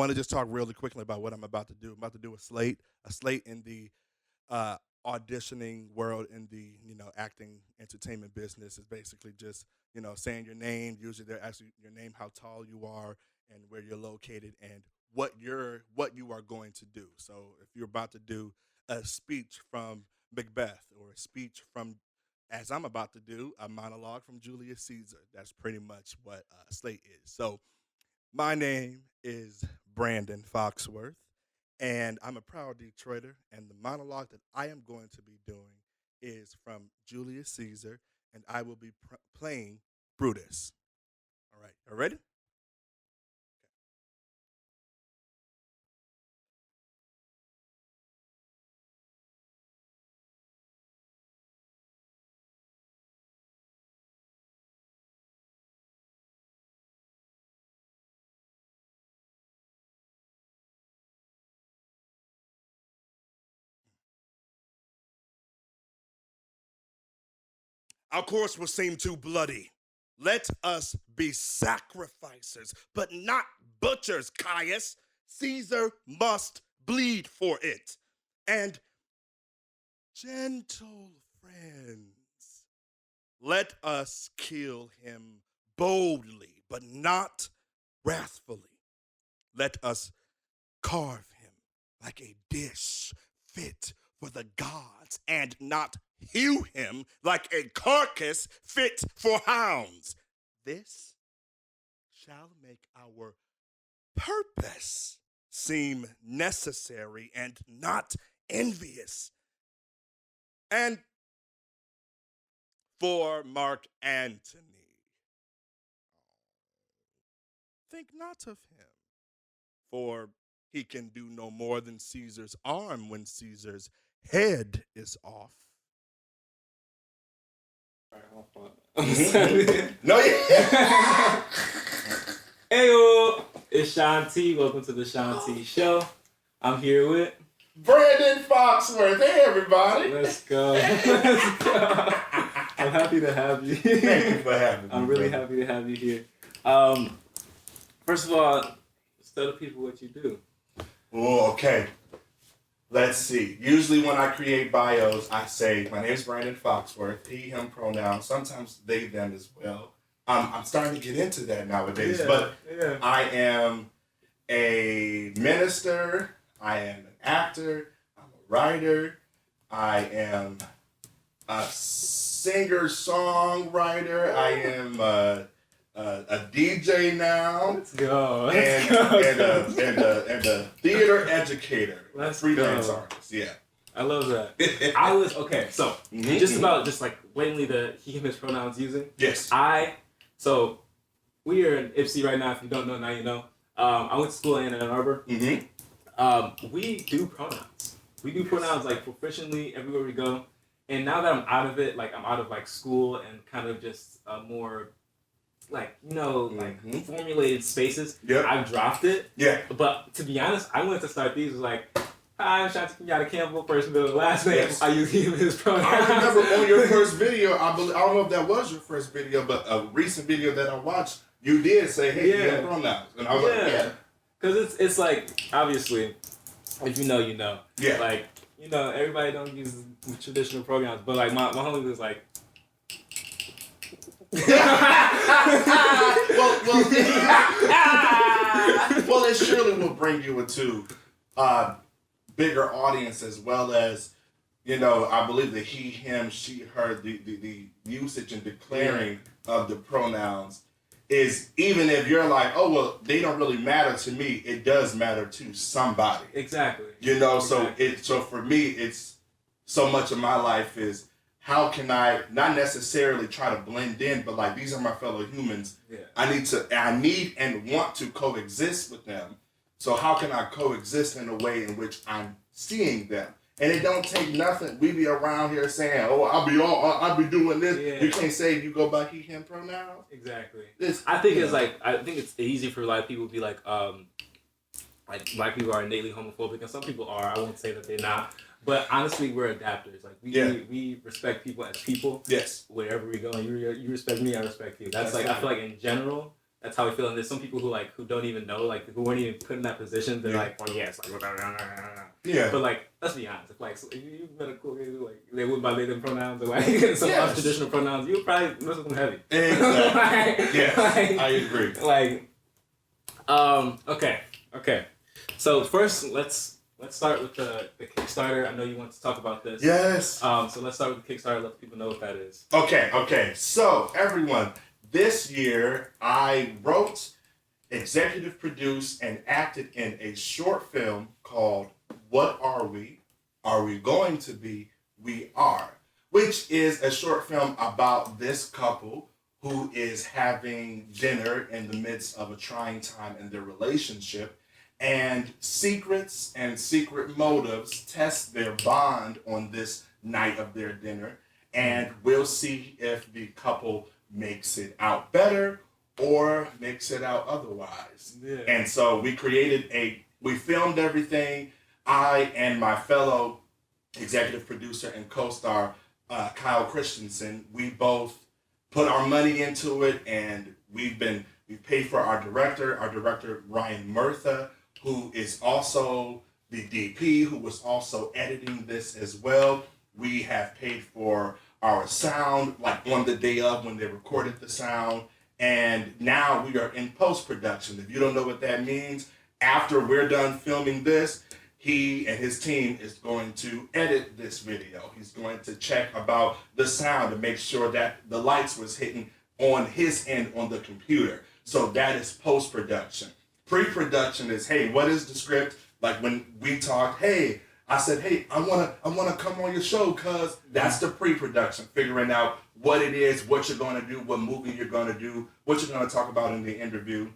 want to just talk really quickly about what I'm about to do. I'm about to do a slate in the uh, auditioning world in the acting entertainment business is basically just saying your name. Usually they're asking your name, how tall you are, and where you're located, and what you are going to do. So if you're about to do a speech from Macbeth or a speech from, as I'm about to do, a monologue from Julius Caesar, that's pretty much what slate is. So my name is Brandon Foxworth, and I'm a proud Detroiter. And the monologue that I am going to be doing is from Julius Caesar, and I will be playing Brutus. All right, you ready? Our course will seem too bloody. Let us be sacrificers, but not butchers, Caius. Caesar must bleed for it. And gentle friends, let us kill him boldly, but not wrathfully. Let us carve him like a dish fit for the gods, and not hew him like a carcass fit for hounds. This shall make our purpose seem necessary and not envious. And for Mark Antony, think not of him, for he can do no more than Caesar's arm when Caesar's head is off. No, yeah. Heyo, it's Ashanti. Welcome to TheShantiSho. I'm here with Brandon Foxworth. Hey, everybody. Let's go. Let's go. I'm happy to have you. Thank you for having me. I'm really happy to have you here. First of all, let's tell the people what you do. Oh, okay. Let's see. Usually when I create bios, I say, my name is Brandon Foxworth, he, him pronouns, sometimes they, them as well. I'm starting to get into that nowadays, but I am a minister, I am an actor, I'm a writer, I am a singer-songwriter, I am a DJ now. Let's go. And a theater educator. Let's freelance go. artist. Yeah. I love that. I was okay. So just like blatantly the he him his pronouns using. Yes. So we are in Ipsy right now. If you don't know, now you know. I went to school in Ann Arbor. We do pronouns. We do pronouns like proficiently everywhere we go. And now that I'm out of it, like I'm out of like school and kind of just more like formulated spaces. Yep. I've dropped it. Yeah. But to be honest, I wanted to start these was like, hi, I'm Ashanti Campbell, first middle last name. Yes. I use him his pronouns. I remember on your first video, I don't know if that was your first video, but a recent video that I watched, you did say, hey, you have pronouns. And I was like, yeah. Because it's like, obviously, if you know, you know. Yeah. Like, everybody don't use traditional pronouns, but like my homie was like, well, it surely will bring you into bigger audience, as well as, I believe the he, him, she, her, the usage and declaring of the pronouns is, even if you're like, oh, well, they don't really matter to me, it does matter to somebody. Exactly. So for me, it's so much of my life is, how can I not necessarily try to blend in, but like, these are my fellow humans. Yeah. I need and want to coexist with them. So how can I coexist in a way in which I'm seeing them? And it don't take nothing. We be around here saying, oh, I'll be doing this. Yeah. You can't say you go by he, him pronouns. Exactly. I think it's easy for a lot of people to be like black people are innately homophobic, and some people are. I won't say that they're not. But honestly, we're adapters. Like we respect people as people. Yes. Wherever we go, you respect me, I respect you. That's like, I feel like in general, that's how we feel. And there's some people who don't even know, like who weren't even put in that position. They're Yeah. like, oh yes, like Yeah. But like, let's be honest. If you met a cool kid who like they went by they them pronouns or like some Yes. traditional pronouns, you would probably mess with them heavy. Exactly. Yes, I agree. Okay. So first, let's start with the Kickstarter. I know you want to talk about this. Yes. So let's start with the Kickstarter. Let people know what that is. Okay. So everyone, this year I wrote, executive produced, and acted in a short film called What Are We? Are We Going to Be? We Are, which is a short film about this couple who is having dinner in the midst of a trying time in their relationship, and secrets and secret motives test their bond on this night of their dinner, and we'll see if the couple makes it out better or makes it out otherwise. Yeah. And so we filmed everything. I and my fellow executive producer and co-star, Kyle Christensen, we both put our money into it, and we paid for our director Ryan Murtha, who is also the DP, who was also editing this as well. We have paid for our sound, like on the day of when they recorded the sound. And now we are in post-production. If you don't know what that means, after we're done filming this, he and his team is going to edit this video. He's going to check about the sound to make sure that the lights was hitting on his end on the computer. So that is post-production. Pre-production is, hey, what is the script? Like when we talked, hey, I said, hey, I wanna come on your show, cause that's the pre-production, figuring out what it is, what you're gonna do, what movie you're gonna do, what you're gonna talk about in the interview.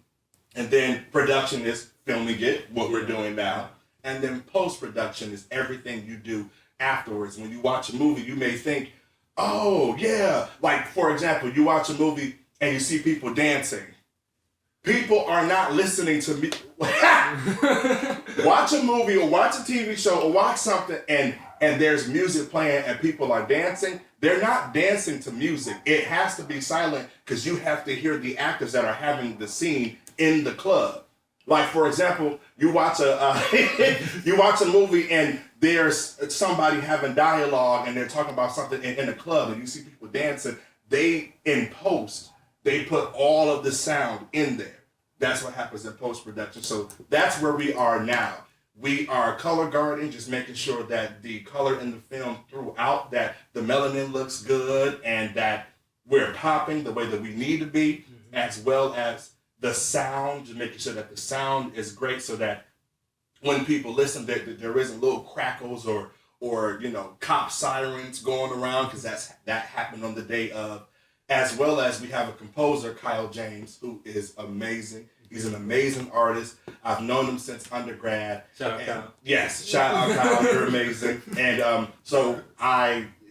And then production is filming it, what we're doing now. And then post-production is everything you do afterwards. When you watch a movie, you may think, oh yeah, like for example, you watch a movie and you see people dancing. People are not listening to me. Watch a movie or watch a TV show or watch something and there's music playing and people are dancing. They're not dancing to music. It has to be silent because you have to hear the actors that are having the scene in the club. Like for example, you watch a movie and there's somebody having dialogue and they're talking about something in a club and you see people dancing. They in post. They put all of the sound in there. That's what happens in post-production. So that's where we are now. We are color guarding, just making sure that the color in the film throughout, that the melanin looks good and that we're popping the way that we need to be, as well as the sound, just making sure that the sound is great so that when people listen, that there isn't little crackles or cop sirens going around, because that happened on the day of. As well as we have a composer, Kyle James, who is amazing. He's an amazing artist. I've known him since undergrad. Shout out Kyle. Yes, shout out Kyle. You're amazing. And so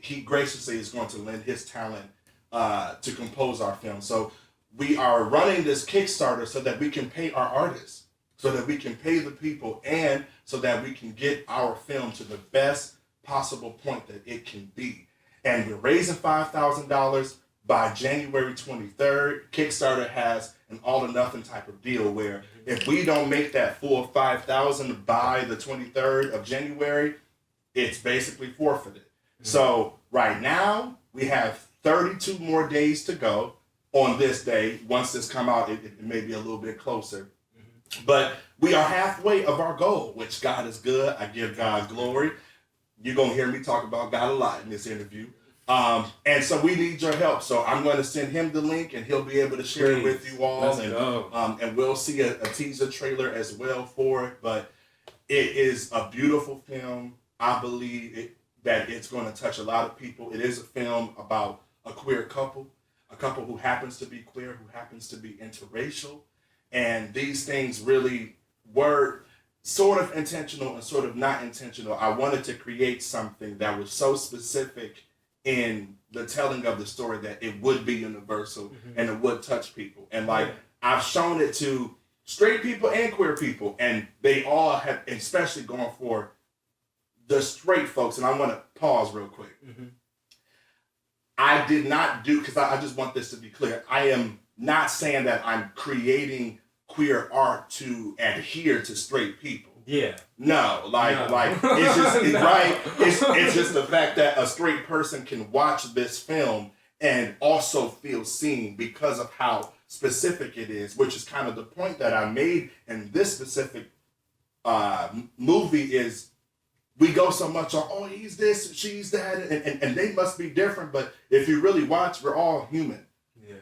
he graciously is going to lend his talent to compose our film. So we are running this Kickstarter so that we can pay our artists, so that we can pay the people, and so that we can get our film to the best possible point that it can be. And we're raising $5,000. By January 23rd, Kickstarter has an all or nothing type of deal where if we don't make that full $5,000 by the 23rd of January, it's basically forfeited. So right now we have 32 more days to go on this day. Once this come out, it may be a little bit closer. But we are halfway of our goal, which God is good. I give God glory. You're going to hear me talk about God a lot in this interview. And so we need your help. So I'm going to send him the link and he'll be able to share it with you all. And we'll see a teaser trailer as well for it. But it is a beautiful film. I believe that it's going to touch a lot of people. It is a film about a queer couple who happens to be queer, who happens to be interracial. And these things really were sort of intentional and sort of not intentional. I wanted to create something that was so specific in the telling of the story that it would be universal and it would touch people. And I've shown it to straight people and queer people, and they all have, especially going for the straight folks. And I want to pause real quick. I did not do, because I just want this to be clear, I am not saying that I'm creating queer art to adhere to straight people. Yeah. No, like No. it's just No. right. It's just the fact that a straight person can watch this film and also feel seen because of how specific it is, which is kind of the point that I made in this specific movie. Is we go so much on, oh, he's this, she's that, and they must be different. But if you really watch, we're all human. Yeah.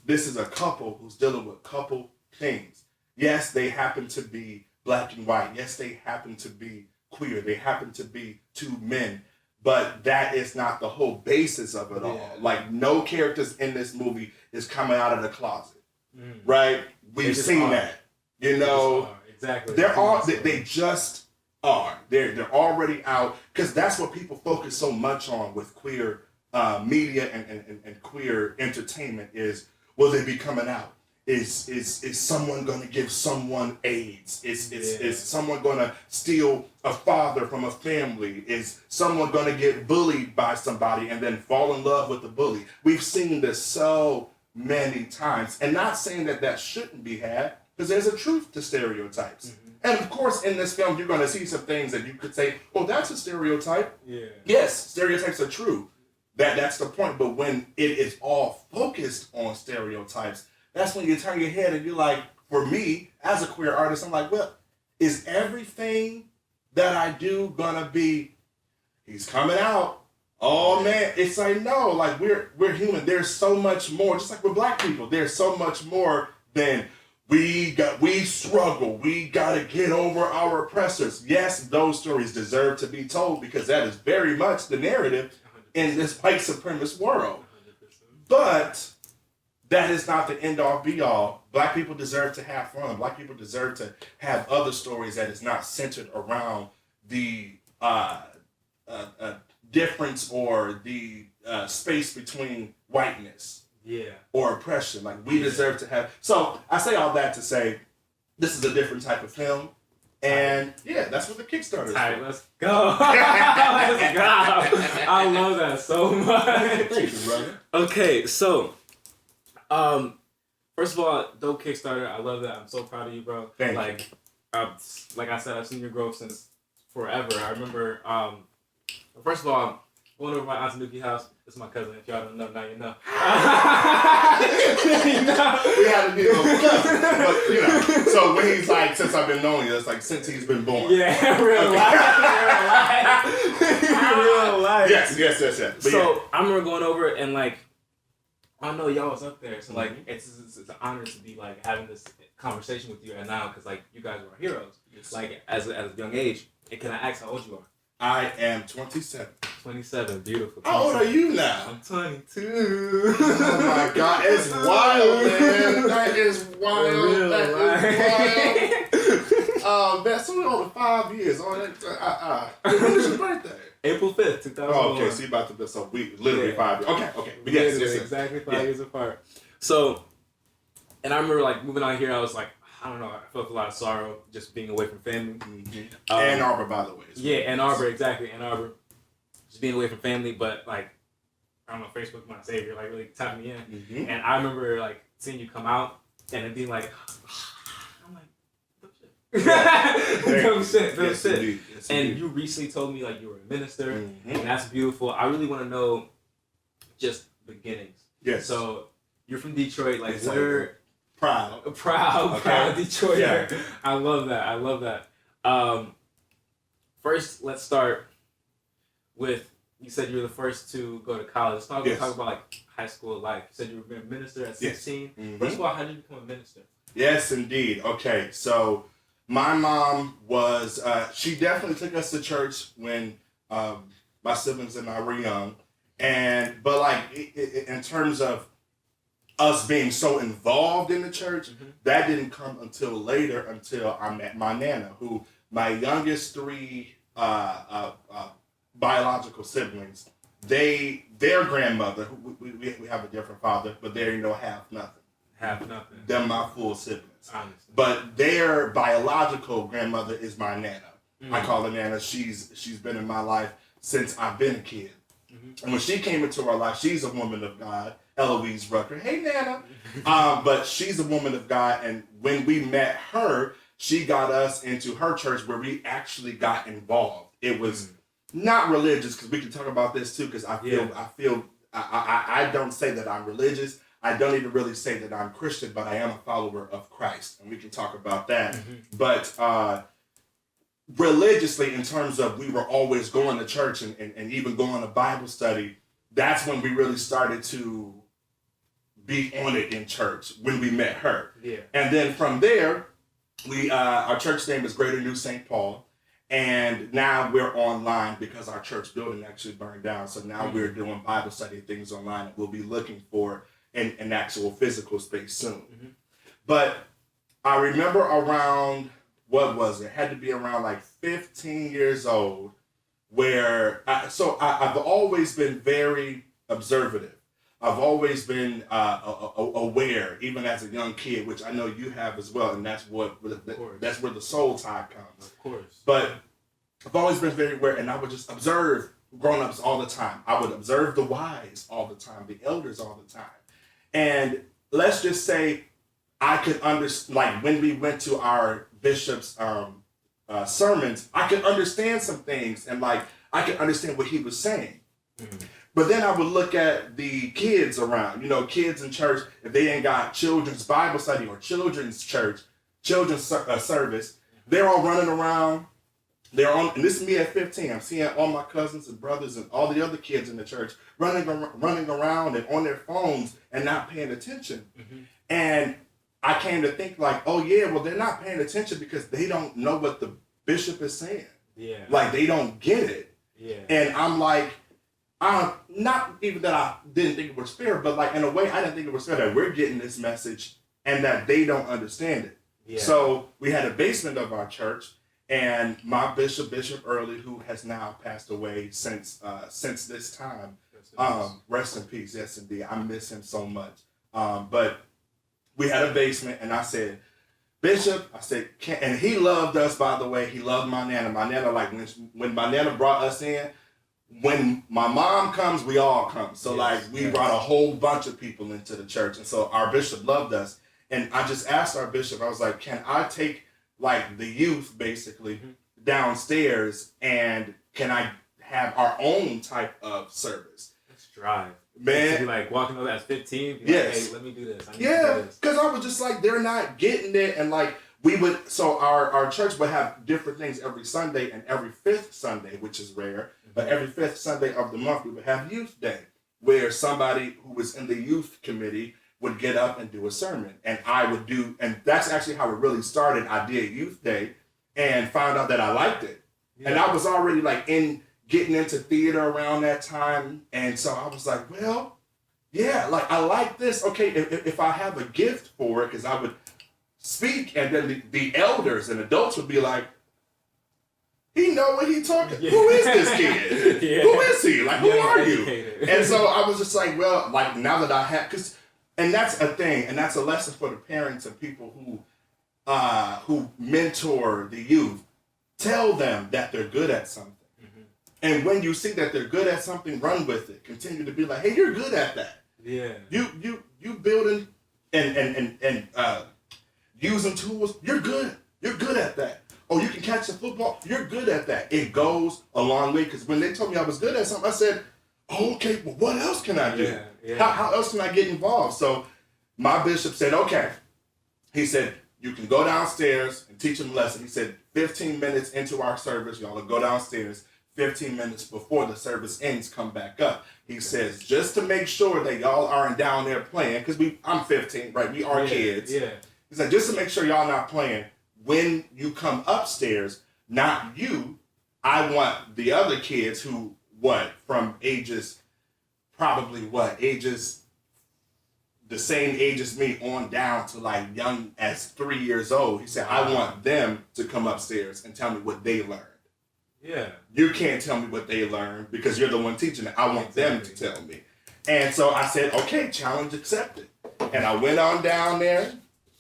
This is a couple who's dealing with couple things. Yes, they happen to be black and white. Yes, they happen to be queer. They happen to be two men. But that is not the whole basis of it all. Like, no characters in this movie is coming out of the closet. Right? We've seen that. You know, exactly. They just are. They're already out, because that's what people focus so much on with queer media and queer entertainment is, will they be coming out? Is someone going to give someone AIDS? Is someone going to steal a father from a family? Is someone going to get bullied by somebody and then fall in love with the bully? We've seen this so many times, and not saying that shouldn't be had, because there's a truth to stereotypes. And of course, in this film, you're going to see some things that you could say, oh, that's a stereotype. Yeah. Yes, stereotypes are true. That's the point. But when it is all focused on stereotypes, that's when you turn your head and you're like, for me, as a queer artist, I'm like, well, is everything that I do gonna be, he's coming out? Oh man, it's like, no, like we're human. There's so much more, just like with black people, there's so much more than we struggle. We gotta get over our oppressors. Yes, those stories deserve to be told, because that is very much the narrative in this white supremacist world. But that is not the end all be all. Black people deserve to have fun. Black people deserve to have other stories that is not centered around the difference or the space between whiteness or oppression. Like, we deserve to have. So I say all that to say, this is a different type of film. And yeah, that's what the Kickstarter is. All right, let's go. Let's go. I love that so much. Thank you, brother. Okay, so first of all, dope Kickstarter. I love that. I'm so proud of you, bro. Thank you. Like I said, I've seen your growth since forever. I remember, first of all, going over my Aunt Nuki's house. This is my cousin. If y'all don't know, now you know. We had to be little cousins. But, you know, so when he's like, since I've been knowing you, it's like since he's been born. Yeah, real life. Real life. Yes. But so I remember going over it and like, I know y'all was up there, so like it's an honor to be like having this conversation with you right now, because like you guys were heroes. Like as a young age. And can I ask how old you are? I am 27. 27, beautiful. 27. How old are you now? I'm 22. Oh my God, it's wild, man. That is wild. That is wild. Man, so we're over 5 years. When is your birthday? April 5th, 2001. Oh, okay, so you about to be, so we literally 5 years. Okay. But yes, exactly 5 years apart. So, and I remember like moving out here, I was like, I don't know, I felt a lot of sorrow just being away from family. Ann Arbor, by the way. Yeah, Ann Arbor, exactly, Ann Arbor. Just being away from family, but like, I don't know, Facebook my savior, like really tapped me in. And I remember like seeing you come out and it being like, I'm like, dope shit. Dope shit. Yes, and you recently told me like you were a minister, and that's beautiful. I really want to know just beginnings. Yes. So you're from Detroit, like where? Proud Detroiter. Yeah. I love that. First, let's start with, you said you were the first to go to college. Let's talk about like high school life. You said you were a minister at 16. First of all, how did you become a minister? Yes, indeed. Okay, so my mom was, she definitely took us to church when my siblings and I were young. But like in terms of us being so involved in the church, that didn't come until later, until I met my Nana, who my youngest three biological siblings, their grandmother, we have a different father, but they're, half nothing. Half nothing. They're my full siblings. Honestly. But their biological grandmother is my Nana. I call her Nana. She's been in my life since I've been a kid. And when she came into our life, she's a woman of God. Eloise Rucker. Hey, Nana. But she's a woman of God, and when we met her, she got us into her church where we actually got involved. It was not religious, because we can talk about this too, because I don't say that I'm religious. I don't even really say that I'm Christian, but I am a follower of Christ, and we can talk about that. But religiously, in terms of we were always going to church and even going to Bible study, that's when we really started to be on it in church, when we met her. Yeah. And then from there, we our church name is Greater New St. Paul. And now we're online because our church building actually burned down. So now we're doing Bible study things online, and we'll be looking for an actual physical space soon. But I remember around, what was it? It had to be around like 15 years old, where I've always been very observative. I've always been aware, even as a young kid, which I know you have as well, and that's where the soul tie comes. Of course. But I've always been very aware, and I would just observe grown-ups all the time. I would observe the wise all the time, the elders all the time. And let's just say I could understand, like when we went to our bishop's sermons, I could understand some things, and like I could understand what he was saying. But then I would look at the kids around, kids in church, if they ain't got children's Bible study or children's church, children's service, they're all running around. They're on, and this is me at 15. I'm seeing all my cousins and brothers and all the other kids in the church running around and on their phones and not paying attention. And I came to think like, oh yeah, well they're not paying attention because they don't know what the bishop is saying. Yeah. Like they don't get it. Yeah. And I'm like, not even that I didn't think it was fair, but like in a way I didn't think it was fair that we're getting this message and that they don't understand it. Yeah. So we had a basement of our church, and my Bishop Early, who has now passed away since this time, rest in peace. Yes, indeed. I miss him so much. But we had a basement, and I said, Bishop, I said, and he loved us, by the way. He loved my Nana. My Nana, like when my Nana brought us in, when my mom comes, we all come. So we brought a whole bunch of people into the church. And so our bishop loved us. And I just asked our bishop, I was like, can I take like the youth basically downstairs, and can I have our own type of service? Let's drive. Man. To be like walking over at 15. Yes. Like, hey, let me do this. I need to do this. Because I was just like, they're not getting it. And like our church would have different things every Sunday, and every fifth Sunday, which is rare, but every fifth Sunday of the month, we would have youth day, where somebody who was in the youth committee would get up and do a sermon. And I would do, and that's actually how it really started. I did youth day and found out that I liked it. Yeah. And I was already like getting into theater around that time. And so I was like, well, yeah, like I like this. Okay, if I have a gift for it, because I would speak, and then the elders and adults would be like, he know what he talking. Yeah. Who is this kid? Who is he? Like, who are you? And so I was just like, well, like now that I have, and that's a thing, and that's a lesson for the parents and people who mentor the youth. Tell them that they're good at something. And when you see that they're good at something, run with it. Continue to be like, hey, you're good at that. Yeah. You building and using tools, you're good. You're good at that. Oh, you can catch a football, you're good at that. It goes a long way, because when they told me I was good at something, I said, oh, okay, well, what else can I do? Yeah, yeah. How else can I get involved? So my bishop said, okay. He said, you can go downstairs and teach them a lesson. He said, 15 minutes into our service, y'all will go downstairs. 15 minutes before the service ends, come back up. He says, just to make sure that y'all aren't down there playing, because I'm 15, right? We are kids. Yeah. He said, just to make sure y'all not playing, when you come upstairs, not you, I want the other kids who, from ages, the same age as me on down to like young as 3 years old. He said, I want them to come upstairs and tell me what they learned. Yeah. You can't tell me what they learned because you're the one teaching it. I want them to tell me. And so I said, okay, challenge accepted. And I went on down there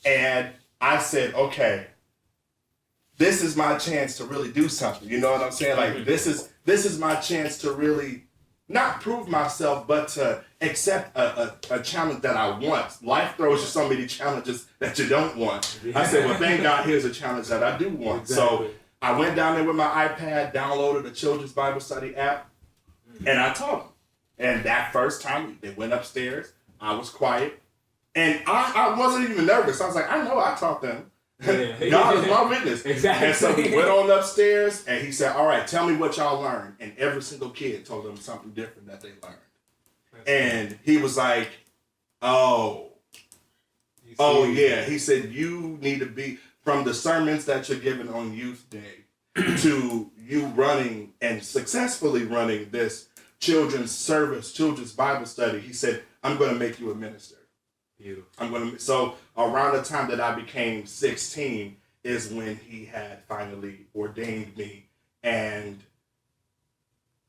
and I said, okay, this is my chance to really do something. You know what I'm saying? Like this is my chance to really, not prove myself, but to accept a challenge that I want. Life throws you so many challenges that you don't want. I said, well, thank God, here's a challenge that I do want. Exactly. So I went down there with my iPad, downloaded a children's Bible study app, and I taught them. And that first time, they went upstairs. I was quiet. And I wasn't even nervous. I was like, I know I taught them. Yeah. God is my witness. Exactly. And so we went on upstairs, and he said, all right, tell me what y'all learned. And every single kid told them something different that they learned. And he was like, oh, yeah. He said, you need to be, from the sermons that you're giving on Youth Day to you running and successfully running this children's service, children's Bible study, he said, I'm going to make you a minister. Beautiful. So around the time that I became 16 is when he had finally ordained me. And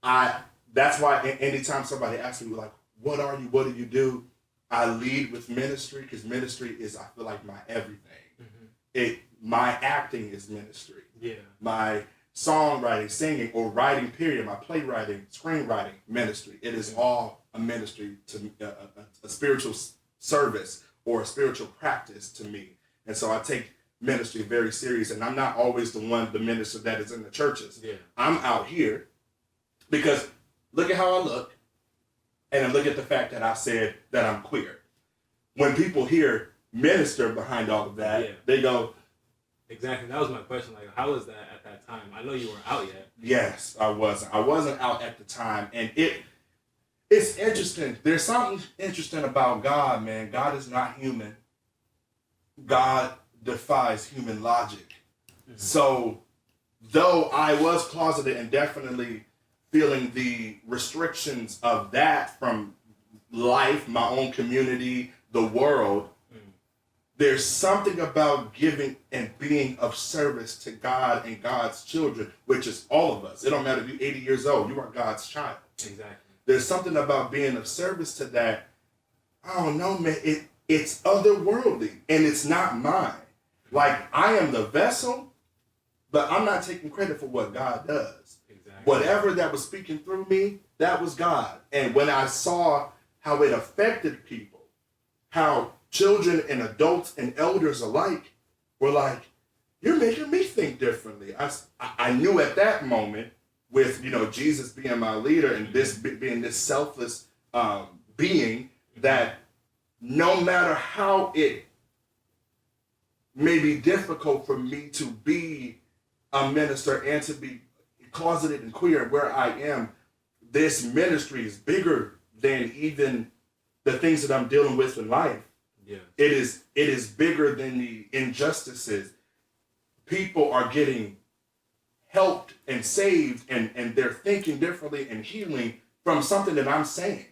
that's why anytime somebody asks me, like, what are you? What do you do? I lead with ministry, because ministry is, I feel like, my everything. My acting is ministry. Yeah. My songwriting, singing, or writing, period, my playwriting, screenwriting, ministry. It is all a ministry to me, a spiritual service or a spiritual practice to me. And so I take ministry very serious, and I'm not always the minister that is in the churches. Yeah. I'm out here because look at how I look, and then look at the fact that I said that I'm queer. When people hear minister behind all of that, they go, exactly. That was my question. Like, how was that at that time? I know you weren't out yet. yes, I wasn't. I wasn't out at the time, and it's interesting. There's something interesting about God, man. God is not human. God defies human logic. So, though I was closeted and definitely feeling the restrictions of that from life, my own community, the world, there's something about giving and being of service to God and God's children, which is all of us. It don't matter if you're 80 years old, you are God's child. Exactly. There's something about being of service to that. I don't know, man. It's otherworldly, and it's not mine. Like, I am the vessel, but I'm not taking credit for what God does. Exactly. Whatever that was speaking through me, that was God. And when I saw how it affected people, how children and adults and elders alike were like, you're making me think differently. I knew at that moment, with, Jesus being my leader and this being this selfless being, that no matter how it may be difficult for me to be a minister and to be closeted and queer where I am, this ministry is bigger than even the things that I'm dealing with in life. Yeah. It is bigger than the injustices. People are getting helped and saved, and they're thinking differently and healing from something that I'm saying.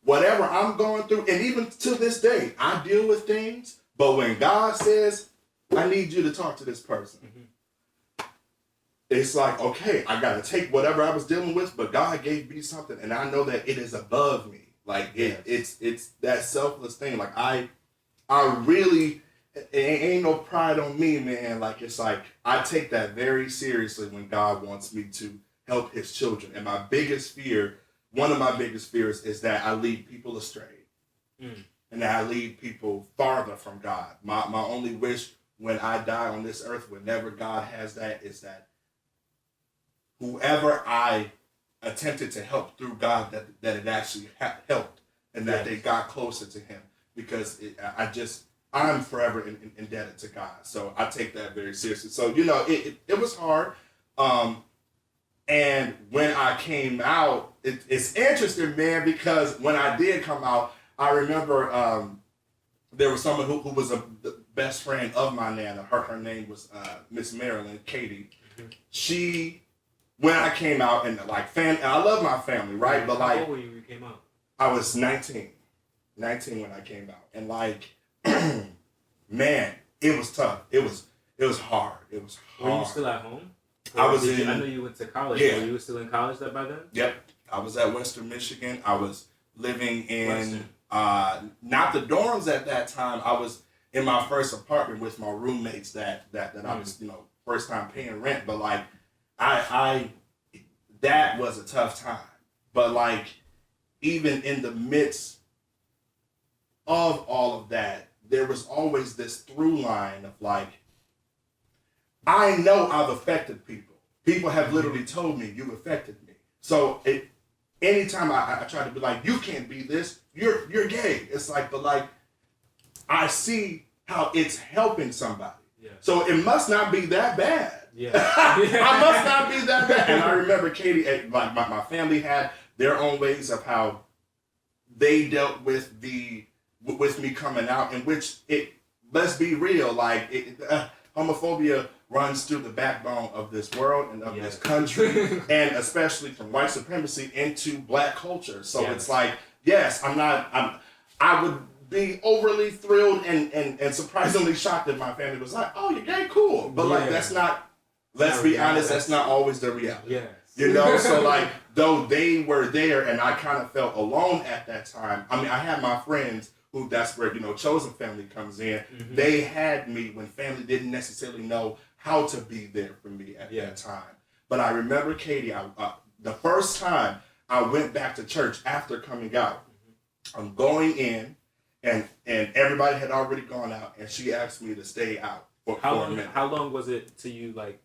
Whatever I'm going through, and even to this day, I deal with things, but when God says, I need you to talk to this person, it's like, okay, I got to take whatever I was dealing with, but God gave me something, and I know that it is above me. Like, it's that selfless thing. Like, I really, it ain't no pride on me, man. Like, it's like, I take that very seriously when God wants me to help his children. And my biggest fear, one of my biggest fears, is that I lead people astray. And that I lead people farther from God. My only wish when I die on this earth, whenever God has that, is that whoever I attempted to help through God, that it actually helped, and that they got closer to him, because I'm forever indebted to God. So I take that very seriously. So, it was hard. And when I came out, it's interesting, man, because when I did come out, I remember there was someone who was the best friend of my nana. Her name was Miss Marilyn, Katie. When I came out, and and I love my family, right? But how old were you when you came out? I was 19 when I came out, and man, it was tough. It was hard. It was hard. Were you still at home? I was I know you went to college. Yeah. Were you still in college by then? Yep, I was at Western Michigan. I was living in not the dorms at that time. I was in my first apartment with my roommates that I was first time paying rent. But that was a tough time. But like, even in the midst of all of that, there was always this through line of like, I know I've affected people. People have literally told me, you've affected me. So anytime I try to be like, you can't be this, you're gay. It's like, but like, I see how it's helping somebody. Yeah. So it must not be that bad. Yeah. I must not be that bad. And I remember Katie, like my family had their own ways of how they dealt with me coming out, in which let's be real, like homophobia runs through the backbone of this world and of this country, and especially from white supremacy into black culture. So it's like, yes, I would be overly thrilled and surprisingly shocked if my family was like, oh, you're gay, cool. But like, that's not, let's be honest, that's not always the reality. Yes. You know, so like, though they were there and I kind of felt alone at that time. I mean, I had my friends who, that's where, chosen family comes in. Mm-hmm. They had me when family didn't necessarily know how to be there for me at that time. But I remember Katie, the first time I went back to church after coming out, I'm going in and everybody had already gone out, and she asked me to stay out for a minute. How long was it till you like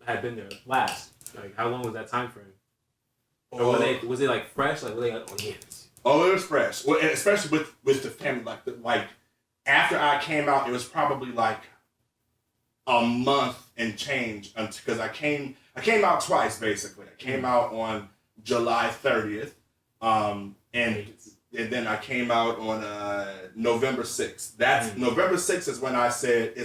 had been there last? Like, how long was that time frame? Or was it like fresh? Like, were they like, oh yes? Oh, it was fresh. Well, and especially with the family. Like after I came out, it was probably like a month and change, because I came out twice basically. I came out on July 30th, and then I came out on November 6th. That's November 6th is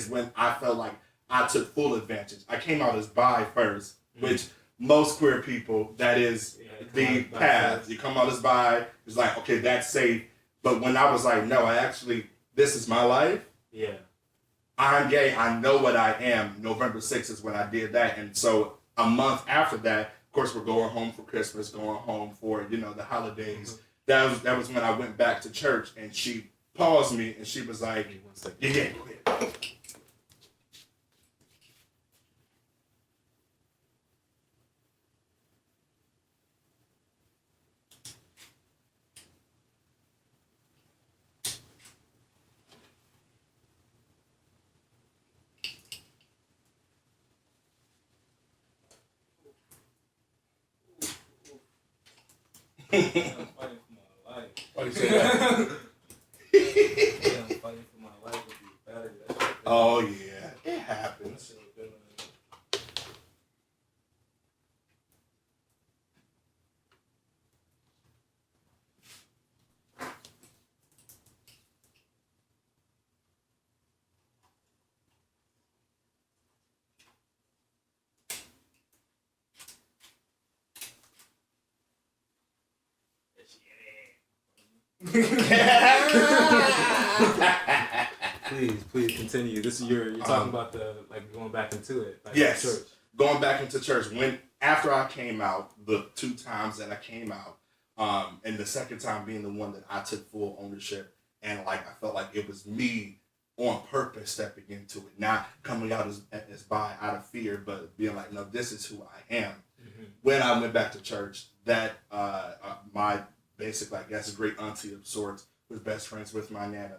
when I felt like I took full advantage. I came out as bi first, which most queer people, that is the path. You come out as bi, it's like, okay, that's safe. But when I was like, no, this is my life. Yeah. I'm gay. I know what I am. November 6th is when I did that. And so a month after that, of course, we're going home for Christmas, going home for, the holidays. Mm-hmm. That was when I went back to church, and she paused me and she was like, yeah, go ahead. I'm fighting for my life. Why do you say that? I'm fighting for my life with these batteries. Oh yeah, it happens. Please continue. This is you're talking about the going back into it. Like yes, church. Going back into church. After I came out, the 2 times that I came out, and the second time being the one that I took full ownership, and like I felt like it was me on purpose stepping into it, not coming out as bi out of fear, but being like, no, this is who I am. Mm-hmm. When I went back to church, that my basically, I guess, a great auntie of sorts, was best friends with my nana,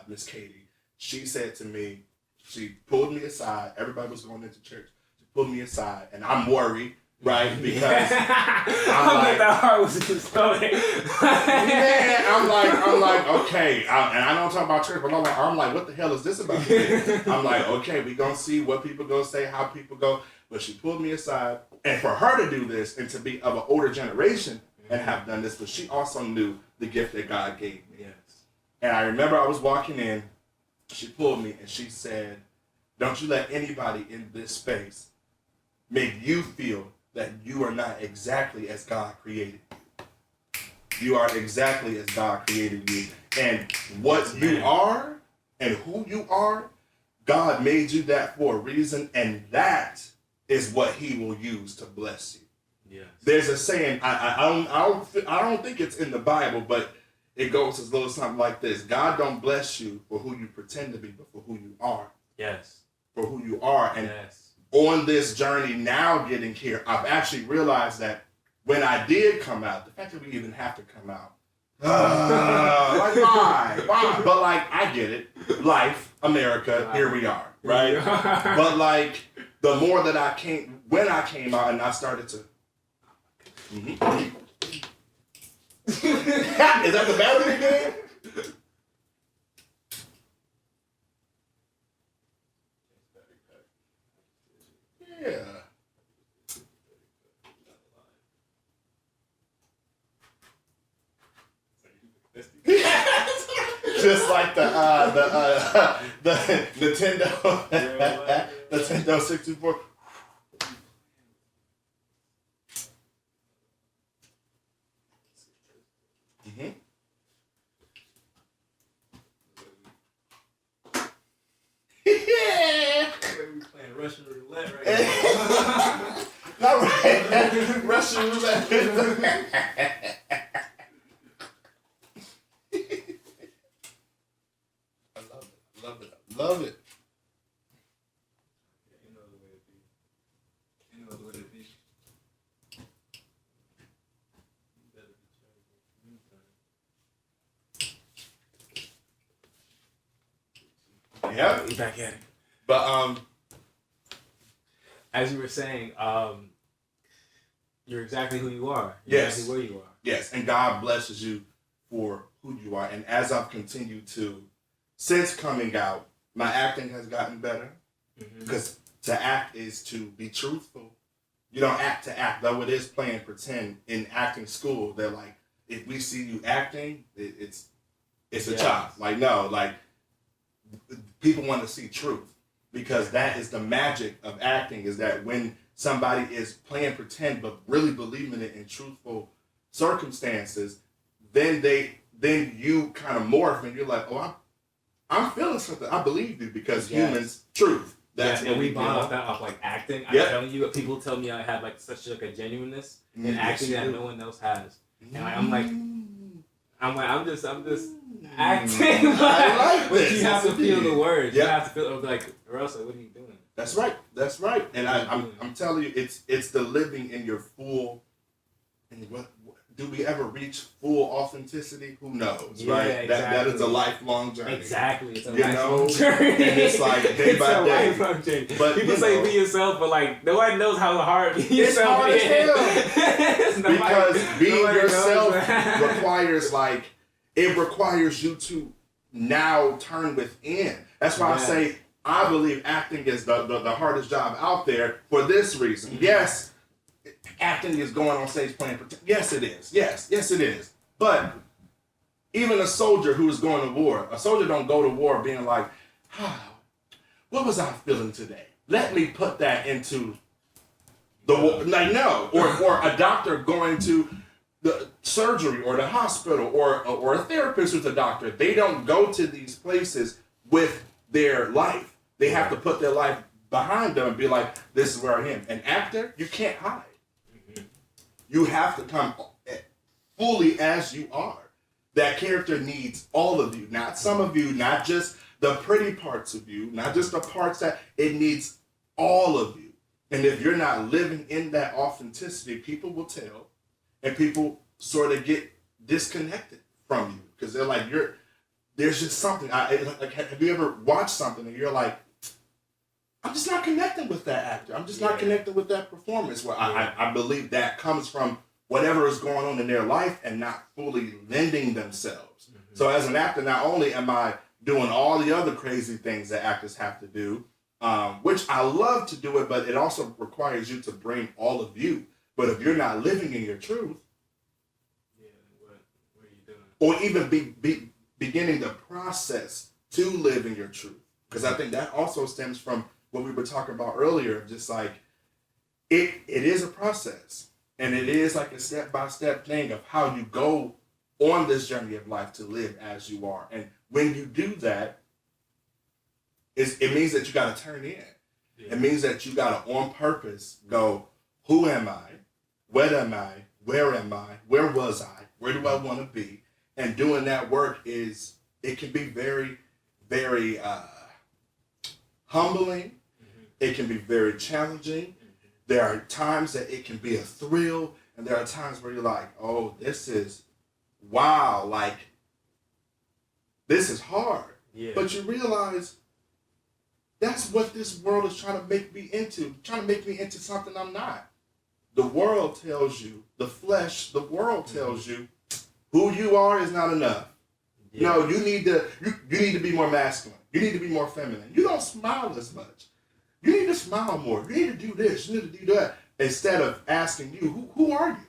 Miss Katie. She said to me, she pulled me aside. Everybody was going into church. She pulled me aside, and I'm worried, right? Because I'm like, that heart was just going. Man, I'm like, okay. And I don't talk about church, but I'm like, what the hell is this about? I'm like, okay, we gonna see what people gonna say, how people go. But she pulled me aside, and for her to do this and to be of an older generation and have done this, but she also knew the gift that God gave me. Yes. And I remember I was walking in, she pulled me and she said, don't you let anybody in this space make you feel that you are not exactly as God created you. You are exactly as God created you. And what you are and who you are, God made you that for a reason, and that is what He will use to bless you. Yes. There's a saying, I don't think it's in the Bible, but it goes as little something like this: God don't bless you for who you pretend to be, but for who you are. Yes. For who you are. And on this journey now getting here, I've actually realized that when I did come out, the fact that we even have to come out, like why? But like I get it, life, America, here we are, right? But like the more that when I came out and I started to, is that the battery again? Yeah. Just like the Nintendo Nintendo 64. Yeah. We playing Russian roulette right now. Not right. Russian roulette. Love it. You know the way it be. You know the way it be. You better be Yeah. We back at it. But as you were saying, you're exactly who you are. Yes. Exactly where you are. yes, and God blesses you for who you are. And as I've continued to, since coming out, my acting has gotten better. Because to act is to be truthful. You don't act to act, though it is playing pretend in acting school. They're like, if we see you acting, it's a job. Like, no, like, people want to see truth. Because that is the magic of acting, is that when somebody is playing pretend but really believing it in truthful circumstances, then you kind of morph and you're like, oh, I'm feeling something. I believe you because humans, truth. That's and we bond off that off like acting. I'm telling you, people tell me I have like such like a genuineness in acting that no one else has, and like, I'm just acting. I like but this. you have to feel the words. Yep. You have to feel like, or else like, what are you doing? That's right. And I'm telling you, it's the living in your full. And what do we ever reach full authenticity? Who knows, right? Exactly. That is a lifelong journey. Exactly, it's a lifelong journey. And it's like day by day. But people say be yourself, but like nobody knows how hard being yourself is. It's hard as hell. Because being yourself requires you to now turn within. That's why I say I believe acting is the hardest job out there for this reason. Yes, acting is going on stage playing pretend. Yes, it is. Yes, it is. But even a soldier who is going to war, a soldier don't go to war being like, what was I feeling today? Let me put that into the war. Like, no. Or a doctor going to the surgery or the hospital or a therapist who's a doctor. They don't go to these places with their life. They have to put their life behind them and be like, this is where I am. An actor, you can't hide. You have to come fully as you are. That character needs all of you, not some of you, not just the pretty parts of you, not just the parts that it needs all of you. And if you're not living in that authenticity, people will tell, and people sort of get disconnected from you because they're like, there's just something. Like, have you ever watched something and you're like, I'm just not connecting with that actor. I'm just not connecting with that performance. Well, I believe that comes from whatever is going on in their life and not fully lending themselves. So as an actor, not only am I doing all the other crazy things that actors have to do, which I love to do it, but it also requires you to bring all of you. But if you're not living in your truth, what are you doing? Or even beginning the process to live in your truth, because I think that also stems from what we were talking about earlier, just like it is a process. And it is like a step-by-step thing of how you go on this journey of life to live as you are. And when you do that, it means that you got to turn in. Yeah. It means that you got to, on purpose, go, who am I? What am I? Where am I? Where was I? Where do I want to be? And doing that work it can be very, very humbling. It can be very challenging. There are times that it can be a thrill, And there are times where you're like, oh, this is, wow, like, this is hard. Yeah. But you realize that's what this world is trying to make me into, trying to make me into something I'm not. The world tells you, the flesh, the world tells you, who you are is not enough. Yeah. No, you need to be more masculine. You need to be more feminine. You don't smile as much. You need to smile more. You need to do this. You need to do that. Instead of asking you, who are you?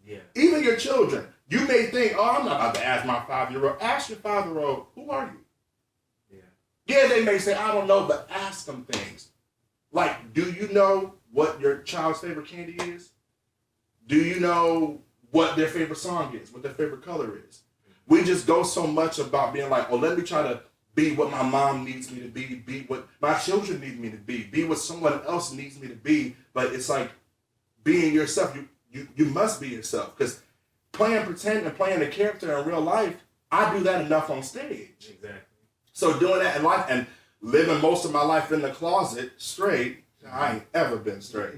Yeah. Even your children. You may think, oh, I'm not about to ask my 5-year-old. Ask your 5-year-old, who are you? Yeah. Yeah, they may say, I don't know, but ask them things. Like, do you know what your child's favorite candy is? Do you know what their favorite song is? What their favorite color is? We just go so much about being like, oh, let me try to be what my mom needs me to be what my children need me to be what someone else needs me to be. But it's like being yourself. You must be yourself. Because playing pretend and playing a character in real life, I do that enough on stage. Exactly. So doing that in life and living most of my life in the closet straight, I ain't ever been straight.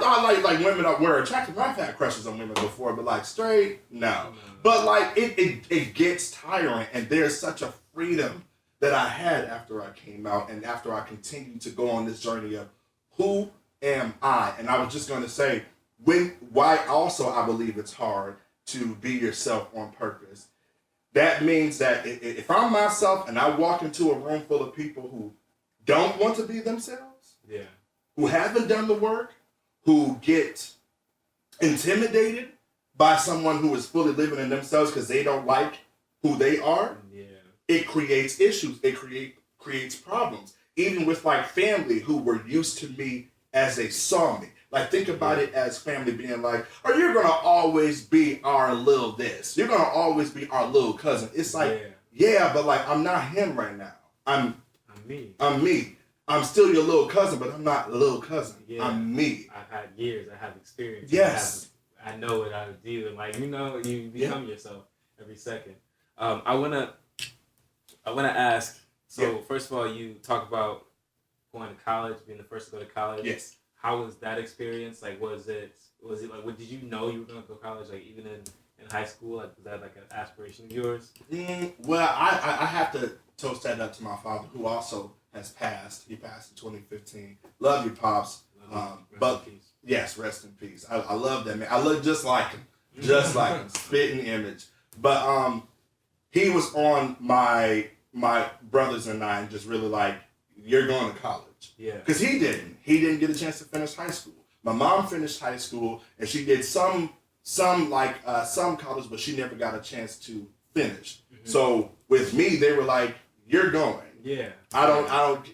I like women that were attractive. I've had crushes on women before, but like straight, no. But like it gets tiring, and there's such a freedom that I had after I came out and after I continued to go on this journey of who am I? And I was just going to say, why also I believe it's hard to be yourself on purpose. That means that if I'm myself and I walk into a room full of people who don't want to be themselves, yeah, who haven't done the work, who get intimidated by someone who is fully living in themselves because they don't like who they are, it creates issues. It creates problems. Even with like family who were used to me as they saw me. Like think about it as family being like, oh, you're going to always be our little this. You're going to always be our little cousin. It's like, yeah, but like I'm not him right now. I'm me. I'm me. I'm still your little cousin, but I'm not a little cousin. Yeah. I'm me. I've had years. I have experience. Yes. I know what I was dealing. Like, you know, you become yourself every second. I wanna ask. So first of all, you talk about going to college, being the first to go to college. Yes. How was that experience? Like, was it like, what did you know you were going to go to college? Like, even in high school, like, was that like an aspiration of yours? Well, I have to toast that up to my father, who also has passed. He passed in 2015. Love you, Pops. But yes, rest in peace. I love that man. I look just like him, spitting image. But he was on my brothers and I, and just really like, you're going to college. Yeah. Because he didn't get a chance to finish high school. My mom finished high school and she did some college, but she never got a chance to finish. Mm-hmm. So with me, they were like, you're going. Yeah. I don't,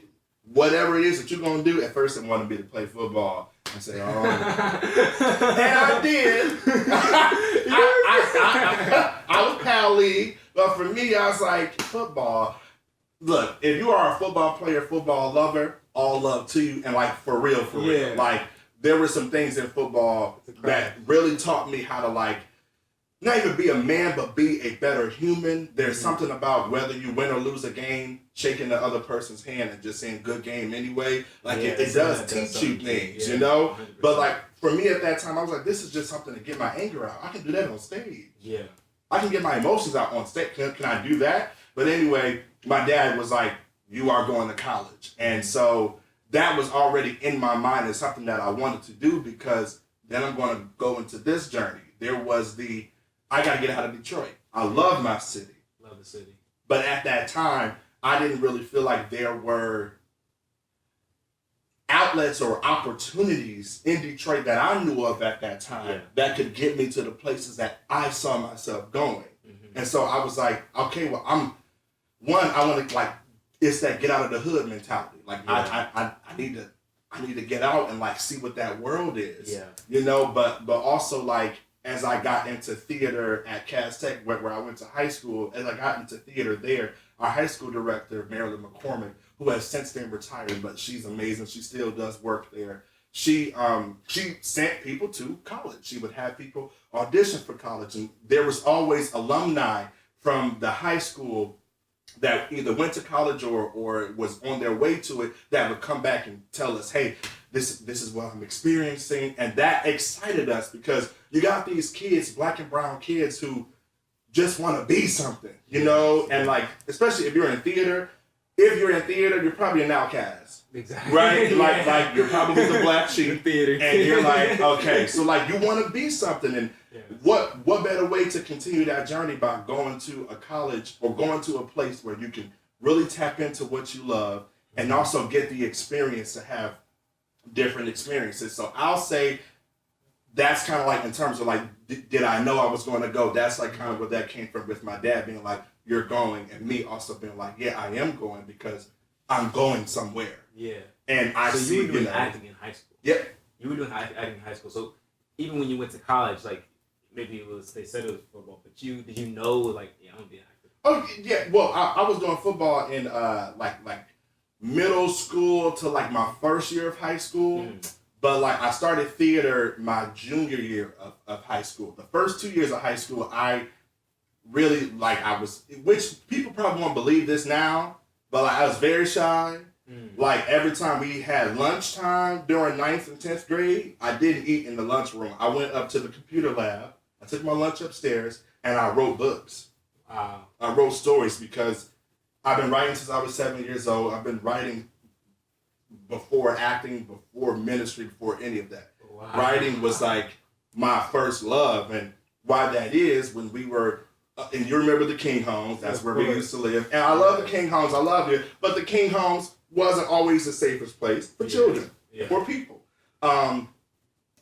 whatever it is that you're going to do, at first it wanted me to play football. I say, oh. And I did. I was Pal League, but for me, I was like, football. Look, if you are a football player, football lover, all love to you, and like for real. Like there were some things in football that really taught me how to like not even be a man, but be a better human. There's something about whether you win or lose a game, shaking the other person's hand and just saying good game anyway. Like it does teach you things, you know? 100%. But like for me at that time, I was like, this is just something to get my anger out. I can do that on stage. Yeah. I can get my emotions out on stage. Can I do that? But anyway, my dad was like, you are going to college. And so that was already in my mind as something that I wanted to do, because then I'm going to go into this journey. There was I got to get out of Detroit. I love my city. Love the city. But at that time, I didn't really feel like there were outlets or opportunities in Detroit that I knew of at that time that could get me to the places that I saw myself going. Mm-hmm. And so I was like, okay, well, I want to like, it's that get out of the hood mentality. Like I need to get out and like see what that world is. Yeah. You know, but also like as I got into theater at Cass Tech, where I went to high school, as I got into theater there, our high school director, Marilyn McCormick, who has since then retired, but she's amazing. She still does work there. She sent people to college. She would have people audition for college, and there was always alumni from the high school that either went to college or was on their way to it that would come back and tell us, hey, this is what I'm experiencing. And that excited us because you got these kids, black and brown kids, who just want to be something, you know? And like, especially if you're in theater, you're probably an outcast. Exactly. Right? Like you're probably the black sheep. Theater. And you're like, okay, so like you want to be something. And what better way to continue that journey by going to a college or going to a place where you can really tap into what you love and also get the experience to have different experiences. So I'll say that's kind of like in terms of like, did I know I was going to go? That's like kind of where that came from with my dad being like, you're going, and me also being like, yeah, I am going because I'm going somewhere. Yeah. And I see, you were doing acting in high school. Yep. You were doing acting in high school. So even when you went to college, like maybe they said it was football, but did you know like, yeah, I'm gonna be an actor? Oh yeah. Well, I was doing football in like middle school to like my first year of high school. But like I started theater my junior year of high school. The first 2 years of high school, I really like which people probably won't believe this now, but like I was very shy. Like every time we had lunchtime during 9th and 10th grade, I didn't eat in the lunchroom. I went up to the computer lab. I took my lunch upstairs and I wrote books. Wow. I wrote stories because I've been writing since I was 7 years old. I've been writing before acting, before ministry, before any of that. Wow. Writing was like my first love. And why that is, when we were, and you remember the King homes, that's where we used to live. And I love the King homes, I love it. But the King homes wasn't always the safest place for children, for people. And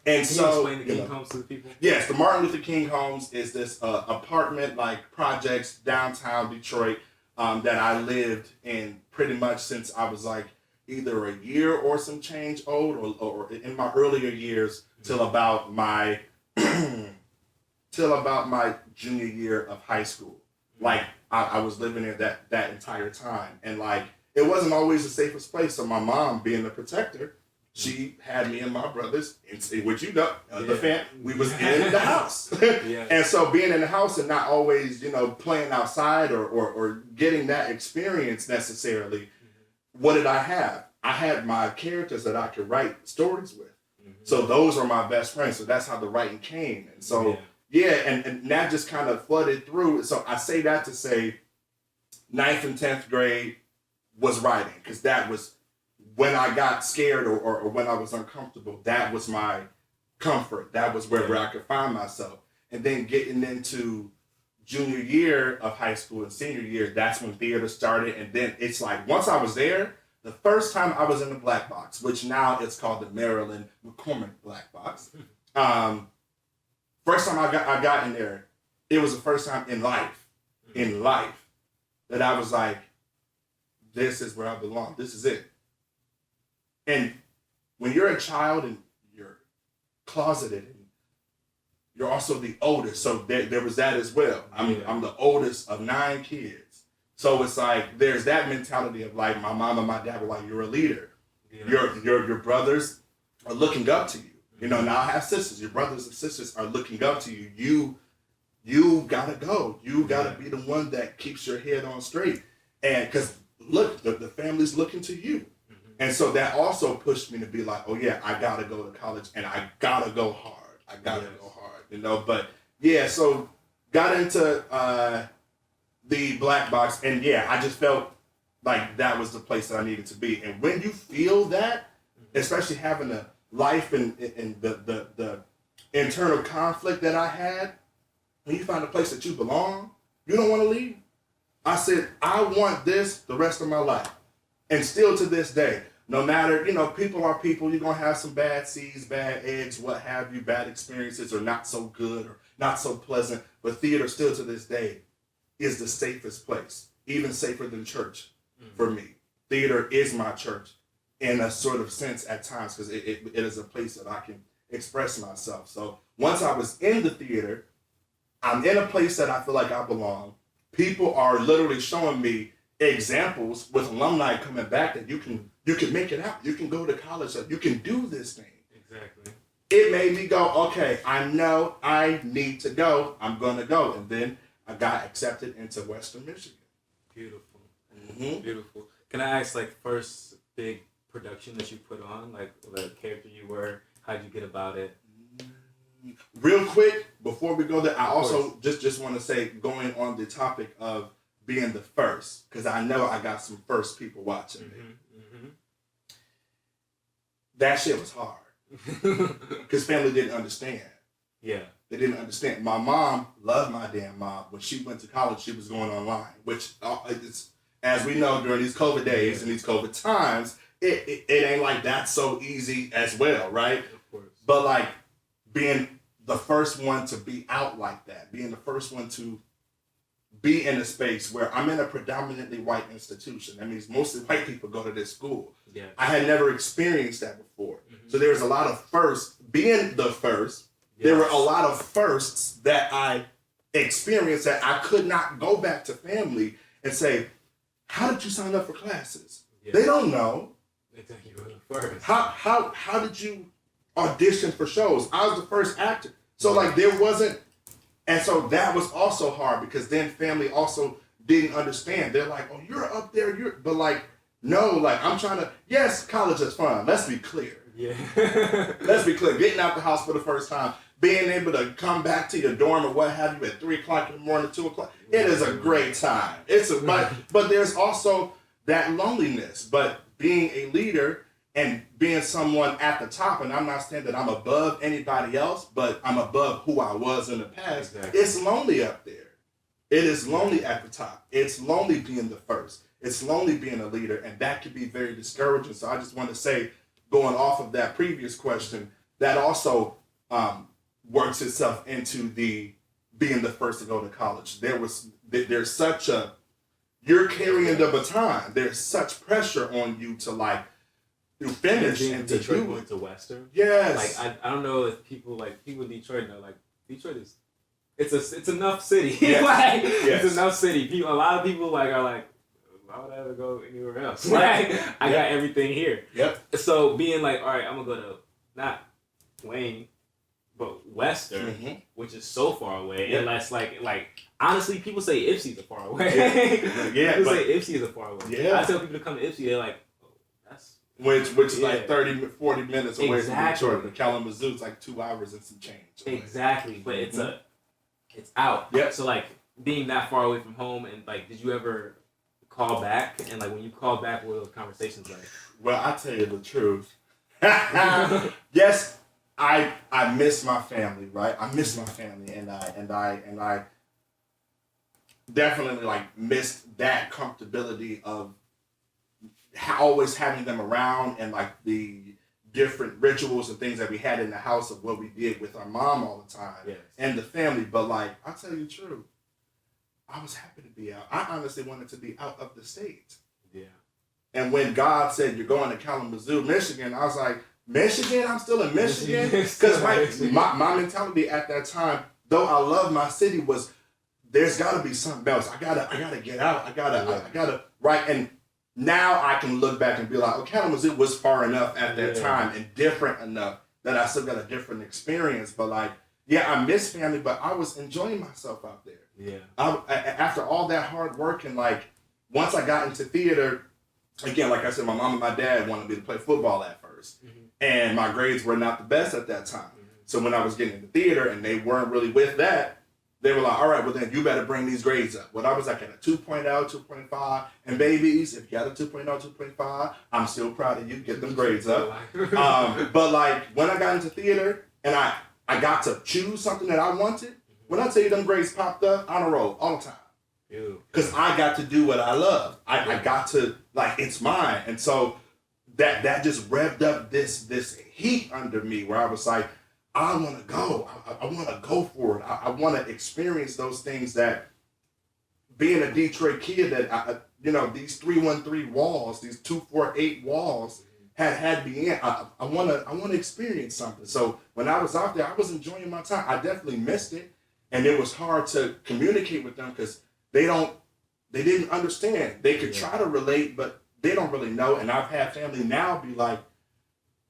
Can so, you explain the King homes to the people? Yes, the Martin Luther King homes is this apartment like projects downtown Detroit that I lived in pretty much since I was like either a year or some change old or in my earlier years till about my junior year of high school. Like I was living there that entire time, and like it wasn't always the safest place. So my mom, being the protector, she had me and my brothers, which you know, we was in the house. And so being in the house and not always, playing outside or getting that experience necessarily, what did I have? I had my characters that I could write stories with. So those are my best friends. So that's how the writing came. And so, and that just kind of flooded through. So I say that to say 9th and 10th grade was writing, because that was when I got scared or when I was uncomfortable. That was my comfort. That was where I could find myself. And then getting into junior year of high school and senior year, that's when theater started. And then it's like, once I was there, the first time I was in the black box, which now it's called the Maryland McCormick Black Box. First time I got in there, it was the first time in life, that I was like, this is where I belong. This is it. And when you're a child and you're closeted, and you're also the oldest, so there was that as well. I'm the oldest of 9 kids. So it's like, there's that mentality of like, my mom and my dad were like, you're a leader. Your brothers are looking up to you. Now I have sisters. Your brothers and sisters are looking up to you. You gotta go. You gotta be the one that keeps your head on straight. And because look, the family's looking to you. And so that also pushed me to be like, oh yeah, I gotta go to college and I gotta go hard. Go hard, But yeah, so got into the black box, and I just felt like that was the place that I needed to be. And when you feel that, especially having a life and the internal conflict that I had, when you find a place that you belong, you don't want to leave. I said, I want this the rest of my life. And still to this day, no matter, people are people, you're going to have some bad seeds, bad eggs, what have you, bad experiences, or not so good or not so pleasant. But theater still to this day is the safest place, even safer than church for me. Theater is my church in a sort of sense at times, because it is a place that I can express myself. So once I was in the theater, I'm in a place that I feel like I belong. People are literally showing me examples with alumni coming back that you can make it out. You can go to college. You can do this thing. Exactly. It made me go, okay, I know I need to go. I'm going to go. And then I got accepted into Western Michigan. Beautiful. Beautiful. Can I ask, first big production that you put on, like the character you were? How'd you get about it? Real quick, before we go there, I Of also course. just want to say, going on the topic of being the first, because I know I got some first people watching me. That shit was hard. Because family didn't understand. Yeah. They didn't understand. My mom loved my damn mom. When she went to college, she was going online, which, it's, as we know, during these COVID days and these COVID times, it ain't like that's so easy as well, right? Of course. But like being the first one to be out like that, being the first one to be in a space where I'm in a predominantly white institution. That means mostly white people go to this school. Yeah. I had never experienced that before. So there was a lot of firsts. Being the first, there were a lot of firsts that I experienced that I could not go back to family and say, how did you sign up for classes? Yeah. They don't know. They think you were the first. How did you audition for shows? I was the first actor. So like there wasn't, and so that was also hard because then family also didn't understand. They're like, oh, you're up there, but like, no, like I'm trying to, yes, college is fun. Let's be clear. Yeah. Let's be clear. Getting out the house for the first time, being able to come back to your dorm or what have you at 3 o'clock in the morning, 2 o'clock, it is a great time. But there's also that loneliness. But being a leader and being someone at the top, and I'm not saying that I'm above anybody else, but I'm above who I was in the past. Exactly. It's lonely up there. It is lonely at the top. It's lonely being the first. It's lonely being a leader, and that can be very discouraging. So I just want to say, going off of that previous question, that also works itself into the being the first to go to college. There's such a, you're carrying the baton. There's such pressure on you to like, to finish and to Detroit do went it. to Western. Yes. Like I don't know if people in Detroit know, like Detroit is, it's enough city. Yes. Like Yes. it's enough city. People, a lot of people like are like, why would I ever go anywhere else? Like I got everything here. Yep. So being like, all right, I'm gonna go to not Wayne, but Western, which is so far away. Yep. And that's like honestly, people say Ipsy's a far away. Yeah, people but- say Ipsy is a far away. Yeah. I tell people to come to Ipsy, they're like, oh, that's Which is like 30, 40 minutes away Exactly. from Detroit. But Kalamazoo's like 2 hours and some change. exactly. But it's out. Yep. So like being that far away from home, and like, did you ever call back? And like when you call back, what were those conversations like? Well, I tell you the truth. Yes, I miss my family, right? I miss my family, and I definitely like missed that comfortability of always having them around, and like the different rituals and things that we had in the house of what we did with our mom all the time. Yes. And the family. But like, I'll tell you the truth, I was happy to be out. I honestly wanted to be out of the state. Yeah. And when God said, you're going to Kalamazoo, Michigan, I was like, Michigan? I'm still in Michigan? Because my mentality at that time, though I love my city, was there's got to be something else. I gotta get out. I gotta, right? And now I can look back and be like, oh, Kalamazoo was far enough at that time and different enough that I still got a different experience. But like, yeah, I miss family, but I was enjoying myself out there. Yeah. After all that hard work, and like, once I got into theater, again, like I said, my mom and my dad wanted me to play football at first. And my grades were not the best at that time. So when I was getting into theater and they weren't really with that, they were like, all right, well then you better bring these grades up. Well, I was like at a 2.0, 2.5. And babies, if you got a 2.0, 2.5, I'm still proud of you. Get them grades up. But like when I got into theater and I got to choose something that I wanted, when I tell you them grades popped up, on a roll all the time. Because I got to do what I love. I got to, like, it's mine. And so that just revved up this heat under me where I was like, I want to go. I want to go for it. I want to experience those things that being a Detroit kid that, these 313 walls, these 248 walls had me in. I want to experience something. So when I was out there, I was enjoying my time. I definitely missed it. And it was hard to communicate with them because they didn't understand. They could try to relate, but they don't really know. And I've had family now be like,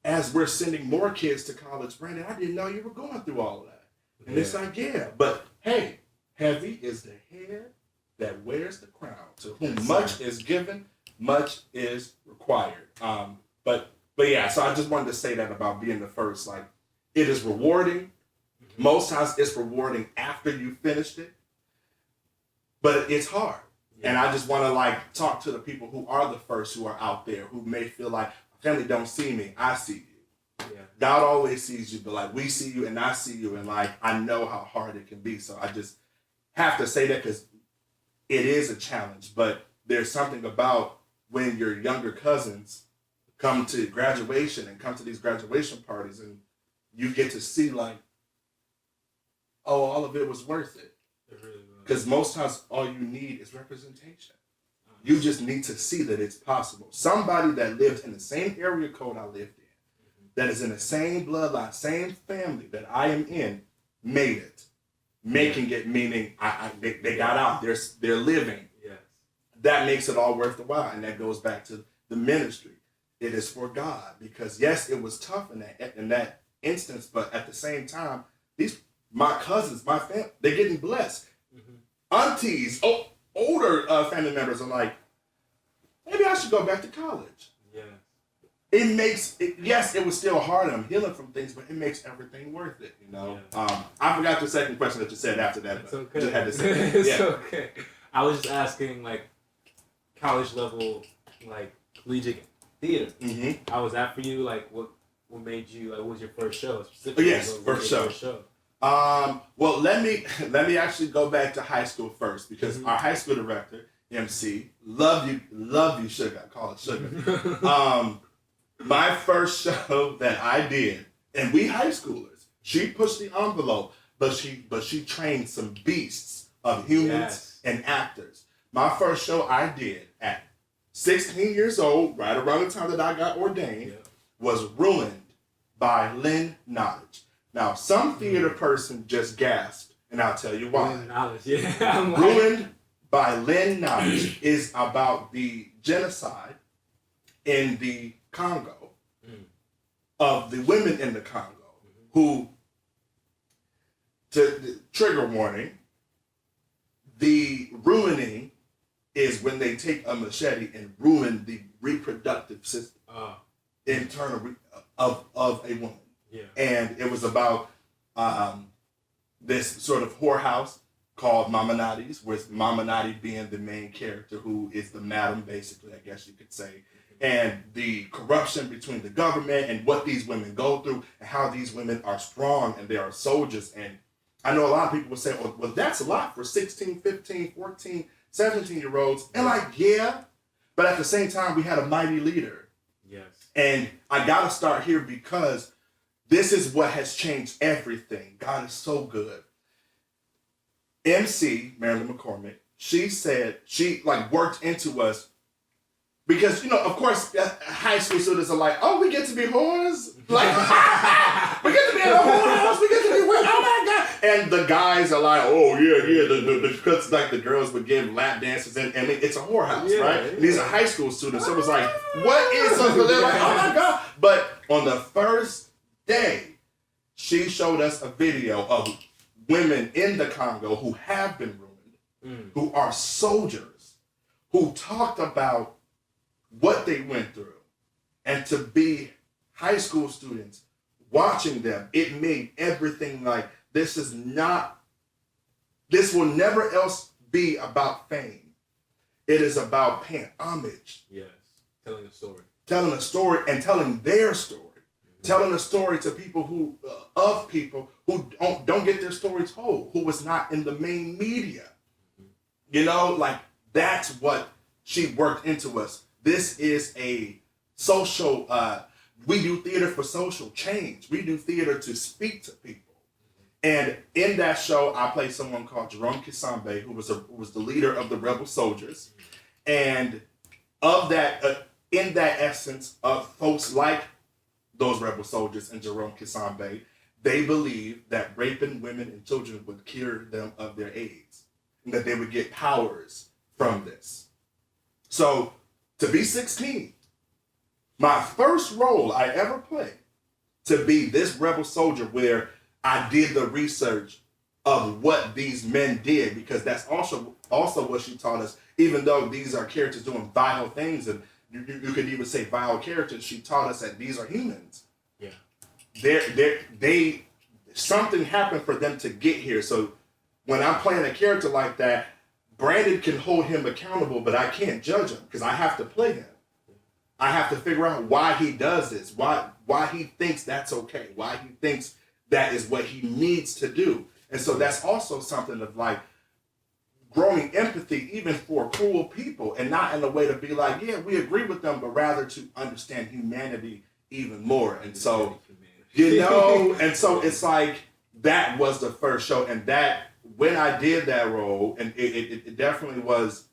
as we're sending more kids to college, Brandon, I didn't know you were going through all of that. And it's like, yeah, but hey, heavy is the hair that wears the crown. To whom much is given, much is required. But But yeah, so I just wanted to say that about being the first. Like, it is rewarding. Most times it's rewarding after you finished it, but it's hard. Yeah. And I just want to like talk to the people who are the first, who are out there, who may feel like family don't see me. I see you. Yeah. God always sees you, but like we see you and I see you, and like I know how hard it can be. So I just have to say that because it is a challenge. But there's something about when your younger cousins come to graduation and come to these graduation parties, and you get to see like, oh, all of it was worth it. Because most times all you need is representation. You just need to see that it's possible. Somebody that lived in the same area code I lived in, that is in the same bloodline, same family that I am in, made it. Making it, meaning they got out. They're living. Yes. That makes it all worth the while. And that goes back to the ministry. It is for God. Because yes, it was tough in that instance, but at the same time, my cousins, my family, they're getting blessed. Aunties, older family members are like, maybe I should go back to college. Yeah. It makes it. Yes, it was still hard. I'm healing from things, but it makes everything worth it. You know. Yeah. I forgot the second question that you said after that. It's okay. Just had to say that. It's okay. I was just asking, like, college level, like collegiate theater. Mm-hmm. How was that for you? Like, what made you? Like, what was your first show? Specifically, yes, first show. Well, let me actually go back to high school first, because our high school director, MC, love you, Sugar. I call it Sugar. My first show that I did, and we high schoolers, she pushed the envelope, but she trained some beasts of humans and actors. My first show I did at 16 years old, right around the time that I got ordained, was Ruined by Lynn Knowledge. Now, some theater person just gasped, and I'll tell you why. Lynn Knowledge, yeah. Ruined by Lynn Knowledge is about the genocide in the Congo of the women in the Congo who, trigger warning, the ruining is when they take a machete and ruin the reproductive system, internal of a woman. Yeah. And it was about this sort of whorehouse called Mama Nadi's, with Mama Nadi being the main character, who is the madam, basically, I guess you could say. And the corruption between the government and what these women go through, and how these women are strong and they are soldiers. And I know a lot of people would say, oh, well, that's a lot for 16, 15, 14, 17-year-olds. And like, yeah, but at the same time, we had a mighty leader. Yes. And I got to start here because this is what has changed everything. God is so good. MC, Marilyn McCormick, she said, she like worked into us because, you know, of course, high school students are like, oh, we get to be whores? Like, we get to be in a whorehouse, we get to be, oh my God. And the guys are like, oh, yeah, because like the girls would give lap dances, and it's a whorehouse, right? Yeah. And these are high school students, so it was like, what is something? They're like, oh my God. But on the first day, she showed us a video of women in the Congo who have been ruined, who are soldiers, who talked about what they went through. And to be high school students watching them, it made everything like, this will never else be about fame. It is about paying homage. Yes, telling a story. Telling a story and telling their story. Telling a story to people who don't get their story told, who was not in the main media. You know, like, that's what she worked into us. This is a social, we do theater for social change. We do theater to speak to people. And in that show, I played someone called Jerome Kisambe, who was the leader of the rebel soldiers. And of that, in that essence of folks like those rebel soldiers and Jerome Kisambe, they believed that raping women and children would cure them of their AIDS, and that they would get powers from this. So, to be 16, my first role I ever played, to be this rebel soldier where I did the research of what these men did, because that's also what she taught us, even though these are characters doing vile things and you could even say vile characters. She taught us that these are humans. Yeah. They something happened for them to get here. So when I'm playing a character like that, Brandon can hold him accountable, but I can't judge him because I have to play him. I have to figure out why he does this, why he thinks that's okay, why he thinks that is what he needs to do. And so that's also something of like growing empathy even for cruel people, and not in a way to be like, yeah, we agree with them, but rather to understand humanity even more. And so, and so it's like that was the first show, and that when I did that role, and it definitely was,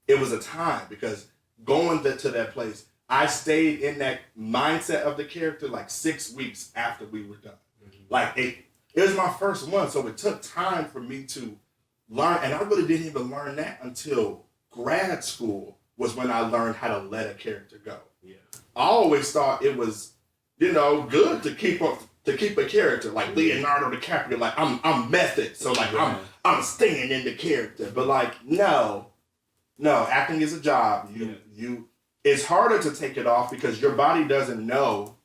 it was a time because going to that place, I stayed in that mindset of the character like 6 weeks after we were done. Mm-hmm. Like it was my first one, so it took time for me to learn, and I really didn't even learn that until grad school was when I learned how to let a character go. Yeah, I always thought it was, good to keep a character like Leonardo DiCaprio. Like I'm method, so like I'm staying in the character. But like no, acting is a job. It's harder to take it off because your body doesn't know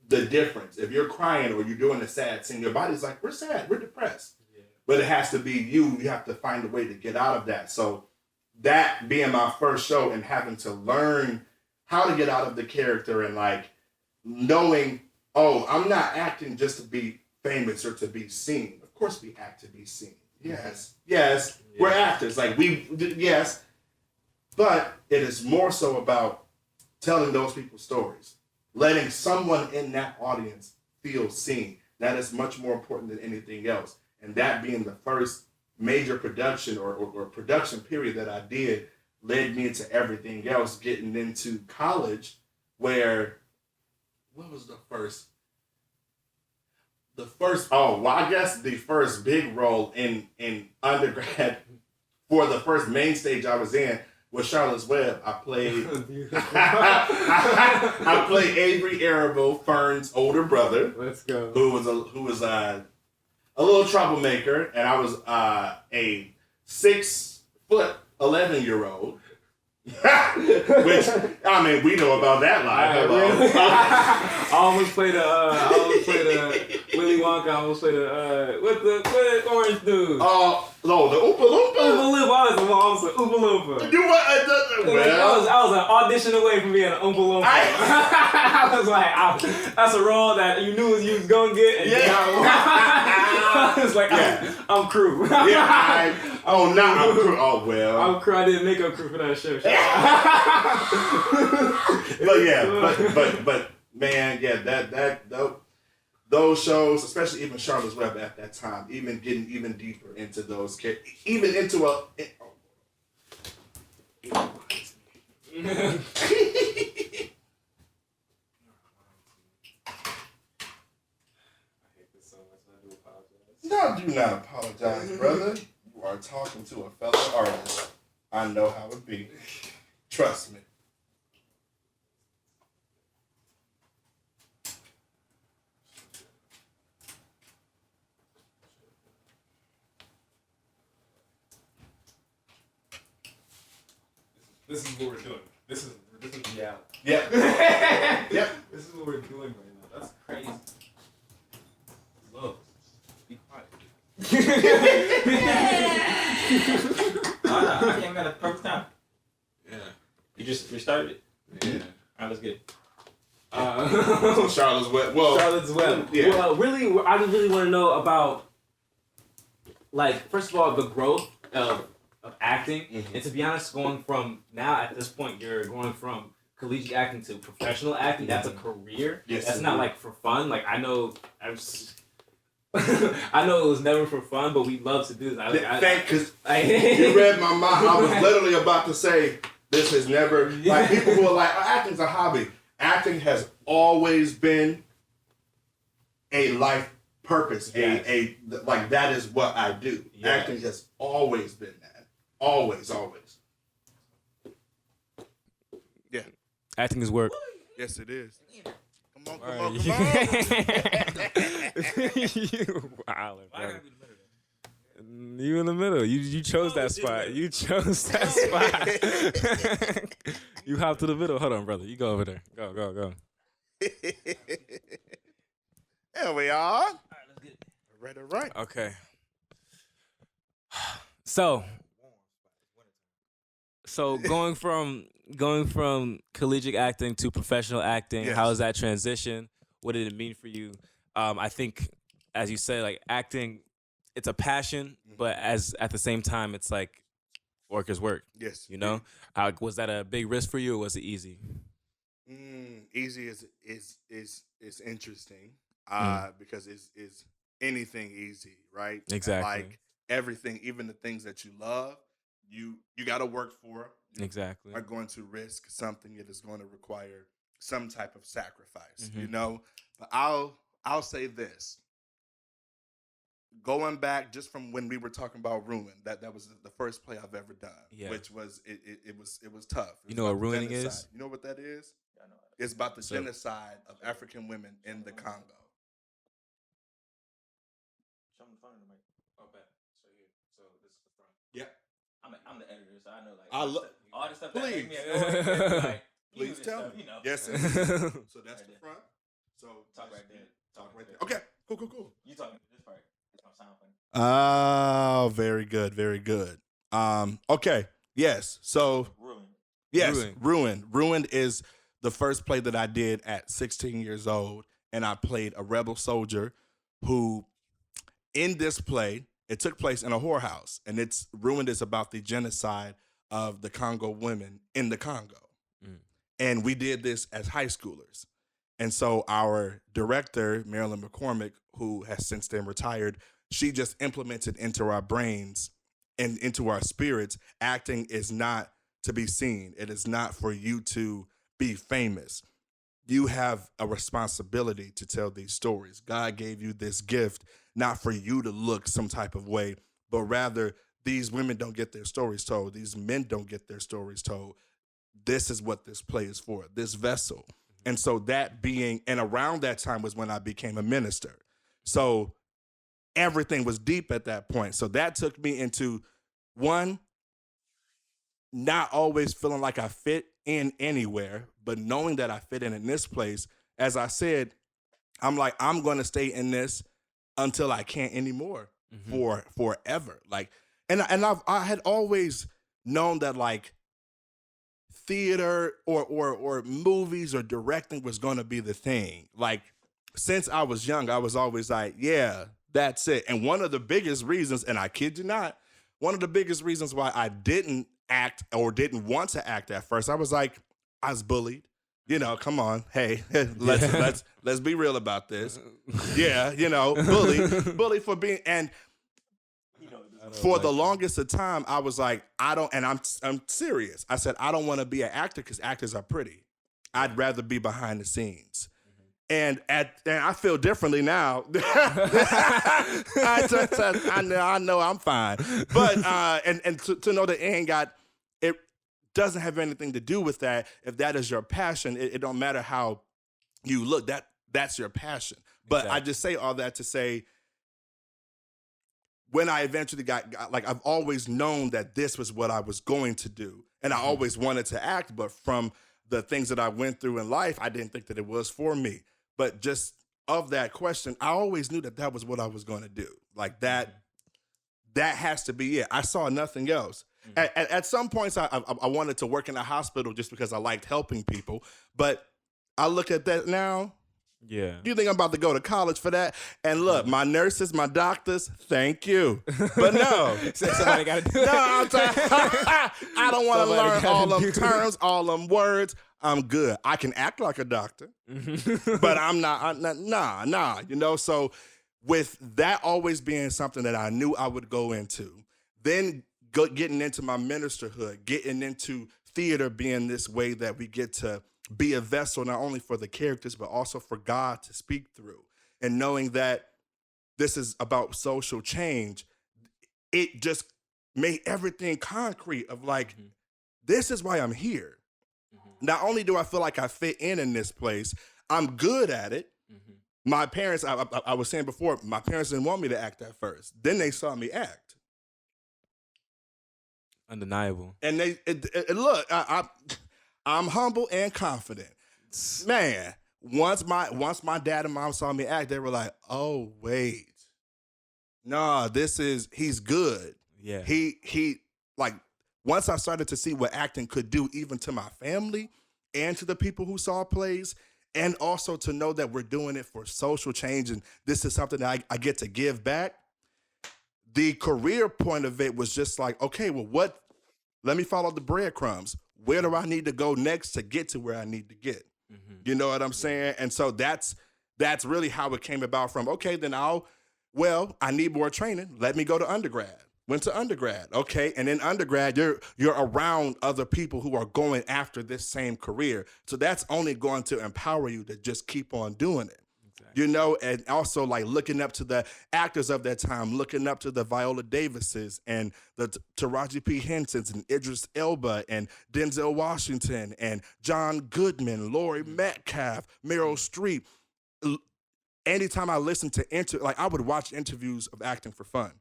the difference. If you're crying or you're doing a sad scene, your body's like, we're sad, we're depressed. Yeah. But it has to be you. You have to find a way to get out of that. So that being my first show and having to learn how to get out of the character and like knowing, oh, I'm not acting just to be famous or to be seen. Of course we act to be seen. Yes. We're actors. Like yes. But it is more so about telling those people's stories, letting someone in that audience feel seen. That is much more important than anything else. And that being the first major production or production period that I did led me into everything else, getting into college where, what was the first? I guess the first big role in undergrad for the first main stage I was in was Charlotte's Web. I played I played Avery Arable, Fern's older brother. Let's go. Who was a little troublemaker, and I was a 6'11" Which I mean, we know about that life. I almost played a Willy Wonka. I almost played a what orange dude? No, the Oompa Loompa. Oompa Loompa. I was an Oompa Loompa. You what? Well, I was an audition away from being an Oompa Loompa. I was like, that's a role that you knew you was gonna get. And I was like, I'm crew. I'm crew. Oh well. I'm crew. I did makeup crew for that show. but man, those shows, especially even Charlotte's Web at that time, even getting even deeper into those characters, even into a. I hate this so much. I do apologize. No, do not apologize, brother. You are talking to a fellow artist. I know how it be. Trust me. This is what we're doing. This is reality. Yeah. Yep. This is what we're doing right now. That's crazy. Look. Be quiet. I came at a perfect time. Yeah. You just restarted it? Yeah. Alright, let's get it. So Charlotte's Web. Well, Charlotte's Web. Yeah. Well, really, I just really want to know about, like, first of all, the growth of acting. Mm-hmm. And to be honest, going from now at this point, you're going from collegiate acting to professional acting. That's a career. Yes, that's not like for fun. Like I know I know it was never for fun, but we love to do this. Because you read my mind. I was literally about to say this has never, like, people who are like, oh, acting's a hobby. Acting has always been a life purpose. Yes. Like that is what I do. Yes. Acting has always been that. Always. Yeah. Acting is work. Yes, it is. Come on. You wildin', bro. You in the middle. You chose that spot. You chose that spot. You hop to the middle. Hold on, brother. You go over there. Go. There we are. All right, let's get it. All right. Okay. So going from collegiate acting to professional acting, Yes. how is that transition? What did it mean for you? I think, as you say, like acting, it's a passion, but at the same time, it's like work is work. Yes. You know, how was that a big risk for you, or was it easy? Easy is interesting because is anything easy, right? Exactly. Like everything, even the things that you love, you got to work for. You Exactly. are going to risk something. It is going to require some type of sacrifice, Mhm. you know. But I'll say this. Going back just from when we were talking about Ruin, that was the first play I've ever done, Yeah. which was it was tough. It You was know what about the ruining genocide. is? You know what that is? Yeah, I know. It's about the So- genocide of African women in the Congo. Show them the front of the mic. Oh, bet. So here. So this is the front. Yeah. I'm the editor, so I know like I lo- all the stuff Please. that make me annoyed. Like, you Please do this tell stuff, me. you know. Yes, Right. indeed. So that's Right the there. front. So Talk just- right there. Talk right there. there. Okay. Cool. You talking to this part? It's gonna sound funny. Oh, very good. Okay. Yes. So Ruin. yes, Ruin. Ruined is the first play that I did at 16 years old, and I played a rebel soldier who, in this play, it took place in a whorehouse, and it's Ruined is about the genocide of the Congo women in the Congo. Mm. And we did this as high schoolers. And so our director, Marilyn McCormick, who has since then retired, she just implemented into our brains and into our spirits, acting is not to be seen. It is not for you to be famous. You have a responsibility to tell these stories. God gave you this gift, not for you to look some type of way, but rather these women don't get their stories told. These men don't get their stories told. This is what this play is for, this vessel. And so and around that time was when I became a minister. So everything was deep at that point. So that took me into, one, not always feeling like I fit in anywhere, but knowing that I fit in this place. As I said, I'm like, I'm going to stay in this until I can't anymore for forever. Like, and I had always known that like theater or movies or directing was going to be the thing. Like, since I was young, I was always like, yeah, that's it. And one of the biggest reasons, and I kid you not, one of the biggest reasons why I didn't act or didn't want to act at first, I was like, I was bullied. You know, come on, hey, let's be real about this. Yeah, you know, bully for being, and for the longest of time, I was like, I'm serious. I said, I don't want to be an actor because actors are pretty. I'd rather be behind the scenes. And I feel differently now. I know I'm fine, but and to know that it doesn't have anything to do with that. If that is your passion, it don't matter how you look. That's your passion. But Exactly. I just say all that to say, when I eventually got like, I've always known that this was what I was going to do, and I always wanted to act. But from the things that I went through in life, I didn't think that it was for me. But just of that question, I always knew that was what I was going to do. Like that has to be it. I saw nothing else. At some points, I wanted to work in a hospital just because I liked helping people. But I look at that now. Yeah. You think I'm about to go to college for that? And look, my nurses, my doctors, thank you. But no. Somebody got to do it. No, I don't want to Somebody learn gotta all them do it. terms, all them words. I'm good. I can act like a doctor, but I'm not. Nah. You know, so with that always being something that I knew I would go into, then getting into my ministerhood, getting into theater being this way that we get to be a vessel not only for the characters, but also for God to speak through. And knowing that this is about social change, it just made everything concrete of like, this is why I'm here. Not only do I feel like I fit in this place, I'm good at it. My parents, I was saying before, my parents didn't want me to act at first. Then they saw me act. Undeniable. And look, I'm humble and confident. Man, once my dad and mom saw me act, they were like, "Oh wait, nah, he's good." Yeah. He like once I started to see what acting could do, even to my family and to the people who saw plays, and also to know that we're doing it for social change, and this is something that I get to give back. The career point of it was just like, okay, well, what? Let me follow the breadcrumbs. Where do I need to go next to get to where I need to get? You know what I'm saying? And so that's really how it came about from, okay, then I need more training. Let me go to undergrad. Went to undergrad. Okay. And in undergrad, you're around other people who are going after this same career. So that's only going to empower you to just keep on doing it. You know, and also like looking up to the actors of that time, looking up to the Viola Davises and the Taraji P. Hensons and Idris Elba and Denzel Washington and John Goodman, Laurie Metcalf, Meryl Streep. Anytime I listened to I would watch interviews of acting for fun.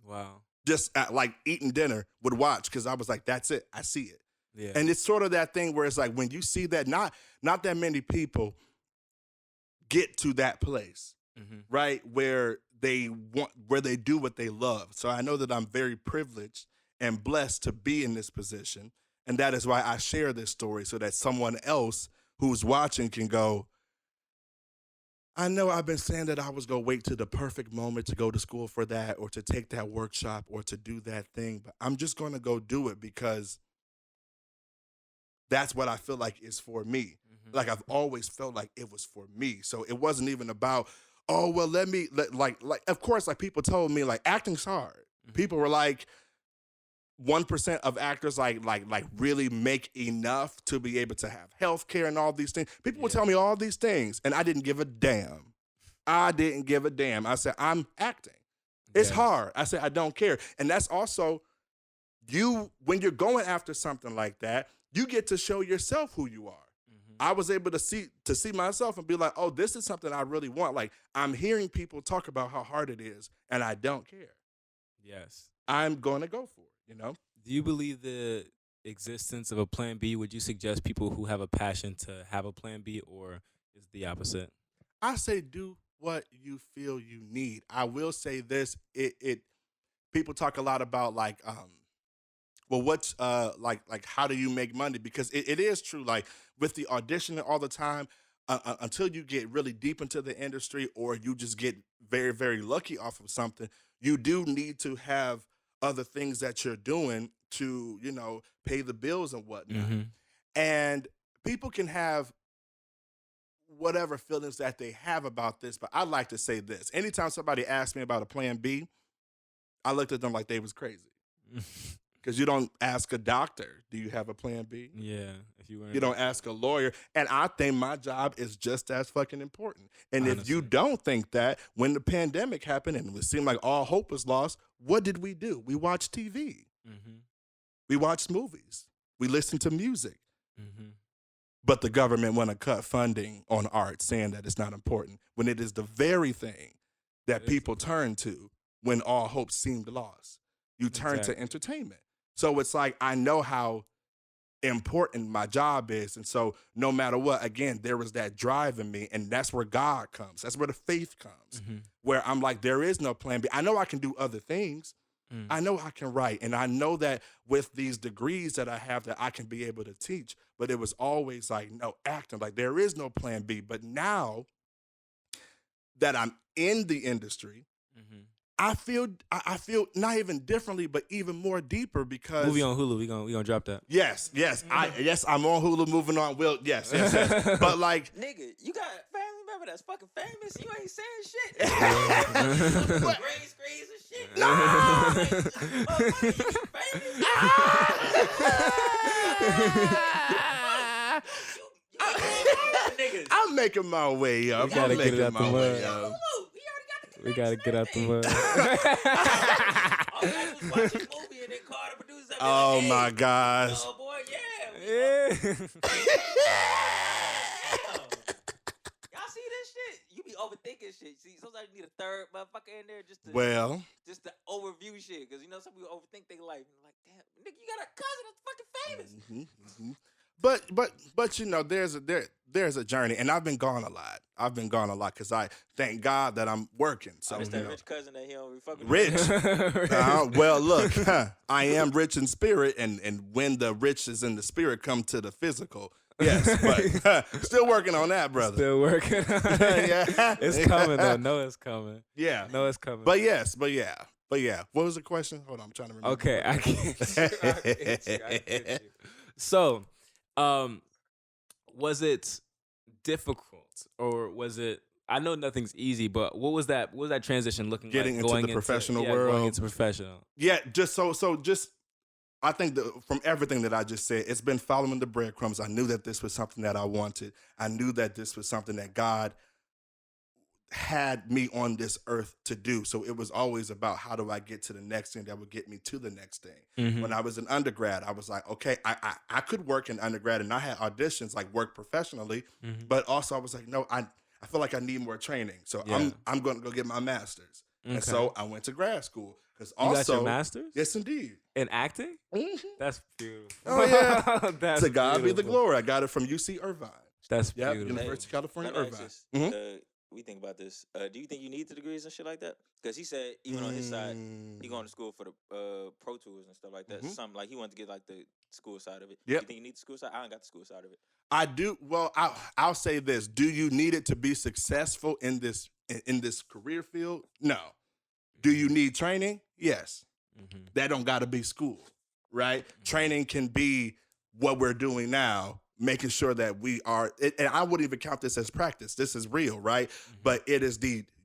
Wow. Just at, like eating dinner, would watch because I was like, that's it. I see it. Yeah. And it's sort of that thing where it's like when you see that, not that many people get to that place, right? Where they do what they love. So I know that I'm very privileged and blessed to be in this position. And that is why I share this story so that someone else who's watching can go, I know I've been saying that I was going to wait to the perfect moment to go to school for that or to take that workshop or to do that thing, but I'm just going to go do it because that's what I feel like is for me. Like I've always felt like it was for me. So it wasn't even about, oh, well, of course, like people told me like acting's hard. People were like, 1% of actors like really make enough to be able to have health care and all these things. People would tell me all these things and I didn't give a damn. I didn't give a damn. I said, I'm acting. It's hard. I said, I don't care. And that's also when you're going after something like that, you get to show yourself who you are. I was able to see myself and be like, oh, this is something I really want. Like I'm hearing people talk about how hard it is and I don't care. Yes. I'm going to go for it, you know? Do you believe the existence of a plan B? Would you suggest people who have a passion to have a plan B, or is it the opposite? I say do what you feel you need. I will say this, people talk a lot about like what's like how do you make money? Because it is true, like with the auditioning all the time, until you get really deep into the industry or you just get very, very lucky off of something, you do need to have other things that you're doing to, you know, pay the bills and whatnot. And people can have whatever feelings that they have about this, but I like to say this. Anytime somebody asks me about a plan B, I looked at them like they was crazy. Because you don't ask a doctor, do you have a plan B? Yeah. You don't ask a lawyer. And I think my job is just as fucking important. And Honestly. if you don't think that, when the pandemic happened and it seemed like all hope was lost, what did we do? We watched TV. We watched movies. We listened to music. But the government want to cut funding on art, saying that it's not important, when it is the very thing that people turn to when all hope seemed lost. You turn to entertainment. So it's like, I know how important my job is. And so no matter what, again, there was that drive in me, and that's where God comes. That's where the faith comes, where I'm like, there is no plan B. I know I can do other things. I know I can write. And I know that with these degrees that I have that I can be able to teach, but it was always like, no, acting, like there is no plan B. But now that I'm in the industry, I feel not even differently, but even more deeper because movie on Hulu. We gonna drop that. Yes, I'm on Hulu. Moving on. Will, yes. But like, nigga, you got a family member that's fucking famous. You ain't saying shit. Green screens and shit. I'm making my way up. Gotta I'm get it making out the my way mud. up. We gotta get out the mud. Oh my gosh. Oh boy, Yeah. Y'all see this shit? You be overthinking overthinking shit. See, sometimes you need a third motherfucker in there just to Well, just to overview shit. Because you know some people overthink their life. And like, damn, nigga, you got a cousin that's fucking famous. mhm. But you know, there's a journey, and I've been gone a lot. I've been gone a lot because I thank God that I'm working. So It's you that know, rich cousin that he don't be fucking rich. Well, look, I am rich in spirit, and when the riches in the spirit come to the physical, yes, but still working on that, brother. Still working. Yeah. It's coming though. No, it's coming. Yeah, No, it's coming. but yeah. What was the question? Hold on, I'm trying to remember. Okay, I get you. I get you. So, was it difficult or was it? I know nothing's easy, but what was that? What was that transition looking Getting like? into Going the professional Going world. into professional. Yeah, just I think from everything that I just said, it's been following the breadcrumbs. I knew that this was something that I wanted. I knew that this was something that God had me on this earth to do. So it was always about how do I get to the next thing that would get me to the next thing. Mhm. When I was an undergrad, I was like, okay, I could work in undergrad, and I had auditions, like work professionally, Mhm. but also I was like, no, I feel like I need more training. So Yeah. I'm going to go get my master's. Okay. And so I went to grad school. Because You got your also, master's? yes, indeed. In acting? Mhm. That's beautiful. Oh, yeah. That's To God be the beautiful. glory. I got it from UC Irvine. That's Yep, beautiful. University of California, Let me ask Irvine. this. We think about this. Do you think you need the degrees and shit like that? Because he said even on his side, he going to school for the Pro Tours and stuff like that. Something like he wanted to get like the school side of it. Yep. You think you need the school side? I ain't got the school side of it. I do. Well, I'll say this: do you need it to be successful in this career field? No. Do you need training? Yes. Mhm. That don't got to be school, right? Training can be what we're doing now, making sure that we are. And I wouldn't even count this as practice. This is real, right? But it is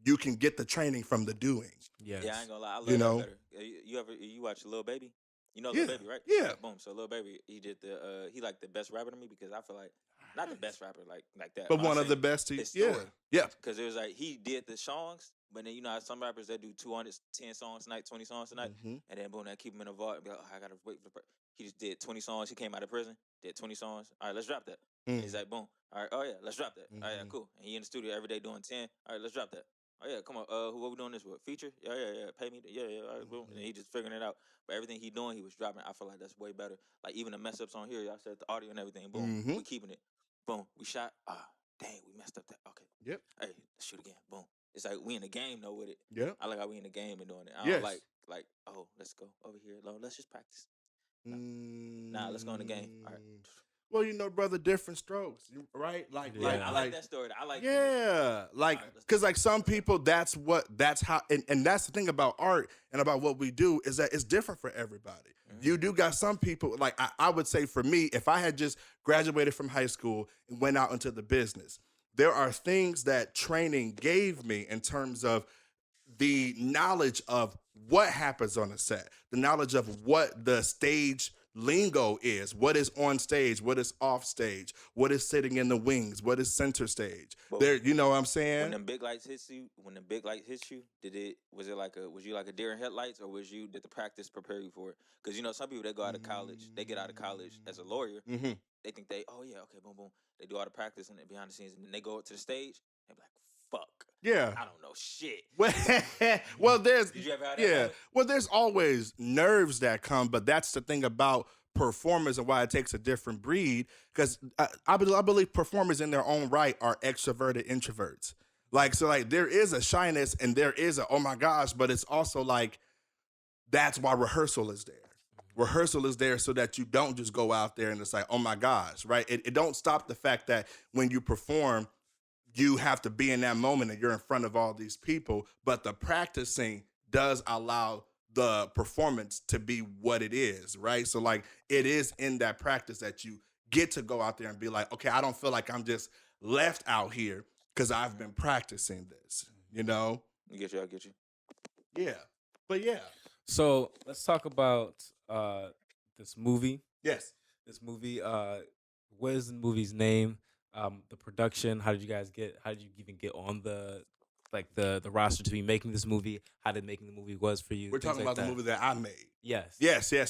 you can get the training from the doing. Yes. Yeah, I ain't gonna lie. I love You know? that better. You watch Lil Baby? You know Yeah, Lil Baby, right? yeah. Boom. So Lil Baby, he did he like the best rapper to me because I feel like not the best rapper like that, But I'm one of the saying best. his Yeah, story. yeah. Because it was like he did the songs, but then you know how some rappers that do 210 songs tonight, 20 songs tonight, Mhm. and then boom, they keep him in the vault and be like, oh, I gotta wait for he just did 20 songs. He came out of prison, did 20 songs. All right, let's drop that. And he's like, boom. All right, oh yeah, let's drop that. All right, yeah, cool. And he in the studio every day doing 10. All right, let's drop that. Oh yeah, come on. What we doing this with? Feature? Yeah. Pay me. Yeah. All right, boom. And he just figuring it out. But everything he doing, he was dropping. I feel like that's way better. Like even the mess ups on here, y'all said the audio and everything. Boom, we keeping it. Boom, we shot. Dang, we messed up that. Okay. Yep. Hey, let's shoot again. Boom. It's like we in the game though with it. Yep. I like how we in the game and doing it. I Yes. don't like oh, let's go over here. Let's just practice. Nah, let's go in the game. All right. Well, you know, brother, different strokes, right? I like that story. I like yeah, like Alright, let's because like some people, that's how, and that's the thing about art and about what we do is that it's different for everybody. You do got some people like I would say for me, if I had just graduated from high school and went out into the business, there are things that training gave me in terms of the knowledge of what happens on a set, the knowledge of what the stage lingo is, what is on stage, what is off stage, what is sitting in the wings, what is center stage. But There, you know what I'm When saying? them big lights hits you, was it like a deer in headlights, or did the practice prepare you for it? Because you know some people they go out of college, they get out of college as a lawyer, Mm-hmm. they think okay, boom, boom, they do all the practice and behind the scenes, and then they go up to the stage and be like, fuck, Yeah. I don't know shit. Well, there's Did you ever have that yeah. moment? Well, there's always nerves that come, but that's the thing about performers and why it takes a different breed. Because I believe performers in their own right are extroverted introverts. Like there is a shyness and there is a oh my gosh, but it's also like that's why rehearsal is there. Rehearsal is there so that you don't just go out there and it's like oh my gosh, right? It don't stop the fact that when you perform, you have to be in that moment and you're in front of all these people, but the practicing does allow the performance to be what it is, right? So like it is in that practice that you get to go out there and be like, okay, I don't feel like I'm just left out here because I've been practicing this, you know? I get you. Yeah. But yeah. So let's talk about this movie. Yes. This movie. What is the movie's name? The production. How did you even get on the roster to be making this movie? How did making the movie was for you? We're things talking like about the that. movie that I made. Yes. Yes. Can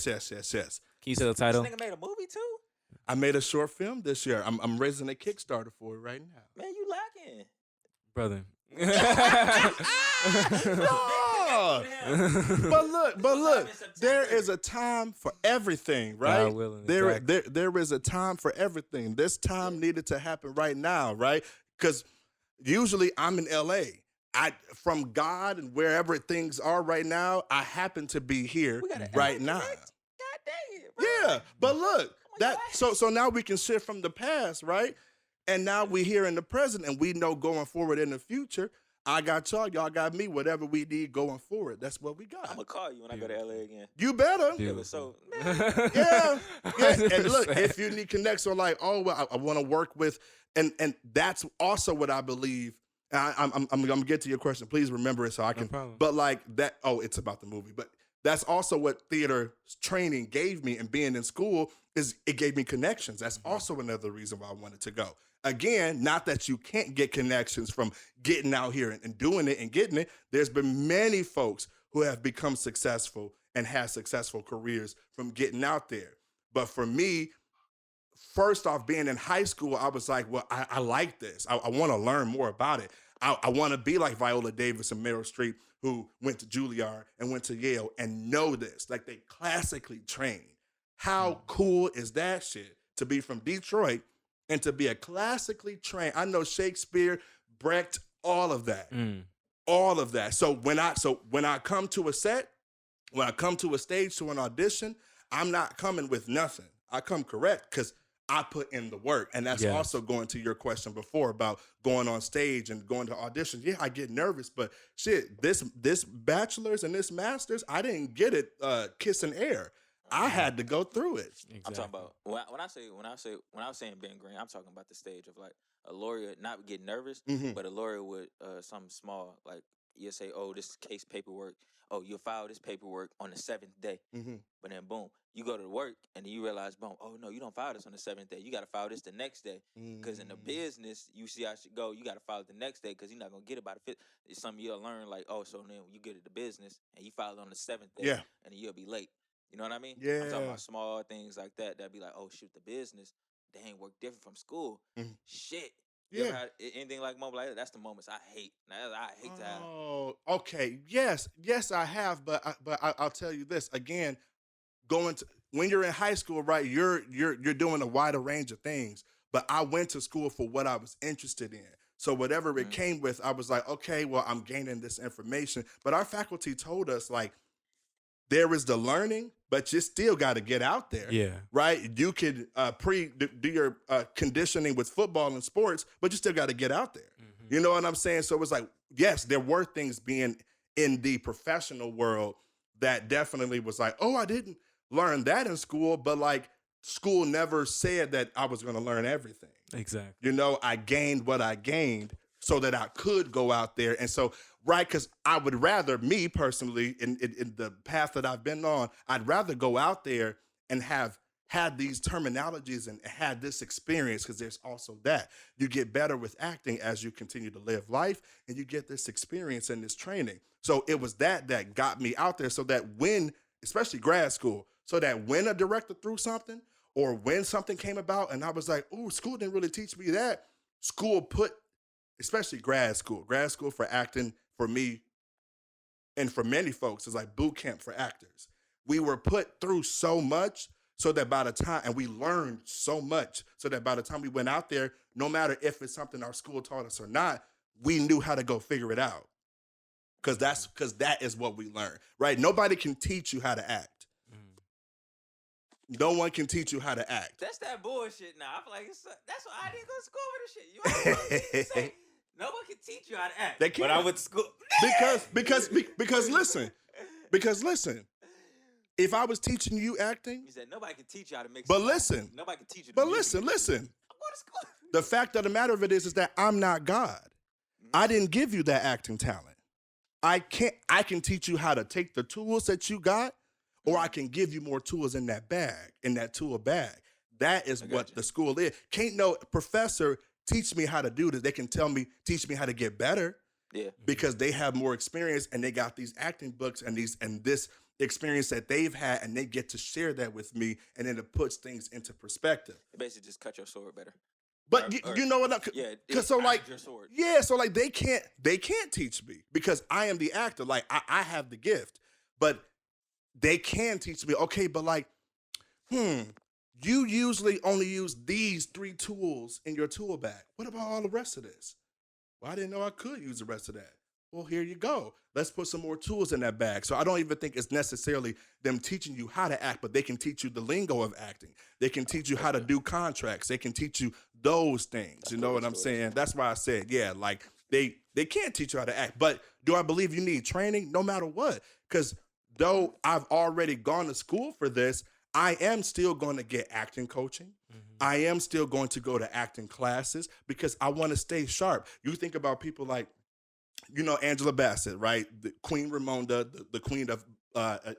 you say the title? This nigga made a movie too. I made a short film this year. I'm raising a Kickstarter for it right now. Man, you lacking. Brother, No. But look, there is a time for everything, right? God willing, There exactly. is a time for everything. This time needed to happen right now, right? Because usually I'm in LA. From God and wherever things are right now, I happen to be here We got an right LA now. Connect? God dang it, bro. Yeah, but look, on, that so now we can shift from the past, right? And now we here in the present, and we know going forward in the future. I got y'all got me. Whatever we need going forward, that's what we got. I'm gonna call you when I go to LA again. You better. Yeah, but so Yeah. And look, 100%. if you need connects or like, oh, well, I want to work with, and that's also what I believe. And I'm gonna get to your question. Please remember it so I can. problem. But like that. Oh, it's about the movie. But that's also what theater training gave me, and being in school is it gave me connections. That's also another reason why I wanted to go. Again, not that you can't get connections from getting out here and doing it and getting it. There's been many folks who have become successful and had successful careers from getting out there. But for me, first off, being in high school, I was like, well, I like this. I want to learn more about it. I want to be like Viola Davis and Meryl Streep, who went to Juilliard and went to Yale and know this. Like, they classically trained. How cool is that shit to be from Detroit and to be a classically trained? I know Shakespeare, Brecht, all of that. All of that. So when I come to a set, when I come to a stage, to an audition, I'm not coming with nothing. I come correct because I put in the work. And that's also going to your question before about going on stage and going to auditions. Yeah, I get nervous, but shit, this bachelor's and this master's, I didn't get it kissing air. I had to go through it. Exactly. I'm talking about when I was saying Ben Green, I'm talking about the stage of like a lawyer not get nervous, but a lawyer with something small, like you'll say, oh, this is case paperwork. Oh, you'll file this paperwork on the 7th day. But then boom, you go to work and then you realize, boom, oh no, you don't file this on the 7th day. You got to file this the next day. Because in the business, you see how it should go. You got to file it the next day because you're not going to get it by the 5th. It's something you'll learn like, oh, so then when you get it to business and you file it on the 7th day, and then you'll be late. You know what I mean? Yeah. I'm talking about small things like that. That'd be like, oh shoot, the business, they ain't work different from school. Shit. You ever had anything like moment like that? That's the moments I hate. I hate to have. Oh, okay. Yes, I have, but I'll tell you this again. When you're in high school, right? You're doing a wider range of things. But I went to school for what I was interested in. So whatever it came with, I was like, okay, well, I'm gaining this information. But our faculty told us, like, there is the learning, but you still got to get out there. Yeah. Right? You could do your conditioning with football and sports, but you still got to get out there. You know what I'm saying? So it was like, yes, there were things being in the professional world that definitely was like, oh, I didn't learn that in school, but like school never said that I was going to learn everything. Exactly. You know, I gained what I gained so that I could go out there. And so, right, because I would rather, me personally, in the path that I've been on, I'd rather go out there and have had these terminologies and had this experience, because there's also that. You get better with acting as you continue to live life, and you get this experience and this training. So it was that got me out there, so that when, especially grad school, so that when a director threw something or when something came about and I was like, ooh, school didn't really teach me that, school put, especially grad school for acting, for me and for many folks, is like boot camp for actors. We were put through so much so that by the time, and we learned so much so that by the time we went out there, no matter if it's something our school taught us or not, we knew how to go figure it out. Because that is what we learned, right? Nobody can teach you how to act. No one can teach you how to act. That's that bullshit now. I feel like that's why I didn't go to school for this shit. You know what say? No one can teach you how to act. They can't. But I went to school. Because listen, if I was teaching you acting, You said nobody can teach you how to make. But some listen. money. Nobody can teach you. but music. listen, I'm going to school. the fact of the matter of it is that I'm not God. I didn't give you that acting talent. I can teach you how to take the tools that you got, or I can give you more tools in that bag, in that tool bag. That is what the school is. Can't no professor teach me how to do this. They can teach me how to get better. Yeah. Because they have more experience and they got these acting books and this experience that they've had, and they get to share that with me, and then it puts things into perspective. It basically just cut your sword better. But you know what? Yeah, Because so like, your sword. yeah, so like they can't teach me because I am the actor. Like I have the gift, but they can teach me. Okay, but like, you usually only use these 3 tools in your tool bag. What about all the rest of this? Well, I didn't know I could use the rest of that. Well, here you go. Let's put some more tools in that bag. So I don't even think it's necessarily them teaching you how to act, but they can teach you the lingo of acting. They can teach you how to do contracts. They can teach you those things. You know what I'm saying? That's why I said, yeah, like they can't teach you how to act. But do I believe you need training? No matter what. Because though I've already gone to school for this, I am still going to get acting coaching. I am still going to go to acting classes because I want to stay sharp. You think about people like, you know, Angela Bassett, right? The Queen Ramonda, the queen of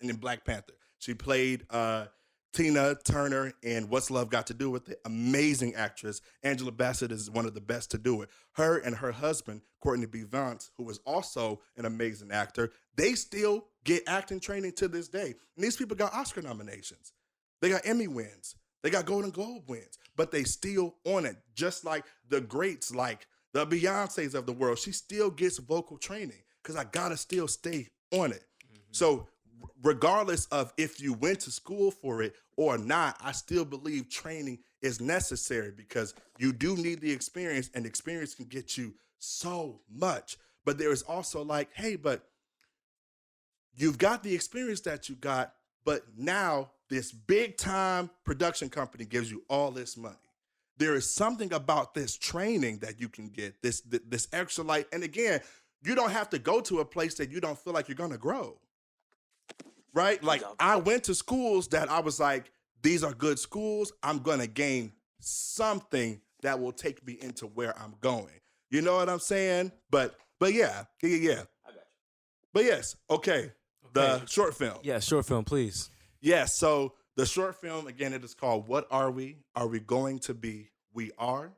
in Black Panther. She played Tina Turner in What's Love Got to Do with It? Amazing actress. Angela Bassett is one of the best to do it. Her and her husband, Courtney B. Vance, who is also an amazing actor, they still get acting training to this day. And these people got Oscar nominations. They got Emmy wins. They got Golden Globe wins. But they still on it. Just like the greats, like the Beyoncés of the world. She still gets vocal training because I got to still stay on it. So regardless of if you went to school for it or not, I still believe training is necessary because you do need the experience, and experience can get you so much. But there is also like, hey, but you've got the experience that you got, but now this big time production company gives you all this money. There is something about this training that you can get, this extra light. And again, you don't have to go to a place that you don't feel like you're going to grow. Right? Like I went to schools that I was like, these are good schools. I'm going to gain something that will take me into where I'm going. You know what I'm saying? But yeah. I got you. But yes, okay. The short film. Yeah, short film, please. Yes, so the short film, again, it is called What Are We? Are We Going to Be? We Are.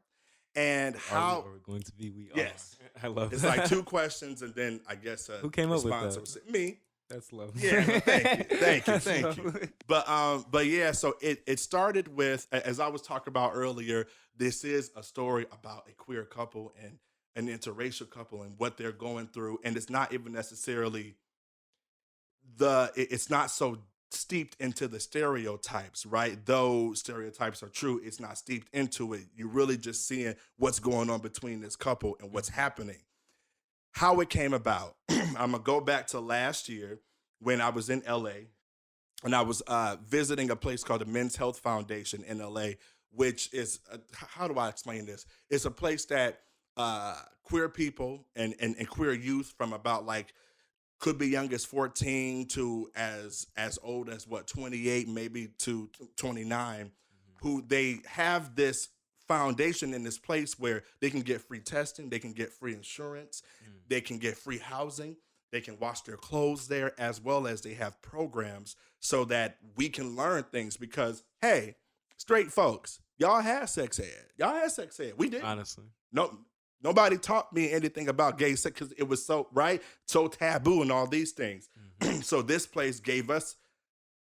And how... Are we going to be? We yes. Are. I love It's that. like 2 questions and then I guess a Who came up with response. that? Me. That's love. Yeah, thank you. But yeah, so it started with, as I was talking about earlier, this is a story about a queer couple and an interracial couple and what they're going through. And it's not even necessarily it's not so steeped into the stereotypes, right? Though stereotypes are true, it's not steeped into it. You're really just seeing what's going on between this couple and what's happening. How it came about. I'm going to go back to last year when I was in LA and I was visiting a place called the Men's Health Foundation in LA, which is, how do I explain this? It's a place that queer people and queer youth from about like, could be young as 14 to as old as 28, maybe to 29, who they have this foundation in this place where they can get free testing, they can get free insurance, they can get free housing, they can wash their clothes there, as well as they have programs so that we can learn things because, hey, straight folks, y'all had sex ed. We did. Honestly. Nobody taught me anything about gay sex because it was so taboo and all these things. So this place gave us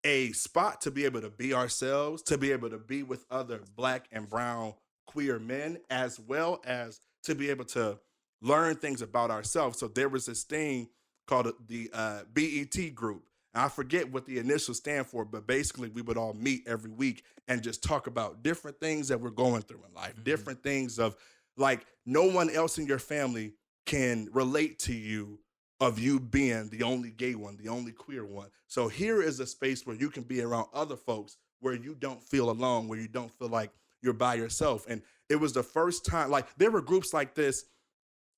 a spot to be able to be ourselves, to be able to be with other Black and brown queer men, as well as to be able to learn things about ourselves. So there was this thing called the BET group. And I forget what the initials stand for, but basically we would all meet every week and just talk about different things that we're going through in life, different things of like no one else in your family can relate to you of you being the only gay one, the only queer one. So here is a space where you can be around other folks where you don't feel alone, where you don't feel like you're by yourself. And it was the first time, like there were groups like this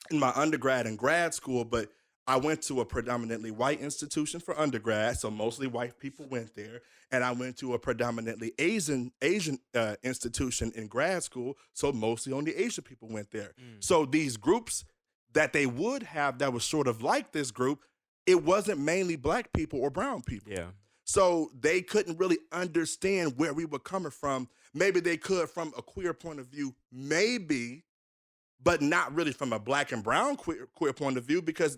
in my undergrad and grad school, but I went to a predominantly white institution for undergrad, so mostly white people went there. And I went to a predominantly Asian institution in grad school, so mostly only Asian people went there. So these groups that they would have that was sort of like this group, it wasn't mainly Black people or brown people. Yeah. So they couldn't really understand where we were coming from. Maybe they could from a queer point of view, maybe, but not really from a Black and brown queer point of view, because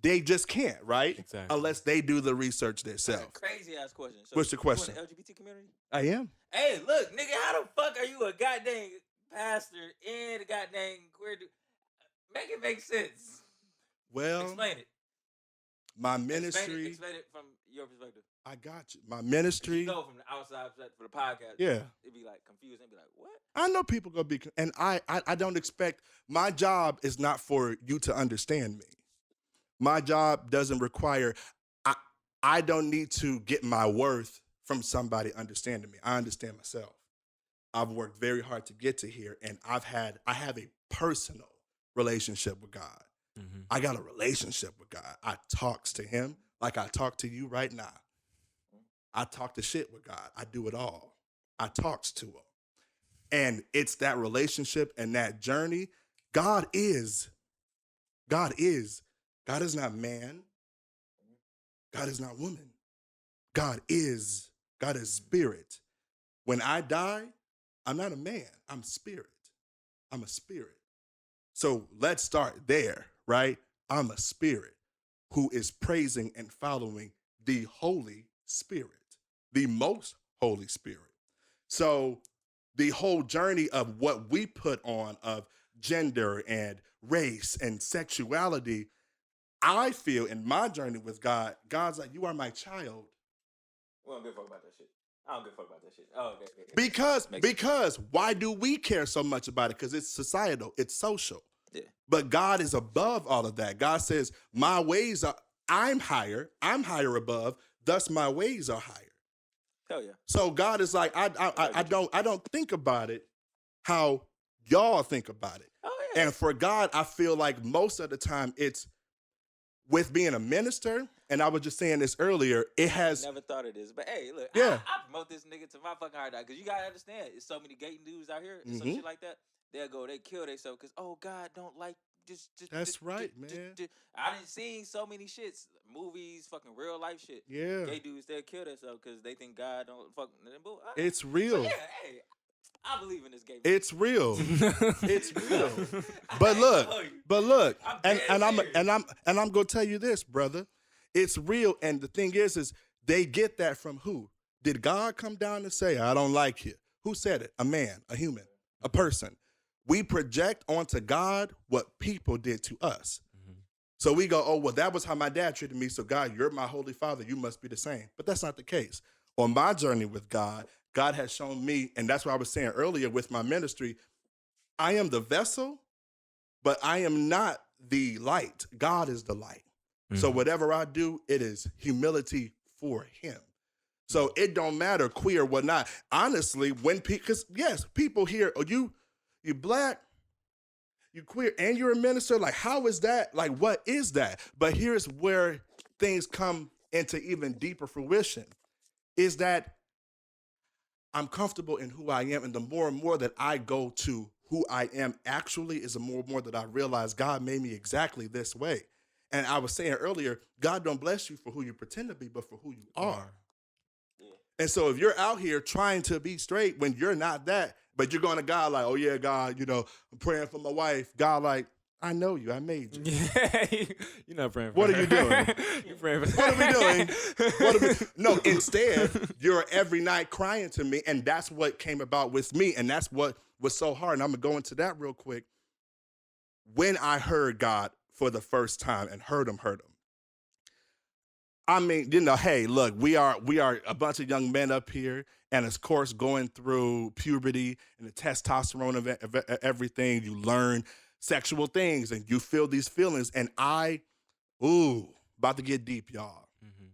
they just can't, right? Exactly. Unless they do the research That's a themselves. crazy ass question. So What's the question? You in the LGBT community? I am. Hey, look, nigga, how the fuck are you a goddamn pastor and a goddamn queer dude? Make it make sense. Well, Explain it. my ministry. Explain it from your perspective. I got you. My ministry. You know, from the outside for the podcast. Yeah. It'd be like confused and be like, what? I know people gonna be, and I don't expect. My job is not for you to understand me. My job doesn't require. I don't need to get my worth from somebody understanding me. I understand myself. I've worked very hard to get to here, and I have a personal relationship with God. Mm-hmm. I got a relationship with God. I talks to Him like I talk to you right now. I talk to shit with God. I do it all. I talks to Him. And it's that relationship and that journey. God is not man. God is not woman. God is spirit. When I die, I'm not a man. I'm spirit. I'm a spirit. So let's start there, right? I'm a spirit who is praising and following the Holy Spirit, the most Holy Spirit. So the whole journey of what we put on of gender and race and sexuality, I feel in my journey with God, God's like, you are my child. We don't give a fuck about that shit. I don't give a fuck about that shit. Oh, okay. Because why do we care so much about it? Because it's societal, it's social. Yeah. But God is above all of that. God says, my ways are, I'm higher above, thus my ways are higher. Hell yeah. So God is like, I don't think about it how y'all think about it. Oh yeah. And for God, I feel like most of the time it's with being a minister, and I was just saying this earlier, it has... Never thought of this, but hey, look, Yeah. I promote this nigga to my fucking heart out, because you gotta understand, there's so many gay dudes out here, and some shit like that, they kill themselves, because, oh, God don't like, That's right, man. I done seen so many shits, movies, fucking real life shit. Yeah. Gay dudes, they'll kill themselves, because they think God don't fuck, It's real. So yeah, hey, I believe in this game. It's real. It's real. But look, and I'm gonna tell you this, brother. It's real, and the thing is they get that from who? Did God come down and say, I don't like you? Who said it? A man, a human, a person. We project onto God what people did to us. Mm-hmm. So we go, oh, well, that was how my dad treated me. So God, you're my holy father. You must be the same. But that's not the case. On my journey with God, God has shown me, and that's what I was saying earlier with my ministry, I am the vessel, but I am not the light. God is the light. Mm-hmm. So whatever I do, it is humility for Him. So it don't matter queer or whatnot. Honestly, because yes, people hear, oh, you black, you queer, and you're a minister. Like, how is that? Like, what is that? But here's where things come into even deeper fruition, is that I'm comfortable in who I am, and the more and more that I go to who I am actually is the more and more that I realize God made me exactly this way. And I was saying earlier, God don't bless you for who you pretend to be, but for who you are. Yeah. And so if you're out here trying to be straight when you're not that, but you're going to God like, oh yeah, God, I'm praying for my wife. God like, I know you. I made you. Yeah, you're not praying for What her. are you doing? You're praying for What are we doing? No, instead, you're every night crying to me, and that's what came about with me, and that's what was so hard. And I'm going to go into that real quick. When I heard God for the first time and heard him, I mean, hey, look, we are a bunch of young men up here, and of course, going through puberty and the testosterone of everything, you learn sexual things and you feel these feelings. And about to get deep, y'all. Mm-hmm.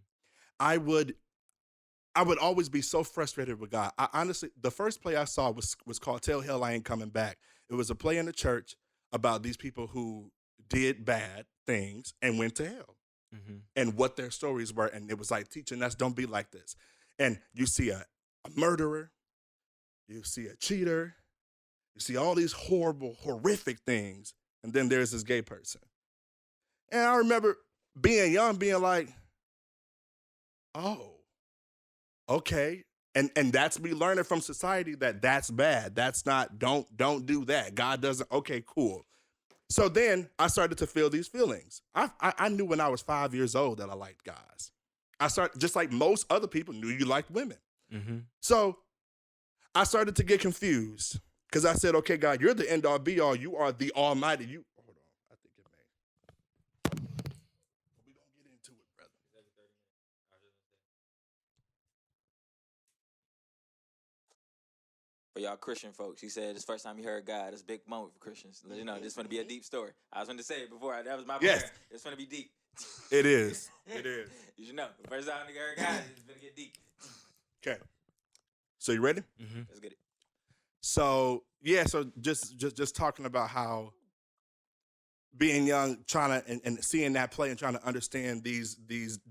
I would always be so frustrated with God. I honestly, the first play I saw was called Tell Hell I Ain't Coming Back. It was a play in the church about these people who did bad things and went to hell. Mm-hmm. And what their stories were. And it was like teaching us, don't be like this. And you see a murderer, you see a cheater, you see all these horrible, horrific things. And then there's this gay person. And I remember being young, being like, oh, okay. And that's me learning from society that that's bad. That's not, don't do that. God doesn't, okay, cool. So then I started to feel these feelings. I knew when I was 5 years old that I liked guys. I started, just like most other people knew you liked women. Mm-hmm. So I started to get confused because I said, okay, God, you're the end all be all. You are the Almighty. You hold on. I think it may. We're going to get into it, brother. For y'all Christian folks, he said it's the first time you heard God. It's a big moment for Christians. You know, this is going to be a deep story. I was going to say it before. That was my Yes. prayer. It's going to be deep. It is. It is. You should know. The first time you heard God, it's going to get deep. Okay. So you ready? Mm-hmm. Let's get it. So yeah, so just talking about how being young, trying to and seeing that play and trying to understand these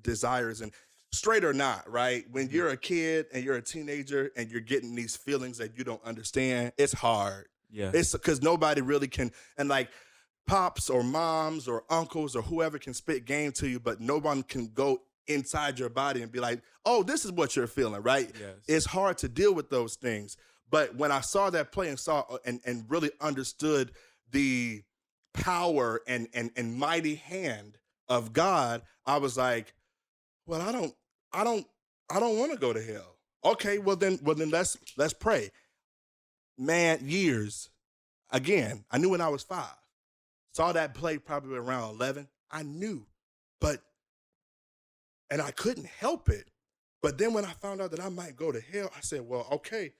desires, and straight or not, right? When you're a kid and you're a teenager and you're getting these feelings that you don't understand, it's hard. Yeah. It's because nobody really can, and like pops or moms or uncles or whoever can spit game to you, but no one can go inside your body and be like, oh, this is what you're feeling, right? Yes. It's hard to deal with those things. But when I saw that play and saw and really understood the power and mighty hand of God, I was like, well, I don't want to go to hell. Okay, well then let's pray. Man, years. Again, I knew when I was 5. Saw that play probably around 11. I knew, and I couldn't help it. But then when I found out that I might go to hell, I said, well, okay,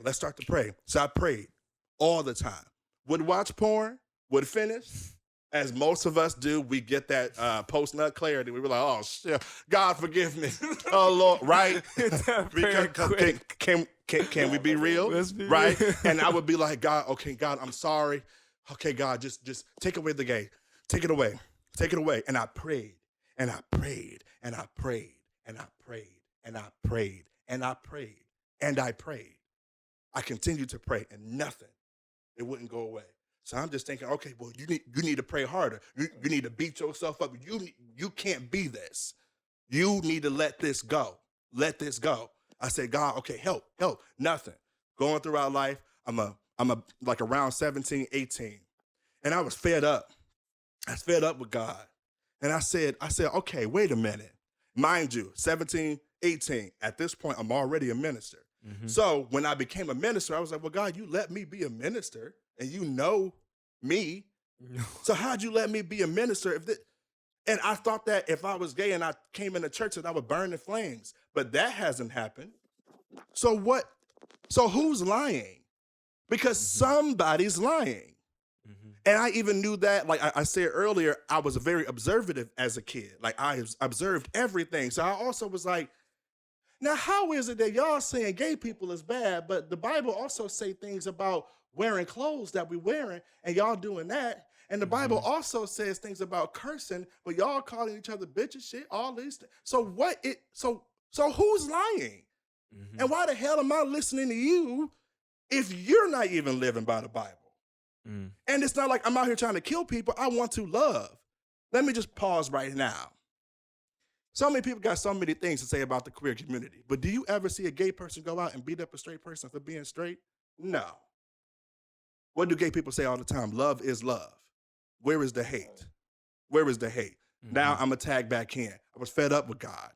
let's start to pray. So I prayed all the time. Would watch porn, would finish. As most of us do, we get that post-nut clarity. We were like, oh, shit, God forgive me. Oh, Lord, right? Because can we be real? Let's be right? real. And I would be like, God, okay, God, I'm sorry. Okay, God, just take away the gay. Take it away. Take it away. And I prayed, and I prayed, and I prayed, and I prayed, and I prayed, and I prayed, and I prayed. I continued to pray, and nothing. It wouldn't go away. So I'm just thinking, okay, well, you need to pray harder. You need to beat yourself up. You can't be this. You need to let this go. Let this go. I said, God, okay, help. Nothing. Going throughout life, I'm like around 17, 18. And I was fed up. I was fed up with God. And I said, okay, wait a minute. Mind you, 17, 18, at this point, I'm already a minister. Mm-hmm. So when I became a minister, I was like, well, God, you let me be a minister and you know me. So how'd you let me be a minister? And I thought that if I was gay and I came into church that I would burn in flames, but that hasn't happened. So what? So who's lying? Because somebody's lying. Mm-hmm. And I even knew that, like I said earlier, I was very observative as a kid. Like I observed everything. So I also was like, now how is it that y'all saying gay people is bad, but the Bible also say things about wearing clothes that we wearing and y'all doing that? And the Bible also says things about cursing, but y'all calling each other bitches, shit, all these things. So so who's lying? Mm-hmm. And why the hell am I listening to you if you're not even living by the Bible? Mm. And it's not like I'm out here trying to kill people. I want to love. Let me just pause right now. So many people got so many things to say about the queer community, but do you ever see a gay person go out and beat up a straight person for being straight? No. What do gay people say all the time? Love is love. Where is the hate? Where is the hate? Mm-hmm. Now I'm going to tag back in. I was fed up with God.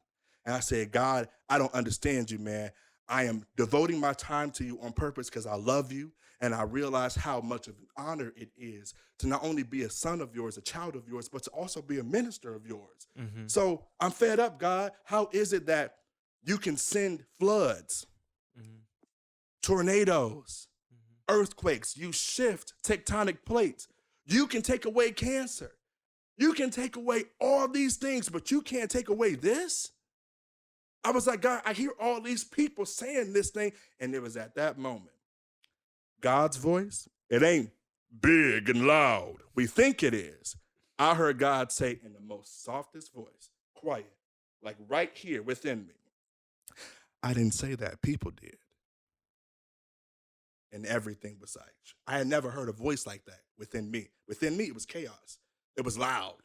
And I said, God, I don't understand you, man. I am devoting my time to you on purpose because I love you. And I realize how much of an honor it is to not only be a son of yours, a child of yours, but to also be a minister of yours. Mm-hmm. So I'm fed up, God. How is it that you can send floods, tornadoes, earthquakes, you shift tectonic plates. You can take away cancer. You can take away all these things, but you can't take away this? I was like, God, I hear all these people saying this thing, and it was at that moment. God's voice, it ain't big and loud. We think it is. I heard God say in the most softest voice, quiet, like right here within me. I didn't say that. People did. And everything besides. I had never heard a voice like that within me. Within me, it was chaos. It was loud.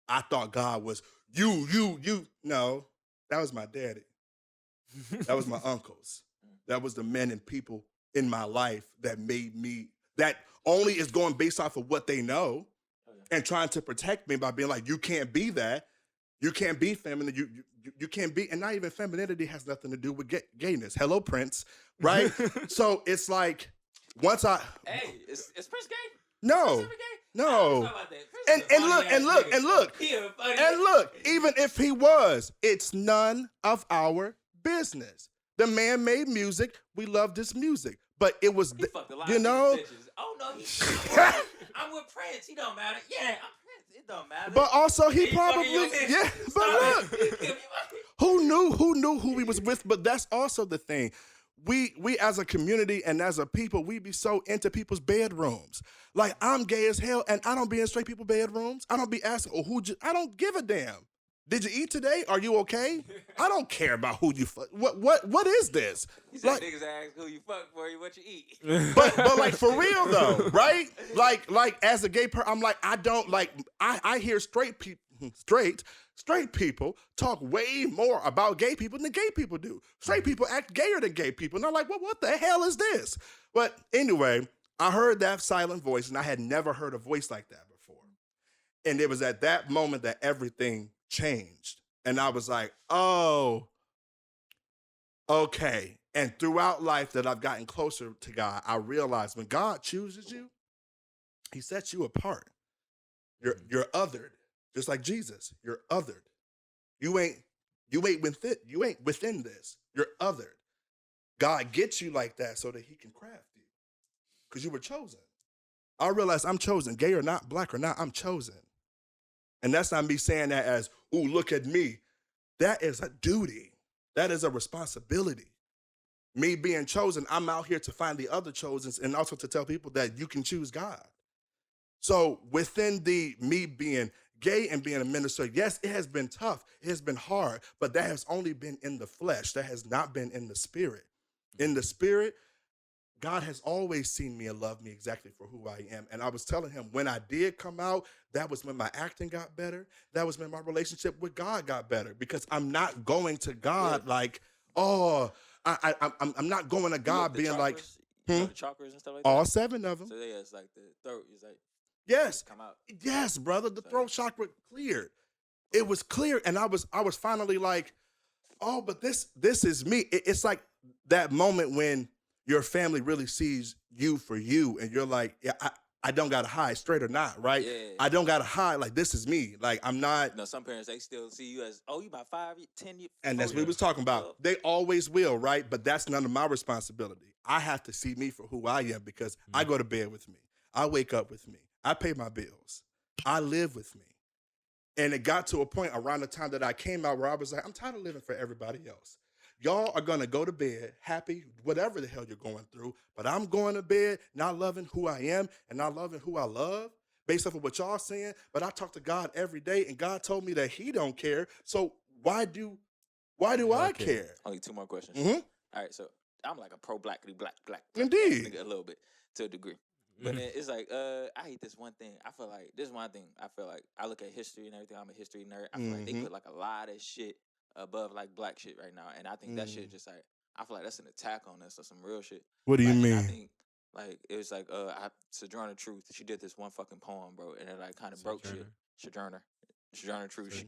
I thought God was, you. No, that was my daddy. That was my uncles. That was the men and people in my life that made me that only is going based off of what they know and trying to protect me by being like, you can't be that. You can't be feminine. You can't be, and not even femininity has nothing to do with gayness. Hello, Prince, right? So it's like, once I... Hey, is Prince gay? No. Prince ever gay? No. And look, even if he was, it's none of our business. The man made music. We love this music. But it was, He fucked a lot you of know, bitches. Oh no, I'm with Prince. He don't matter. Yeah, I'm Prince. It don't matter. but also he He probably, fucking your bitch. yeah, but Stop look, it. who knew who he was with? But that's also the thing. We as a community and as a people, we be so into people's bedrooms. Like, I'm gay as hell, and I don't be in straight people's bedrooms. I don't be asking, oh, I don't give a damn. Did you eat today? Are you okay? I don't care about who you fuck. What is this? He said, Like, niggas ask who you fuck for, what you eat. but like, for real though, right? Like as a gay person, I'm like, I don't like. I hear straight people talk way more about gay people than gay people do. Straight people act gayer than gay people, and I'm like, well, what the hell is this? But anyway, I heard that silent voice, and I had never heard a voice like that before. And it was at that moment that everything changed, and I was like, oh, okay. And throughout life that I've gotten closer to God, I realized when God chooses you, he sets you apart. You're othered, just like Jesus. You're othered. You ain't within this. You're othered. God gets you like that so that he can craft you, because you were chosen. I realized I'm chosen, gay or not, black or not, I'm chosen. And that's not me saying that as, ooh, look at me. That is a duty. That is a responsibility. Me being chosen, I'm out here to find the other chosens and also to tell people that you can choose God. So within me being gay and being a minister, yes, it has been tough. It has been hard, but that has only been in the flesh. That has not been in the spirit. In the spirit, God has always seen me and loved me exactly for who I am. And I was telling him, when I did come out, that was when my acting got better. That was when my relationship with God got better, because I'm not going to God like, oh, I'm not going to God being like, you know the chakras and stuff like that? all 7 of them. So yeah, it's like the throat is like, Yes. come out. Yes, brother. The throat chakra cleared. It was clear. And I was finally like, oh, but this is me. It's like that moment when your family really sees you for you, and you're like, yeah, I don't gotta hide, straight or not, right? Yeah. I don't gotta hide. Like, this is me. Like, I'm not. No, some parents, they still see you as, oh, you about 5, 10 years. And that's what we was talking about. They always will, right? But that's none of my responsibility. I have to see me for who I am, because I go to bed with me. I wake up with me. I pay my bills. I live with me. And it got to a point around the time that I came out where I was like, I'm tired of living for everybody else. Y'all are going to go to bed happy, whatever the hell you're going through, but I'm going to bed not loving who I am and not loving who I love based off of what y'all saying. But I talk to God every day, and God told me that he don't care. So why do I care? Only 2 more questions. Mm-hmm. All right, so I'm like a pro-blackity black Indeed. nigga a little bit, to a degree. But then it's like, I hate this one thing. I feel like, this one thing, I feel like, I look at history and everything. I'm a history nerd. I feel like they put like a lot of shit above like black shit right now. And I think that shit just like, I feel like that's an attack on us or some real shit. What do you Like, mean? I think, like, it was like, Sojourner Truth, she did this one fucking poem, bro, and it like kind of broke shit. Sojourner Truth.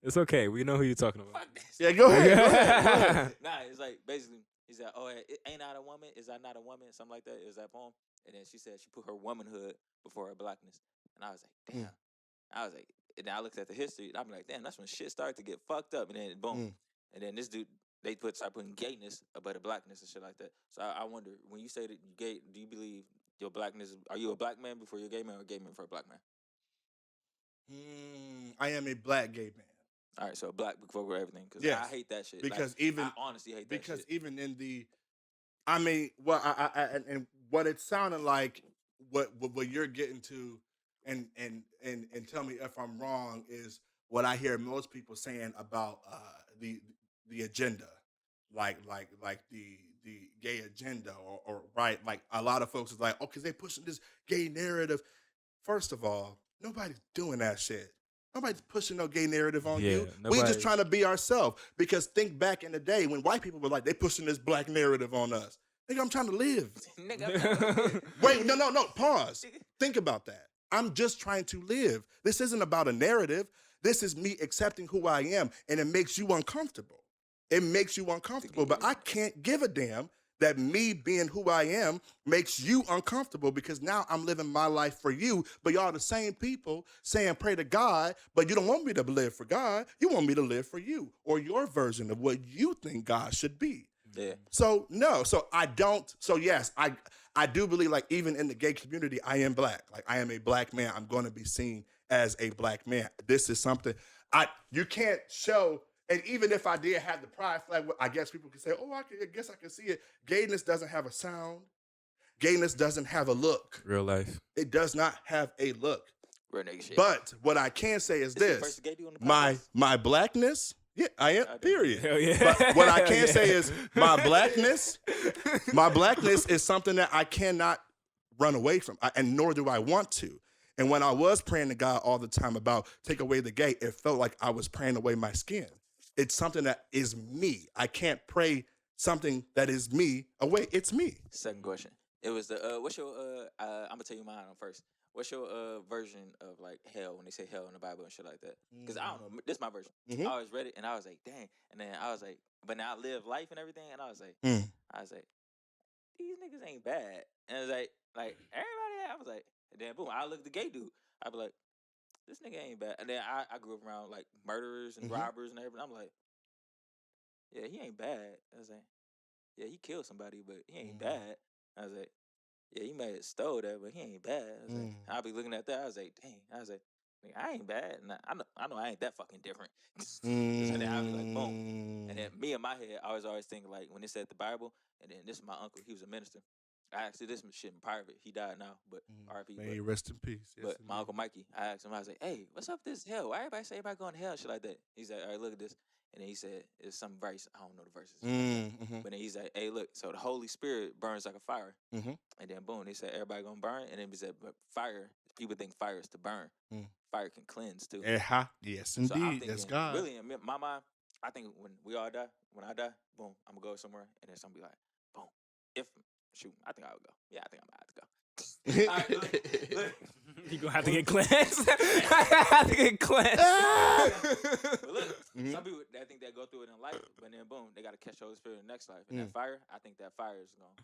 It's okay. We know who you're talking about. Fuck this. Yeah, go ahead. Nah, it's like, basically, he said, oh, ain't I a woman? Is I not a woman? Something like that. It was that poem. And then she said she put her womanhood before her blackness. And I was like, damn. I was like, and then I looked at the history, and I'm like, damn, that's when shit started to get fucked up. And then boom. And then this dude, they start putting gayness above the blackness and shit like that. So I wonder, when you say that you gay, do you believe your blackness, are you a black man before you're a gay man, or a gay man for a black man? I am a black gay man. All right, so black before everything. Because Yes. I hate that shit. Because like, I honestly hate that shit. Because even in the, I mean, well, and what it sounded like, what you're getting to, and tell me if I'm wrong, is what I hear most people saying about the agenda, like the gay agenda, or right, like a lot of folks is like, oh, because they pushing this gay narrative. First of all, nobody's doing that shit. Nobody's pushing no gay narrative on you. We just trying to be ourselves. Because think back in the day when white people were like, they pushing this black narrative on us. Nigga, I'm trying to live. Nigga, Wait, no. Pause. Think about that. I'm just trying to live. This isn't about a narrative. This is me accepting who I am, and it makes you uncomfortable. It makes you uncomfortable, but I can't give a damn that me being who I am makes you uncomfortable because now I'm living my life for you, but y'all the same people saying pray to God, but you don't want me to live for God. You want me to live for you or your version of what you think God should be. Yeah. So no, so I don't. So yes, I do believe like even in the gay community, I am black. Like I am a black man. I'm going to be seen as a black man. This is something you can't show. And even if I did have the pride flag, I guess people could say, oh, I guess I can see it. Gayness doesn't have a sound. Gayness doesn't have a look. Real life. It does not have a look. Real nigga shit. But what I can say is This your this: first gay dude on the podcast? my blackness. Yeah, I am. Period. Hell yeah. But what I can say is my blackness is something that I cannot run away from, and nor do I want to. And when I was praying to God all the time about take away the gay, it felt like I was praying away my skin. It's something that is me. I can't pray something that is me away. It's me. Second question. It was the what's your I'm gonna tell you mine on first. What's your version of like hell when they say hell in the Bible and shit like that? Because I don't know. This is my version. Mhm. I always read it and I was like, dang. And then I was like, but now I live life and everything, and I was like, these niggas ain't bad. And it was like everybody. I was like, and then boom, I look at the gay dude. I be like, this nigga ain't bad. And then I grew up around like murderers and robbers and everything. I'm like, yeah, he ain't bad. I was like, yeah, he killed somebody, but he ain't bad. I was like, yeah, he may have stole that, but he ain't bad. I was like, I'll be looking at that. I was like, dang. I was like, nigga, I ain't bad. And I know I ain't that fucking different. And then I was like, boom. And then me in my head, I was always thinking like when they said the Bible, and then this is my uncle. He was a minister. I asked this shit in private. He died now, but R.I.P. May he rest in peace. Yes, But my uncle Mikey, I asked him, I was like, hey, what's up with this hell? Why everybody say everybody going to hell? Shit like that. He's like, all right, look at this. And then he said, it's some verse. I don't know the verses. But then he's like, hey, look, so the Holy Spirit burns like a fire. And then boom, they said everybody going to burn. And then he said, but fire, people think fire is to burn. Fire can cleanse too. Yes, So I'm indeed. thinking, That's God. really, in my mind, I think when we all die, when I die, boom, I'm going to go somewhere. And then somebody like, boom, shoot, I think I would go. Yeah, I think I'm about to go. All right, look. You gonna have to get cleansed. have to get cleansed. But look, some people I think they go through it in life, but then boom, they gotta catch the Holy Spirit in the next life. And that fire, I think that fire is gonna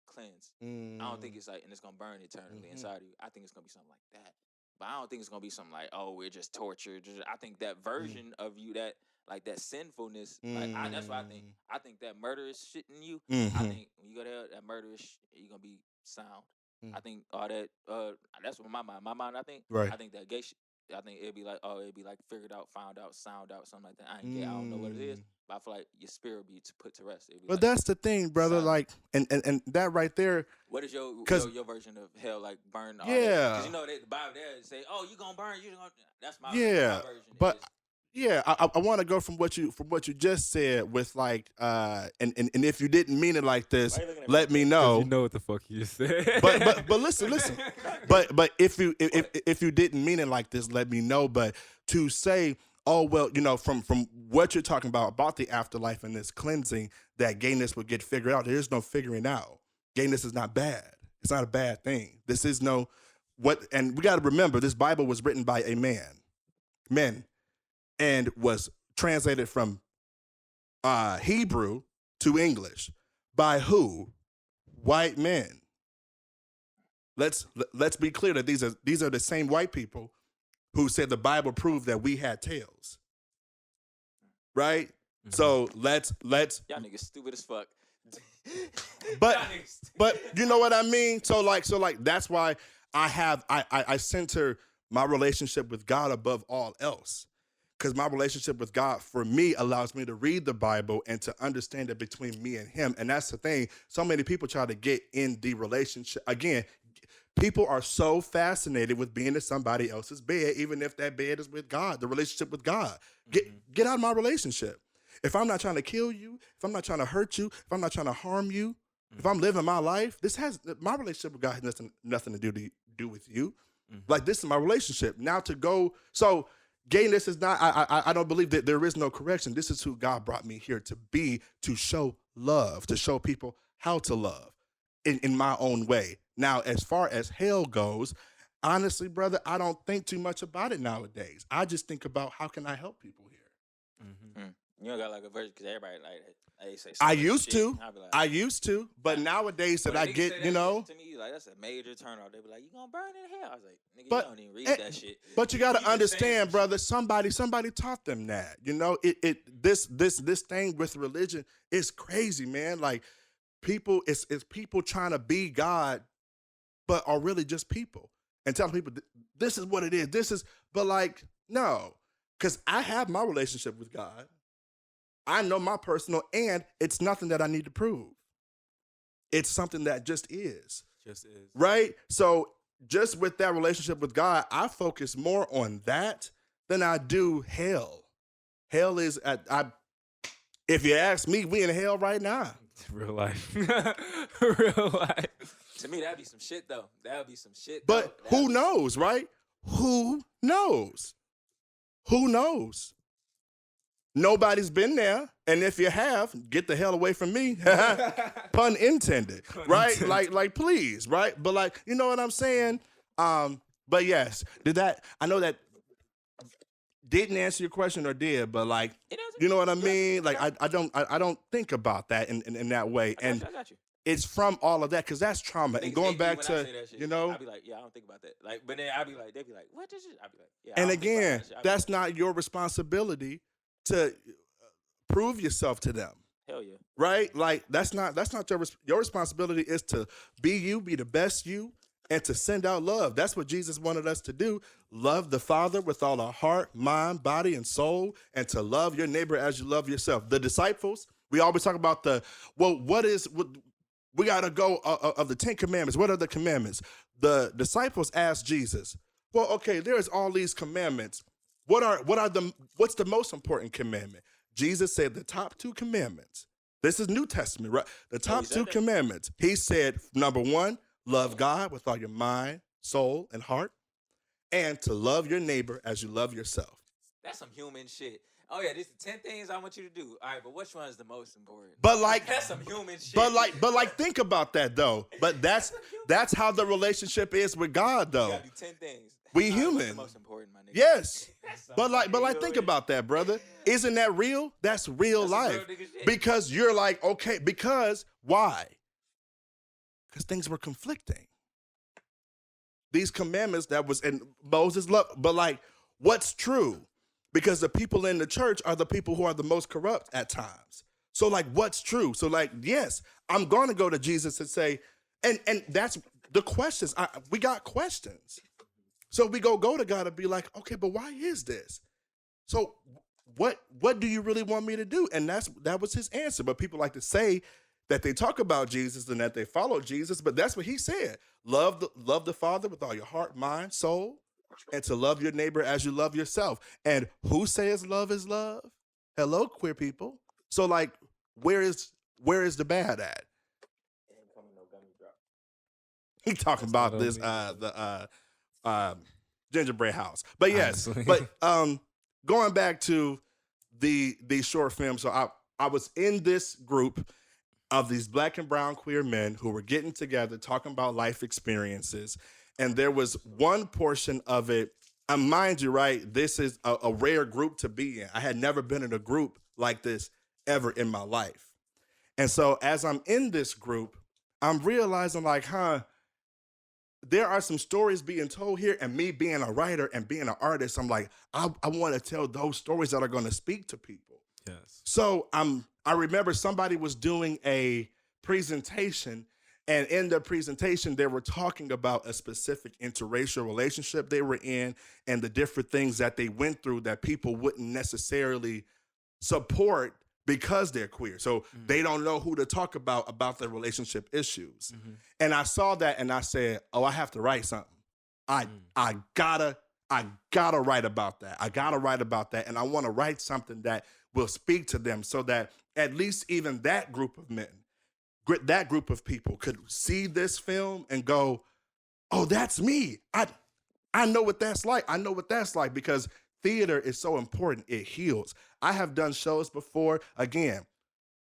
cleanse. I don't think it's like and it's gonna burn eternally inside of you. I think it's gonna be something like that. But I don't think it's gonna be something like, oh, we're just tortured. I think that version of you that like that sinfulness, like that's what I think. I think that murderous shit in you. I think when you go there, that murderous, you're gonna be sound. I think all that. That's what my mind. I think. Right. I think that gay shit. I think it'd be like, figured out, found out, sound out, something like that. I ain't gay. I don't know what it is, but I feel like your spirit will be put to rest. But like, that's the thing, brother. Like, and that right there. What is your version of hell like? Burn. All yeah. Because you know the Bible there say, oh, you gonna burn. You gonna. That's my yeah. My version. But. Yeah, I want to go from what you just said with like and if you didn't mean it like this, let me know. You know what the fuck you just said. But listen. But if you didn't mean it like this, let me know. But to say, oh well, you know, from what you're talking about the afterlife and this cleansing, that gayness would get figured out. There is no figuring out. Gayness is not bad. It's not a bad thing. This is and we got to remember this Bible was written by a men. And was translated from Hebrew to English by who? White men. Let's be clear that these are the same white people who said the Bible proved that we had tails. Right? So let's y'all niggas stupid as fuck. But you know what I mean? So like that's why I center my relationship with God above all else. Because my relationship with God, for me, allows me to read the Bible and to understand it between me and him. And that's the thing. So many people try to get in the relationship. Again, people are so fascinated with being in somebody else's bed, even if that bed is with God, the relationship with God. Get out of my relationship. If I'm not trying to kill you, if I'm not trying to hurt you, if I'm not trying to harm you, if I'm living my life, my relationship with God has nothing to do with you. Like, this is my relationship. Now to go, so gayness is not, I don't believe that there is no correction. This is who God brought me here to be, to show love, to show people how to love in my own way. Now, as far as hell goes, honestly, brother, I don't think too much about it nowadays. I just think about how can I help people here. Mm. You don't got like a version because everybody like they say. I some used shit. to. I be like, I used to, but nowadays that when I niggas say get, that you know. shit to me, like that's a major turnoff. They be like, "You gonna burn in hell?" I was like, "Nigga, But you don't even read that shit." But you got You to just understand, saying brother. Somebody taught them that. You know, this thing with religion is crazy, man. Like people, it's people trying to be God, but are really just people, and telling people this is what it is. This is, but like no, because I have my relationship with God. I know my personal, and it's nothing that I need to prove. It's something that just is. Just is. Right? So just with that relationship with God, I focus more on that than I do hell. Hell is if you ask me, we in hell right now. Real life. Real life. To me, that'd be some shit though. That'd be some shit. But though. who knows, right? Who knows? Who knows? Nobody's been there, and if you have, get the hell away from me. Pun intended, right? intended. Like, please, right? But like, you know what I'm saying? But yes, I know that didn't answer your question or did, but like, It doesn't. you know what I mean? Like, I don't think about that in that way, and I got you. it's from all of that because that's trauma. And Niggas going hate me back when I to, say that shit. you know, I be like, yeah, I don't think about that. Like, but then I be like, they be like, what this shit? I be like, yeah. and I don't think about again, that shit. I be that's like, not your responsibility to prove yourself to them. hell yeah. Right? Like that's not your responsibility is to be you, be the best you, and to send out love. That's what Jesus wanted us to do. Love the Father with all our heart, mind, body, and soul, and to love your neighbor as you love yourself. The disciples, we always talk about we gotta go of the 10 commandments. What are the commandments? The disciples asked Jesus, well, okay, there's all these commandments. What's the most important commandment? Jesus said the top 2 commandments. This is New Testament, right? The top 2 commandments. He said, number 1, love God with all your mind, soul, and heart, and to love your neighbor as you love yourself. That's some human shit. Oh yeah, these are 10 things I want you to do. All right, but which one is the most important? But like That's some human shit. But like think about that though. But that's how the relationship is with God you though. gotta do 10 things. We All right, what's human. the most important, my nigga? Yes. That's some But like fucking think human about that, brother. Isn't that real? That's real That's some life. real nigga shit. Because you're like, okay, because why? Because things were conflicting. These commandments that was in Moses' love, but like, what's true? Because the people in the church are the people who are the most corrupt at times. So like, what's true? So like, yes, I'm going to go to Jesus and say, and that's the questions. We got questions. So we go to God and be like, okay, but why is this? So what do you really want me to do? And that was his answer. But people like to say that they talk about Jesus and that they follow Jesus, but that's what he said. Love the Father with all your heart, mind, soul, and to love your neighbor as you love yourself. And who says love is love? Hello, queer people. So like, where is the bad at? He talking about this gingerbread house. But yes, Honestly. but going back to the short film. So I was in this group of these Black and brown queer men who were getting together, talking about life experiences. And there was one portion of it, and mind you, right, this is a rare group to be in. I had never been in a group like this ever in my life. And so as I'm in this group, I'm realizing like, there are some stories being told here, and me being a writer and being an artist, I'm like, I want to tell those stories that are going to speak to people. Yes. So I remember somebody was doing a presentation, and in the presentation, they were talking about a specific interracial relationship they were in and the different things that they went through that people wouldn't necessarily support because they're queer. So they don't know who to talk about their relationship issues. Mm-hmm. And I saw that and I said, oh, I have to write something. I gotta write about that. I gotta write about that. And I want to write something that will speak to them so that at least even that group of men, that group of people could see this film and go, oh, that's me. I know what that's like. I know what that's like because theater is so important. It heals. I have done shows before. Again,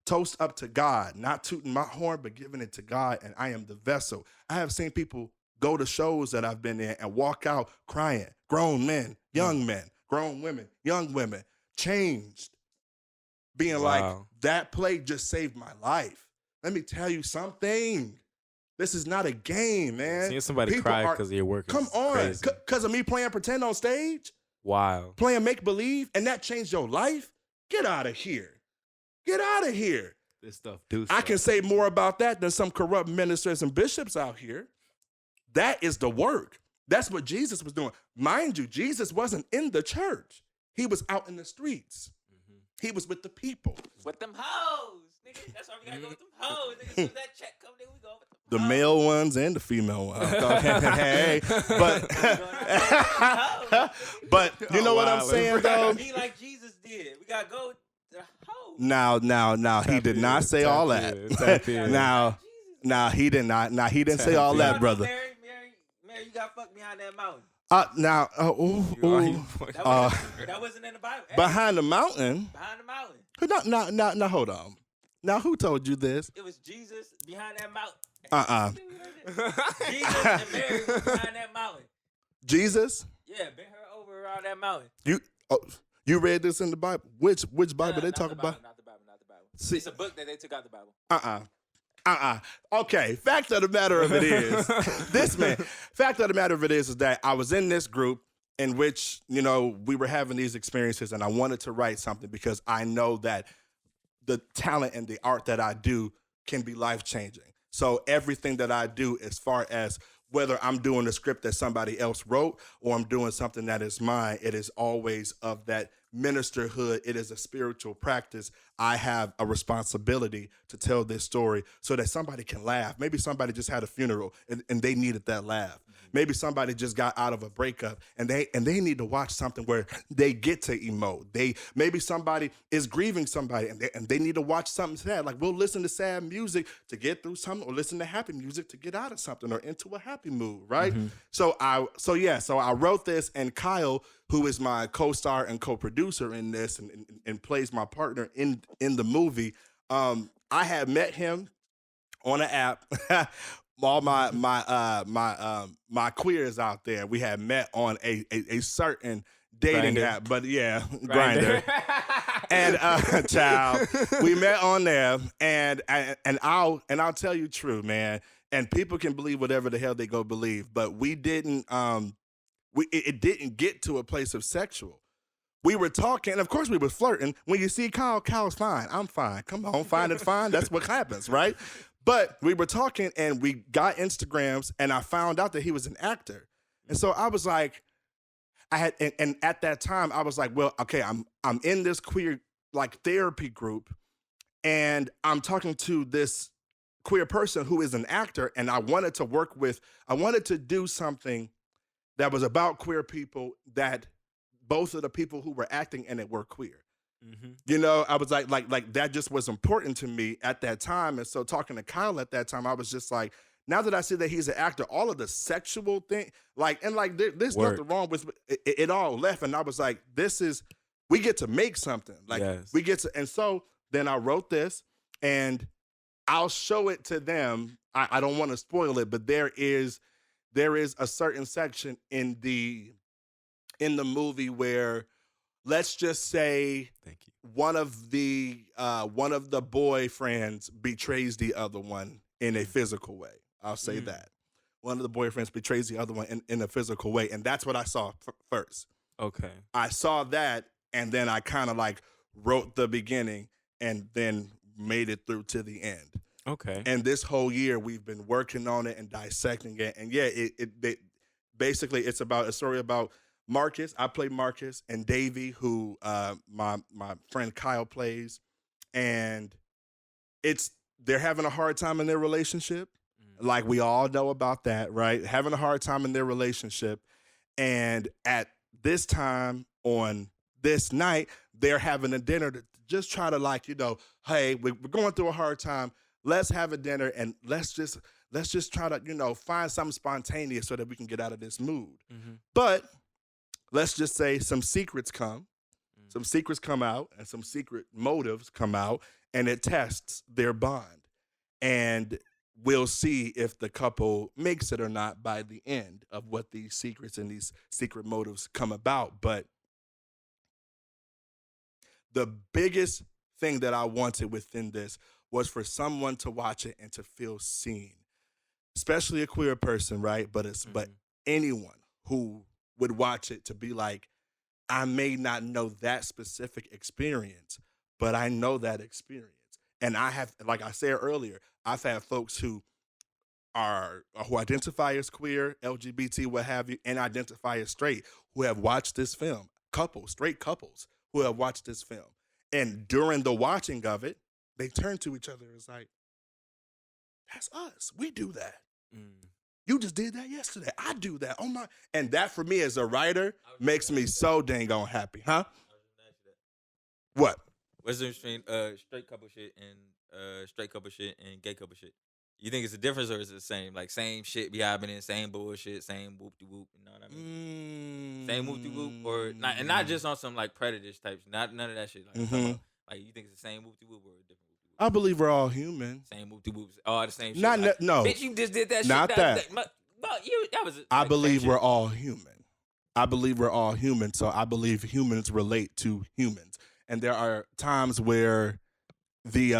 Toast up to God, not tooting my horn, but giving it to God, and I am the vessel. I have seen people go to shows that I've been in and walk out crying. Grown men, young men, grown women, young women, changed. Being like, that play just saved my life. Let me tell you something. This is not a game, man. Seeing somebody People cry because of your work Come is on. crazy. Because of me playing pretend on stage? Wow. Playing make-believe, and that changed your life? Get out of here. Get out of here. This stuff do I can say more about that than some corrupt ministers and bishops out here. That is the work. That's what Jesus was doing. Mind you, Jesus wasn't in the church. He was out in the streets. He was with the people. With them hoes, nigga. That's why we gotta go with them hoes. Nigga, as soon as that check come, nigga, we go with them The hoes. male ones and the female ones. Hey, but you know what I'm saying, though? Be like Jesus did. We gotta go with the hoes. Now, he did not say all that. Now, he did not. Now, he didn't say all that, brother. Mary, you got fucked behind that mountain. That wasn't in the Bible. Behind the mountain? Behind the mountain. Now, hold on. Now, who told you this? It was Jesus behind that mountain. Jesus and Mary was behind that mountain. Jesus? Yeah, bring her over around that mountain. You read this in the Bible? Which Bible they talk about? Not the Bible. See, it's a book that they took out the Bible. Okay, fact of the matter of it is, fact of the matter of it is that I was in this group in which, we were having these experiences, and I wanted to write something because I know that the talent and the art that I do can be life-changing. So everything that I do, as far as whether I'm doing a script that somebody else wrote or I'm doing something that is mine, it is always of that ministerhood. It is a spiritual practice. I have a responsibility to tell this story so that somebody can laugh. Maybe somebody just had a funeral and they needed that laugh. Maybe somebody just got out of a breakup and they need to watch something where they get to emote. Maybe somebody is grieving somebody and they need to watch something sad. Like, we'll listen to sad music to get through something, or listen to happy music to get out of something or into a happy mood, right? So I wrote this, and Kyle, who is my co-star and co-producer in this and plays my partner in the movie, I had met him on an app. All my queers out there, we had met on a certain dating app, but yeah, Grindr. And child, we met on there, and I'll tell you true, man. And people can believe whatever the hell they go believe, but we didn't. It didn't get to a place of sexual. We were talking, and of course we were flirting. When you see Kyle's fine. I'm fine. Come on, fine and fine. That's what happens, right? But we were talking, and we got Instagrams, and I found out that he was an actor. And so I was like, and at that time I was like, well, okay, I'm in this queer therapy group, and I'm talking to this queer person who is an actor, and I wanted to do something that was about queer people, that both of the people who were acting in it were queer. I was like that just was important to me at that time. And so talking to Kyle at that time, I was just like, now that I see that he's an actor, all of the sexual thing, there's nothing wrong with it all left. And I was like, we get to make something. We get to, and so then I wrote this, and I'll show it to them. I don't want to spoil it, but there is a certain section in the movie where, let's just say, one of the boyfriends betrays the other one in a physical way. I'll say that. One of the boyfriends betrays the other one in a physical way, and that's what I saw first. Okay. I saw that, and then I kind of wrote the beginning and then made it through to the end. Okay. And this whole year we've been working on it and dissecting it, and yeah, it basically it's a story about Marcus. I play Marcus, and Davey, who my friend Kyle plays, and they're having a hard time in their relationship. Like, we all know about that, right? Having a hard time in their relationship, and at this time on this night, they're having a dinner to just try to hey, we're going through a hard time. Let's have a dinner, and let's just try to find something spontaneous so that we can get out of this mood. But let's just say some secrets come out, and some secret motives come out, and it tests their bond. And we'll see if the couple makes it or not by the end of what these secrets and these secret motives come about. But the biggest thing that I wanted within this was for someone to watch it and to feel seen, especially a queer person, right? But anyone who would watch it to be like, I may not know that specific experience, but I know that experience. And I have, like I said earlier, I've had folks who identify as queer, LGBT, what have you, and identify as straight who have watched this film. Straight couples who have watched this film. And during the watching of it, they turn to each other and it's like, that's us. We do that. You just did that yesterday. I do that. Oh my. And that for me as a writer makes me so dang on happy. Huh? What? What's the difference between straight couple shit and gay couple shit? You think it's a difference or is it the same? Like same shit be happening, same bullshit, same whoop de whoop. You know what I mean? Same whoop de whoop, or not, and not just on some like predators type. None of that shit. Like, like you think it's the same whoop de whoop or a different whoop de whoop? I believe we're all human. Same whoop de whoops, all the same shit. No, bitch, you just did that. Not shit. that. That was. I like, believe same we're shit. all human. I believe we're all human. So I believe humans relate to humans, and there are times where there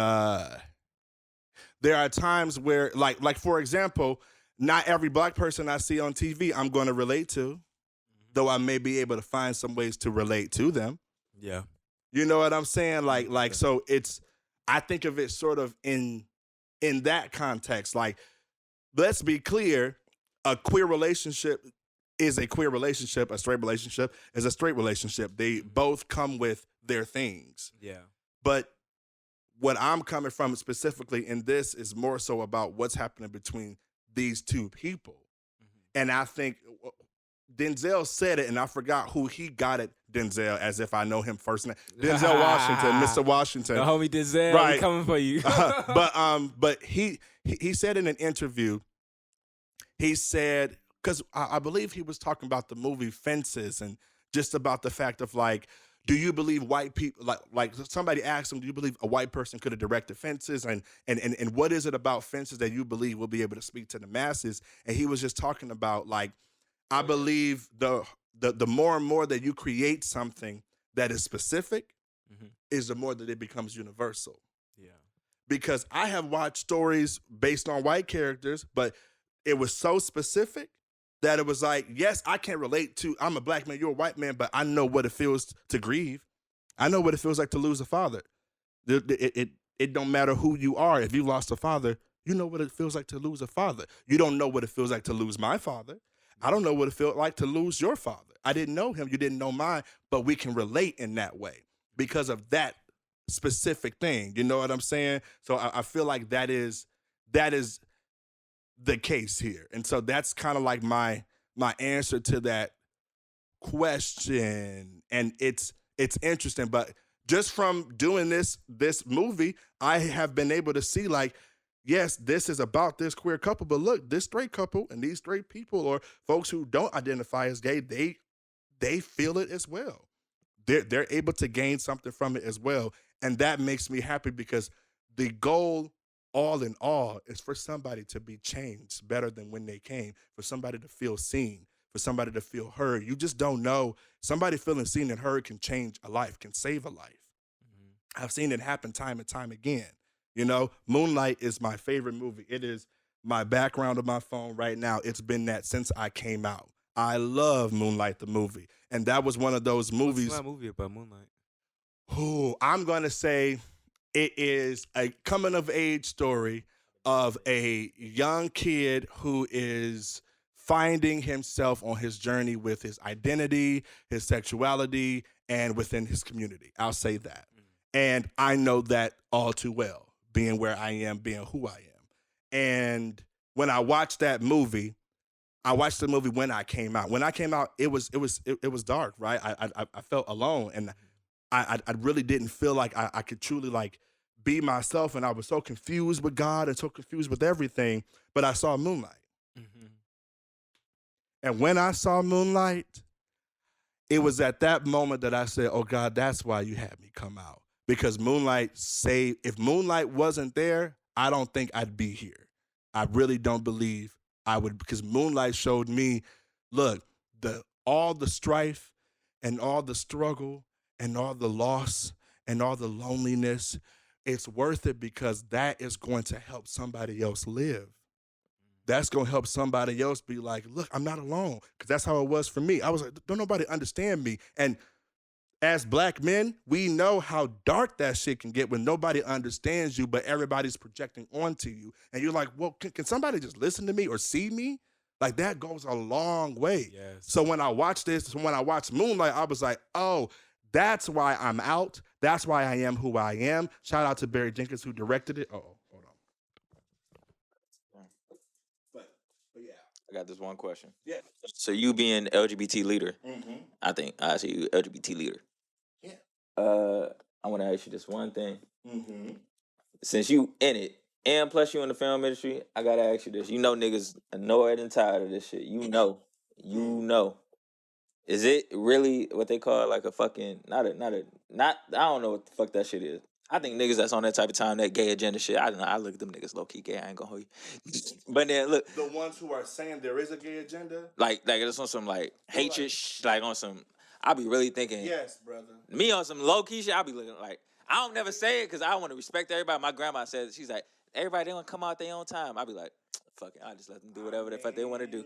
are times where, like for example, not every black person I see on TV I'm going to relate to, though I may be able to find some ways to relate to them. Yeah. You know what I'm saying? Like so it's, I think of it sort of in that context. Like, let's be clear, a queer relationship is a queer relationship, a straight relationship is a straight relationship. They both come with their things. Yeah. But what I'm coming from specifically in this is more so about what's happening between these two people. And I think Denzel said it, and I forgot who he got it, Denzel, as if I know him first name. Denzel Washington, Mr. Washington. The homie Denzel, Right. we coming for you. But he said in an interview, he said, because I believe he was talking about the movie Fences and just about the fact of like, do you believe white people, like somebody asked him, do you believe a white person could have directed Fences? And what is it about Fences that you believe will be able to speak to the masses? And he was just talking about like, I believe the more and more that you create something that is specific is the more that it becomes universal. Yeah. Because I have watched stories based on white characters, but it was so specific that it was like, yes, I can't relate to, I'm a black man, you're a white man, but I know what it feels to grieve. I know what it feels like to lose a father. It don't matter who you are. If you lost a father, you know what it feels like to lose a father. You don't know what it feels like to lose my father. I don't know what it felt like to lose your father. I didn't know him. You didn't know mine, but we can relate in that way because of that specific thing. You know what I'm saying? So I feel like that is the case here. And so that's kind of like my answer to that question. And it's interesting, but just from doing this movie, I have been able to see like, yes, this is about this queer couple, but look, this straight couple and these straight people or folks who don't identify as gay, they feel it as well. They're able to gain something from it as well. And that makes me happy because the goal all in all is for somebody to be changed better than when they came, for somebody to feel seen, for somebody to feel heard. You just don't know. Somebody feeling seen and heard can change a life, can save a life. I've seen it happen time and time again. You know, Moonlight is my favorite movie. It is my background on my phone right now. It's been that since I came out. I love Moonlight, the movie. And that was one of those movies. What's that movie about Moonlight? Who I'm going to say it is a coming of age story of a young kid who is finding himself on his journey with his identity, his sexuality, and within his community. I'll say that. And I know that all too well, being where I am, being who I am. And when I watched that movie, I watched the movie when I came out. When I came out, it was dark, right? I felt alone, and I really didn't feel like I could truly like be myself, and I was so confused with God and so confused with everything. But I saw Moonlight, and when I saw Moonlight, it was at that moment that I said, "Oh God, that's why you had me come out." because if Moonlight wasn't there, I don't think I'd be here. I really don't believe I would, because Moonlight showed me, look, all the strife and all the struggle and all the loss and all the loneliness, it's worth it because that is going to help somebody else live. That's going to help somebody else be like, look, I'm not alone. Because that's how it was for me. I was like, don't nobody understand me. And as black men, we know how dark that shit can get when nobody understands you, but everybody's projecting onto you. And you're like, well, can somebody just listen to me or see me? Like, that goes a long way. Yes. So when I watched Moonlight, I was like, oh, that's why I'm out. That's why I am who I am. Shout out to Barry Jenkins who directed it. Oh, hold on. But yeah. I got this one question. Yeah. So you being LGBT leader, Mm-hmm. I think I see you LGBT leader. Yeah. I want to ask you this one thing. Mm-hmm. Since you in it, and plus you in the film industry, I gotta ask you this. You know niggas annoyed and tired of this shit. You know. Is it really what they call like a fucking not I don't know what the fuck that shit is. I think niggas that's on that type of time, that gay agenda shit, I don't know. I look at them niggas low key gay. I ain't gonna hold you. But then look, The ones who are saying there is a gay agenda? like it's on some like hatred, like on some. I be really thinking. Yes, brother. Me on some low key shit. I be looking like I don't never say it because I want to respect everybody. My grandma says she's like everybody they want to come out their own time. I be like fuck it. I just let them do whatever the fuck they want to do.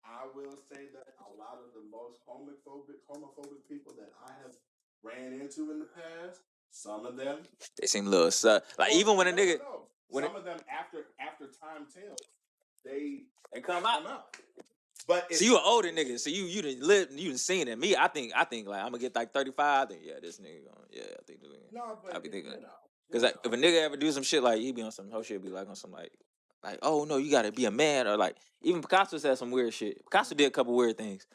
I will say that a lot of the most homophobic people that I have ran into in the past, some of them They seem a little like even when a nigga some of them after time tells, they come out. But So you an older nigga, so you done lived, you done seen it. Me, I think like I'm gonna get like 35. I think this nigga I think this nigga. No, but I be thinking because like if a nigga ever do some shit like he be on some whole shit, be like on some like oh no, you gotta be a man, or like even Picasso said some weird shit. Picasso did a couple weird things.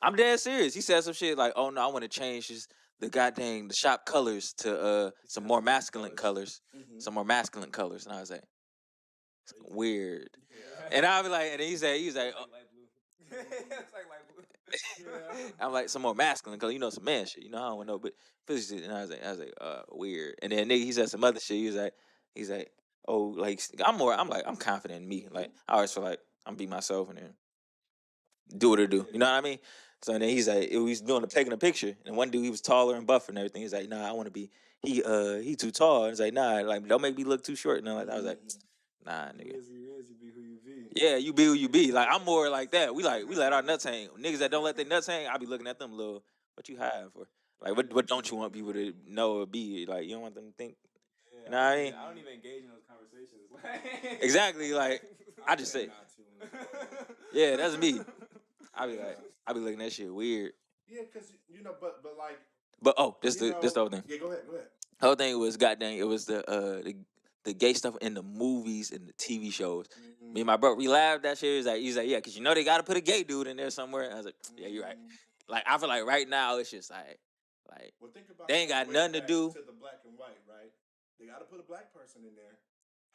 I'm dead serious. He said some shit like, oh no, I want to change the shop colors to some more masculine colors, some more masculine colors, and I was like, it's weird. Yeah. And I be like, and he's like. Oh, it's like light blue. I'm like some more masculine color, some man shit. I don't know, but physically, and I was like, weird. And then nigga, he said some other shit. He's like, oh, like I'm confident in me. Like I always feel like I'm be myself and then do what I do. You know what I mean? So then he's like, he's taking a picture, and one dude he was taller and buffer and everything. He's like, nah, I want to be. He too tall. And he's like, nah, like don't make me look too short. And I was like, nah, nigga. You be who you be. Yeah, you be who you be. Like I'm more like that. We let our nuts hang. Niggas that don't let their nuts hang, I be looking at them little. What you hiding for? Like what don't you want people to know or be? Like you don't want them to think. Yeah, you know what I mean? I don't even engage in those conversations. Exactly. Like I just say. Yeah, that's me. I be looking at that shit weird. Yeah, because but like. But this the whole thing. Yeah, go ahead. The whole thing was goddamn. It was the gay stuff in the movies and the TV shows. Mm-hmm. Me and my bro, we laughed at that shit. He's like, yeah, because they got to put a gay dude in there somewhere. And I was like, yeah, you're right. Like, I feel like right now it's just like well, think about they ain't got nothing to do. To the black and white, right? They got to put a black person in there.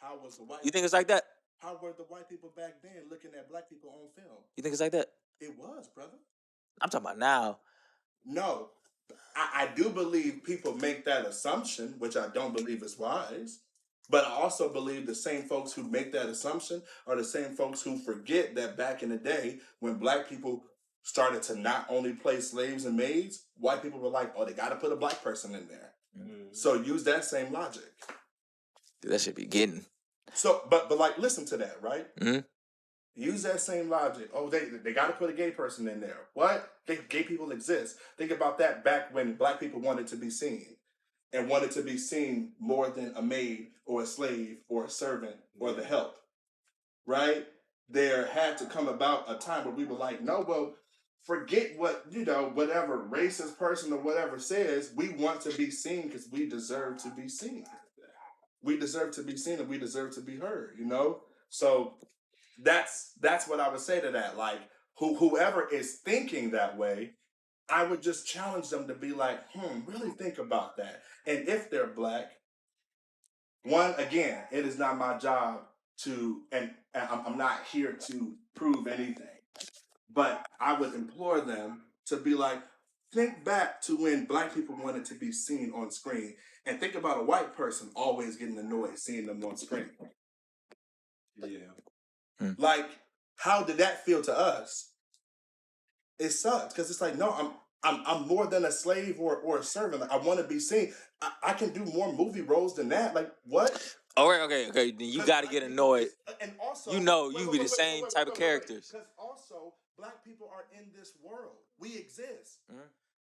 How was the white? You think it's like that? How were the white people back then looking at black people on film? You think it's like that? It was, brother. I'm talking about now. No. I do believe people make that assumption, which I don't believe is wise. But I also believe the same folks who make that assumption are the same folks who forget that back in the day, when black people started to not only play slaves and maids, white people were like, oh, they got to put a black person in there. Mm-hmm. So use that same logic. Dude, that should be getting. So, but like, listen to that, right? Mm-hmm. Use that same logic. Oh, they got to put a gay person in there. What? Gay people exist. Think about that back when black people wanted to be seen. And wanted to be seen more than a maid or a slave or a servant or the help, right? There had to come about a time where we were like, no, well, forget what, whatever racist person or whatever says. We want to be seen because we deserve to be seen. We deserve to be seen and we deserve to be heard, So that's what I would say to that. Like, whoever is thinking that way, I would just challenge them to be like, really think about that. And if they're black, again, it is not my job to, and I'm not here to prove anything, but I would implore them to be like, think back to when black people wanted to be seen on screen, and think about a white person always getting annoyed seeing them on screen. Yeah. Like, how did that feel to us? It sucks because it's like, no, I'm more than a slave or a servant. Like, I want to be seen. I can do more movie roles than that. Like, what? All right, okay. Then you got to get annoyed. And also, You know, you be the same type of characters. Because also, black people are in this world. We exist. Mhm.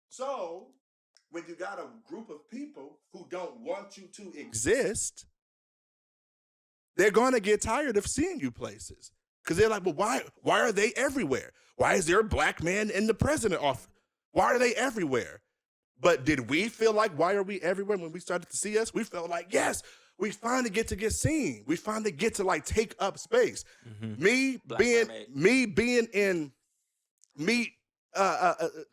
So, when you got a group of people who don't want you to exist, they're going to get tired of seeing you places. Because they're like, well, why are they everywhere? Why is there a black man in the president office? Why are they everywhere? But did we feel like, why are we everywhere when we started to see us? We felt like, yes, we finally get to get seen. We finally get to like take up space. Me being in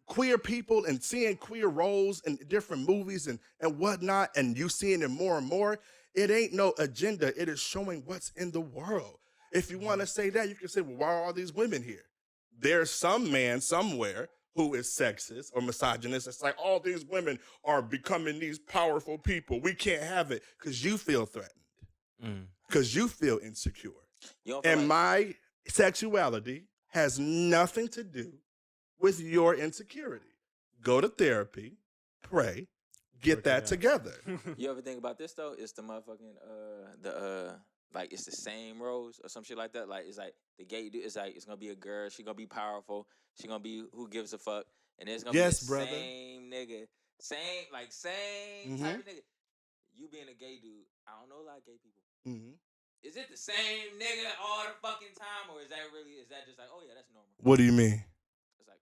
queer people and seeing queer roles in different movies and whatnot, and you seeing it more and more, it ain't no agenda. It is showing what's in the world. If you want to say that, you can say, well, why are all these women here? There's some man somewhere who is sexist or misogynist. It's like all these women are becoming these powerful people. We can't have it because you feel threatened, because you feel insecure. And my sexuality has nothing to do with your insecurity. Go to therapy, pray, get that together. You ever think about this though? It's the motherfucking like it's the same roles or some shit like that. Like it's like the gay dude. It's like it's gonna be a girl. She gonna be powerful. She gonna be who gives a fuck. And it's gonna be the same nigga, same type of nigga. You being a gay dude, I don't know a lot of gay people. Is it the same nigga all the fucking time, or is that just like, oh yeah, that's normal? What do you mean? It's like,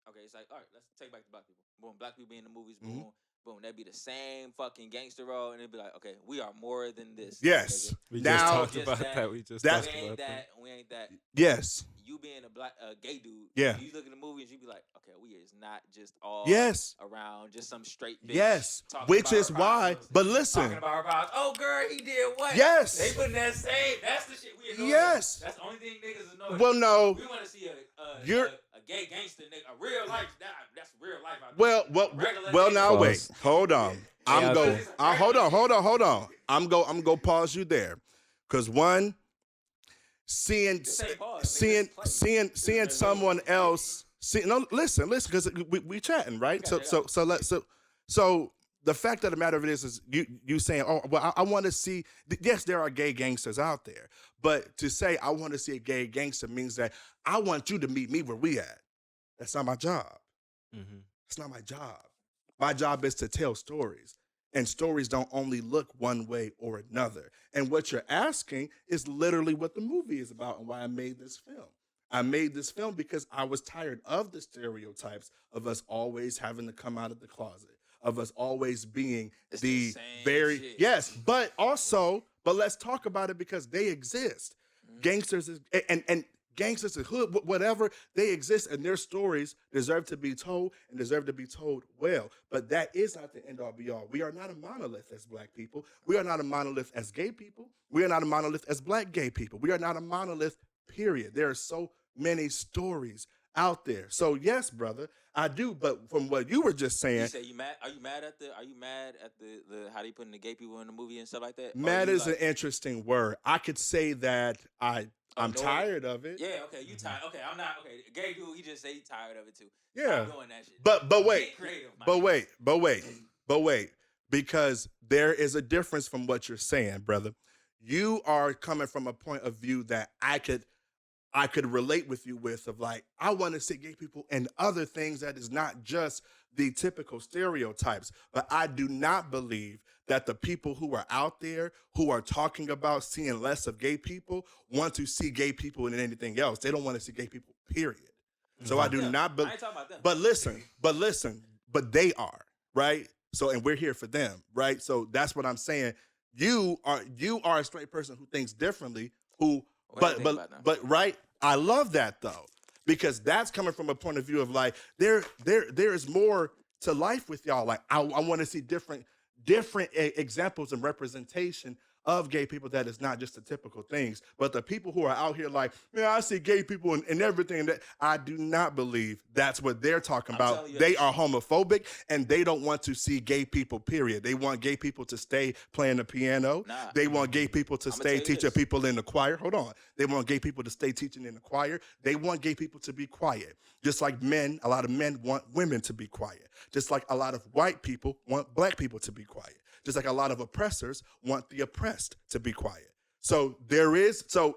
okay, it's like, all right, let's take back to black people. Boom, black people be in the movies. Boom. Boom, that'd be the same fucking gangster role, and it'd be like, okay, we are more than this. Yes. We Now, just talked about that. We just talked about that. We ain't that. Yes. You being a gay dude, yeah. You look at the movies, you be like, okay, we is not just all around just some straight bitch. Yes, which is why. But listen, talking about our problems. Oh, girl, he did what? Yes, they putting that same. That's the shit we annoyed. Yes, that's the only thing niggas annoyed. Well, no, we want to see a gay gangster nigga, a real life. That's real life. Well, now wait, hold on. Hold on. I'm go pause you there, because one. Seeing someone else. Listen, because we chatting, right? So the fact of the matter of it is you saying, oh, well, I want to see. Yes, there are gay gangsters out there, but to say I want to see a gay gangster means that I want you to meet me where we at. That's not my job. It's not my job. My job is to tell stories. And stories don't only look one way or another. And what you're asking is literally what the movie is about and why I made this film. I made this film because I was tired of the stereotypes of us always having to come out of the closet, of us always being the very shit. Yes, but let's talk about it because they exist. Gangsters and gangsters and hood, whatever, they exist, and their stories deserve to be told and deserve to be told well. But that is not the end-all be-all. We are not a monolith as black people. We are not a monolith as gay people. We are not a monolith as black gay people. We are not a monolith, period. There are so many stories out there. So yes, brother, I do. But from what you were just saying, you say you mad? Are you mad at the how they putting the gay people in the movie and stuff like that? Mad is an interesting word. I could say that I'm tired of it. Yeah, okay, you tired. Okay, I'm not. Okay, gay dude, he just say he tired of it too. Yeah. Stop doing that shit. But wait, because there is a difference from what you're saying, brother. You are coming from a point of view that I could relate with you with, of like, I want to see gay people and other things that is not just the typical stereotypes. But I do not believe that the people who are out there who are talking about seeing less of gay people want to see gay people in anything else. They don't want to see gay people, period. So I do not believe. But they are, right? So, and we're here for them, right? So that's what I'm saying. You are a straight person who thinks differently, but right? I love that though, because that's coming from a point of view of like, there is more to life with y'all. Like I want to see different examples and representation of gay people that is not just the typical things, but the people who are out here like, man, I see gay people and everything that I do not believe that's what they're talking about. telling you, They are homophobic and they don't want to see gay people, period. They want gay people to stay playing the piano. Nah. They want gay people to I'ma stay tell you teaching this. people in the choir. Hold on. They want gay people to stay teaching in the choir. They want gay people to be quiet. Just like men, a lot of men want women to be quiet. Just like a lot of white people want black people to be quiet. Just like a lot of oppressors want the oppressed to be quiet. So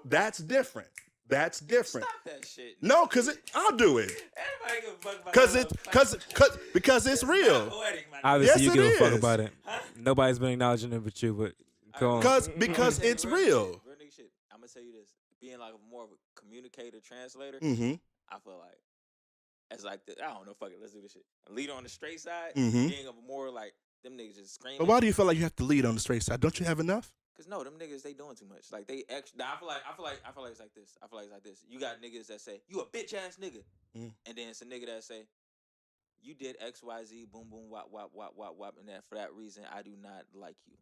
that's different. That's different. Stop that shit. No, I'll do it. Everybody give a fuck about Because it's real. poetic, man. Obviously, Yes, you give it a fuck is. about it. Nobody's been acknowledging it but you, but go on. Because it's real. Real nigga shit. I'm gonna tell you this: being like more of a communicator, translator, Mm-hmm. I feel like as like I don't know. Fuck it, let's do this shit. A leader on the straight side, Mhm. being of more like them niggas just screaming. But why do you feel like you have to lead on the straight side? Don't you have enough? Cause no, them niggas they doing too much. Like they extra. I feel like it's like this. I feel like it's like this. You got niggas that say you a bitch ass nigga, Mm. and then it's a nigga that say you did X Y Z boom boom wop wop wop wop wop, and that for that reason I do not like you.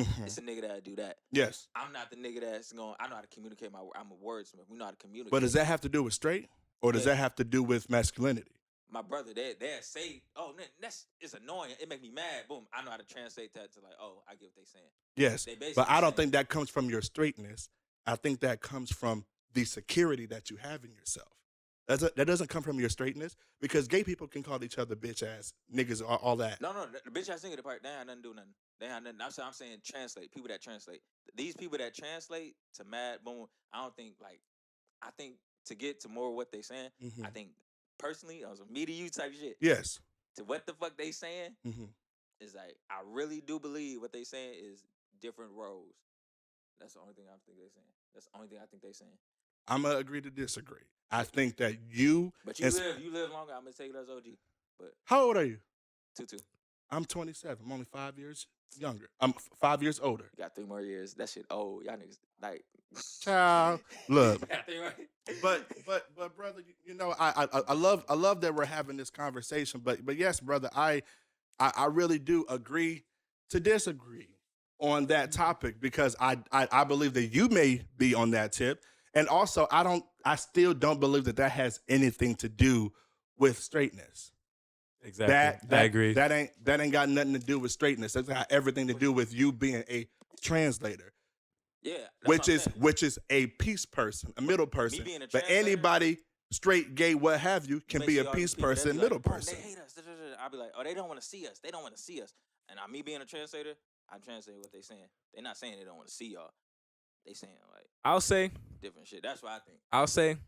Mhm. It's a nigga that do that. Yes. I'm not the nigga that's going. I know how to communicate I'm a wordsmith. We know how to communicate. But does that have to do with straight? Or does Yeah. that have to do with masculinity? My brother, they say, oh, it's annoying. It make me mad. Boom. I know how to translate that to like, oh, I get what they saying. Yes. They basically But I don't saying- think that comes from your straightness. I think that comes from the security that you have in yourself. That doesn't come from your straightness because gay people can call each other bitch ass niggas, all that. No, the bitch ass nigga, the part, they ain't nothing to do nothing. They ain't nothing. I'm saying translate. People that translate. These people that translate to mad, boom, I don't think, like, I think to get to more of what they saying, Mhm. I think personally, on some me to you type shit, Yes. to what the fuck they saying, Mm-hmm. is like, I really do believe what they saying is different roles. That's the only thing I think they saying. That's the only thing I think they saying. I'm going to agree to disagree. I think that you... But you live longer, I'm going to take it as OG. But How old are you? 2-2. I'm 27. I'm only 5 years younger. I'm 5 years older. You got 3 more years. That shit old. Y'all niggas, like... Child, look. You got 3 more. But brother, you know, I love that we're having this conversation. But yes, brother, I really do agree to disagree on that topic because I believe that you may be on that tip, and also I still don't believe that has anything to do with straightness. Exactly. I agree. That ain't got nothing to do with straightness. That's got everything to do with you being a translator. Yeah. Which is a peace person, a middle person. being a But translator- anybody, straight, gay, what have you, can Make be sure a y'all peace people, they person, be middle like, "Oh, person. They hate us. I'll be like, oh, they don't want to see us. They don't want to see us. And me being a translator, I'm translating what they saying. They're not saying they don't want to see y'all. They saying like I'll say, different shit. That's what I think.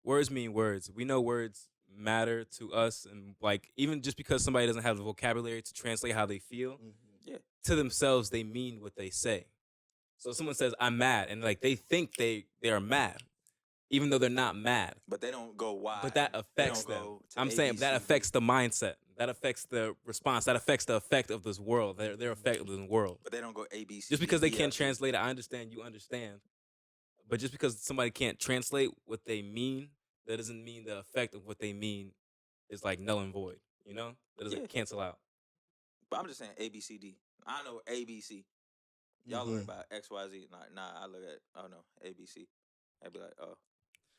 words mean words. We know words matter to us, and like even just because somebody doesn't have the vocabulary to translate how they feel, Yeah. to themselves they mean what they say. So if someone says I'm mad, and like they think they are mad, even though they're not mad. But they don't go wide. But that They affects don't them. go to I'm saying that ABC. affects the mindset. That affects the response. That affects the effect of this world. Their effect of this world. But they don't go ABC. Just because they D, can't F, G. translate it, I understand. You understand. But just because somebody can't translate what they mean, that doesn't mean the effect of what they mean is like null and void. You know, that doesn't Yeah. cancel out. But I'm just saying ABCD. I know ABC. Y'all learn about XYZ. Nah, I look at, oh no, ABC. I'd be like, oh.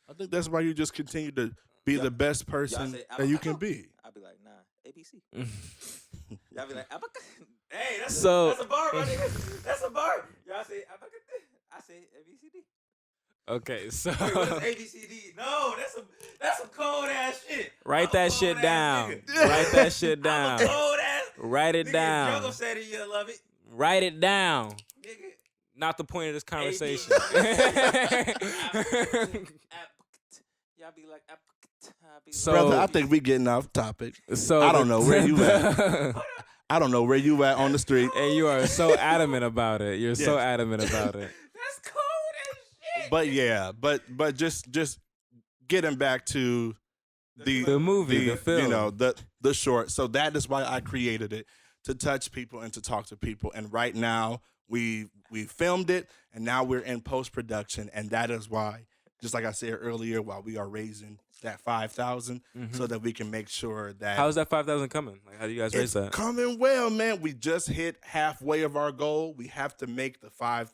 I think that's why you just continue to be Y'all- the best Y'all person say, that you can be. I'd be like, nah, ABC. Y'all be like, hey, that's So- a bar, my nigga. That's a bar. Y'all say, I say ABCD. Okay, so Wait, what is ABCD? No, that's some cold ass shit. write I'm a that cold shit ass down. nigga. Write that shit I'm down. a cold ass. Write it Nigga, down. Jungle said it, you love it. Write it down. Nigga. Not the point of this conversation. Y'all be like, So- Brother, I think we getting off topic. So I don't know where you at. I don't know where you at on the street. And you are so adamant about it. You're so Yes. adamant about it. that's cold as shit. But yeah, but just getting back to The movie, the film. you know, the short. So that is why I created it, to touch people and to talk to people. And right now we filmed it, and now we're in post production, and that is why just like I said earlier, while we are raising that 5,000, so that we can make sure that How's that 5,000 coming? Like, how do you guys raise it's that? coming well, man. We just hit halfway of our goal. We have to make the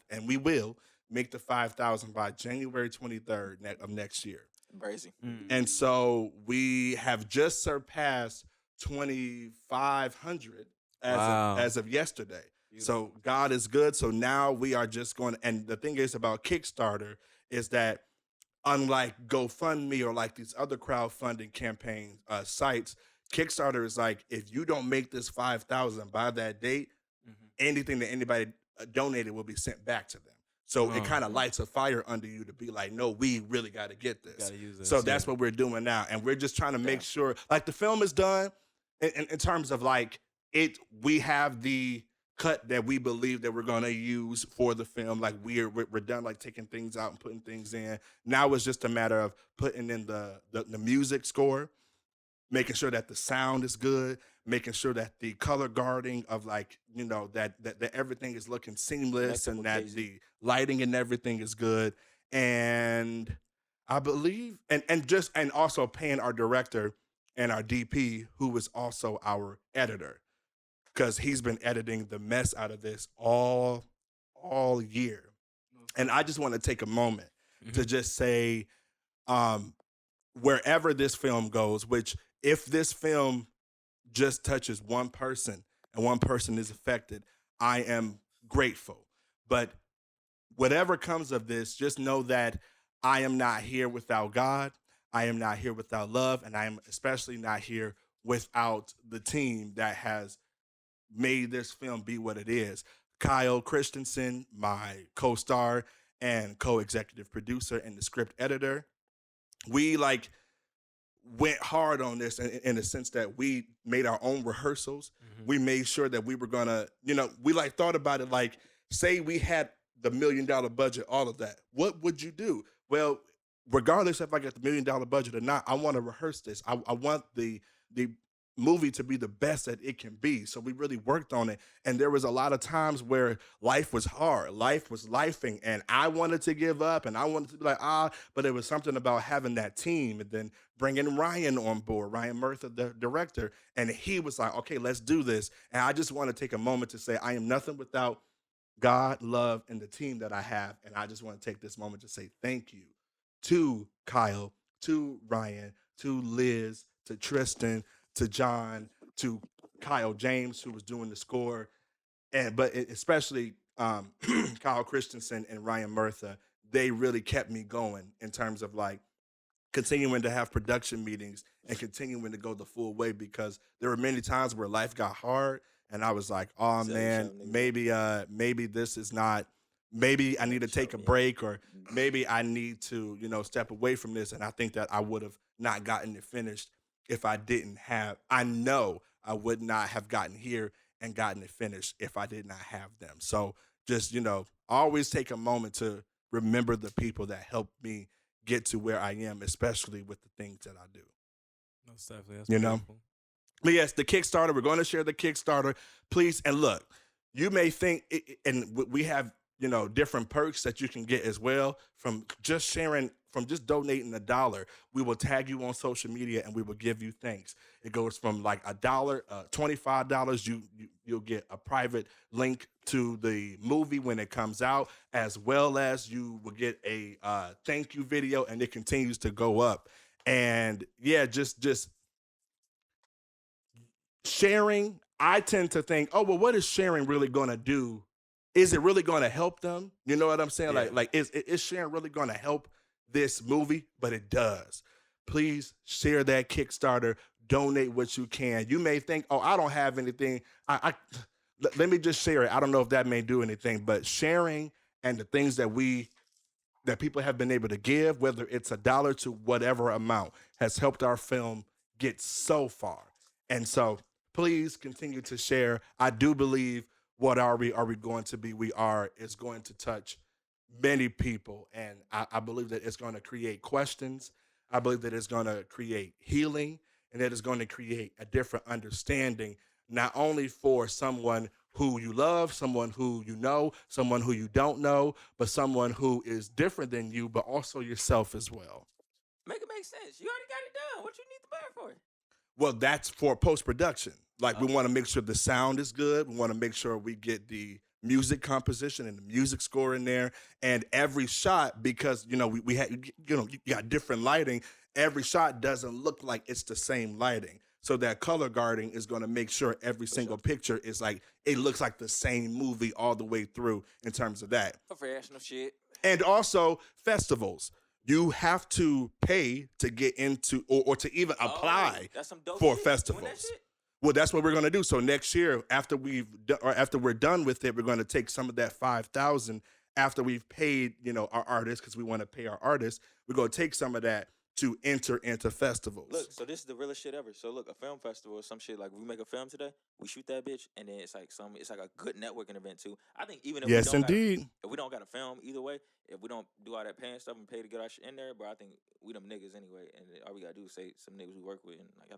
and we will make the 5,000 by January 23rd of next year. Crazy. And so we have just surpassed 2,500 as of yesterday. So God is good. So now we are just going. And the thing is about Kickstarter is that unlike GoFundMe or like these other crowdfunding campaign sites, Kickstarter is like, if you don't make this 5,000 by that date, anything that anybody donated will be sent back to them. So it kind of lights a fire under you to be like, no, we really got to get this. So that's what we're doing now. And we're just trying to make sure, like the film is done in terms of like we have the cut that we believe that we're going to use for the film. Like we're done like taking things out and putting things in. Now it's just a matter of putting in the music score, making sure that the sound is good, making sure that the color guarding of like, that everything is looking seamless and that the lighting and everything is good. And I believe, and also paying our director and our DP, who is also our editor, because he's been editing the mess out of this all year. And I just want to take a moment to just say, wherever this film goes, which if this film just touches one person and one person is affected, I am grateful. But whatever comes of this, just know that I am not here without God. I am not here without love. And I am especially not here without the team that has made this film be what it is. Kyle Christensen, my co-star and co-executive producer and the script editor. We went hard on this in the sense that we made our own rehearsals. We made sure that we were gonna, we thought about it like, say we had the $1 million budget, all of that. What would you do? Well, regardless if I get the $1 million budget or not, I want to rehearse this. I want the movie to be the best that it can be. So we really worked on it. And there was a lot of times where life was hard. Life was lifing. And I wanted to give up and I wanted to be like, but it was something about having that team and then bringing Ryan on board, Ryan Murtha, the director. And he was like, okay, let's do this. And I just want to take a moment to say, I am nothing without God, love, and the team that I have. And I just want to take this moment to say thank you to Kyle, to Ryan, to Liz, to Tristan, to John, to Kyle James, who was doing the score, but especially Kyle Christensen and Ryan Murtha. They really kept me going in terms of like continuing to have production meetings and continuing to go the full way, because there were many times where life got hard and I was like, oh man, maybe this is not, maybe I need to take a break, or maybe I need to, step away from this. And I think that I would have not gotten it finished if I didn't have, I know I would not have gotten here and gotten it finished if I did not have them. So just, always take a moment to remember the people that helped me get to where I am, especially with the things that I do. Most definitely. That's beautiful. But yes, the Kickstarter, we're going to share the Kickstarter, please. And look, you may think, and we have, different perks that you can get as well from just sharing, from just donating $1. We will tag you on social media and we will give you thanks. It goes from like $1, $25. You'll get a private link to the movie when it comes out, as well as you will get a thank you video, and it continues to go up. And yeah, just sharing. I tend to think, oh, well, what is sharing really going to do? Is it really going to help them? You know what I'm saying? Yeah. Like is sharing really going to help this movie? But it does. Please share that Kickstarter. Donate what you can. You may think, oh, I don't have anything. Let me just share it. I don't know if that may do anything, but sharing and the things that people have been able to give, whether it's $1 to whatever amount, has helped our film get so far. And so please continue to share. I do believe what are we going to be? Is going to touch many people. And I believe that it's going to create questions. I believe that it's going to create healing, and that it's going to create a different understanding, not only for someone who you love, someone who you know, someone who you don't know, but someone who is different than you, but also yourself as well. Make it make sense. You already got it done. What you need the bar for? Well, that's for post production. Like we want to make sure the sound is good. We want to make sure we get the music composition and the music score in there, and every shot, because we had you got different lighting. Every shot doesn't look like it's the same lighting. So that color guarding is going to make sure every single picture is like it looks like the same movie all the way through in terms of that. Professional shit. And also festivals. You have to pay to get into or to even apply That's some dope for shit. festivals. Well, that's what we're going to do. So next year, after we're done with it, we're going to take some of that 5,000 after we've paid, our artists, because we want to pay our artists. We're going to take some of that to enter into festivals. Look, so this is the realest shit ever. So look, a film festival or some shit, like we make a film today, we shoot that bitch, and then it's like a good networking event too. I think even if yes, we don't indeed. if we don't got a film either way, if we don't do all that paying stuff and pay to get our shit in there, but I think we them niggas anyway, and all we gotta do is say some niggas we work with, and like I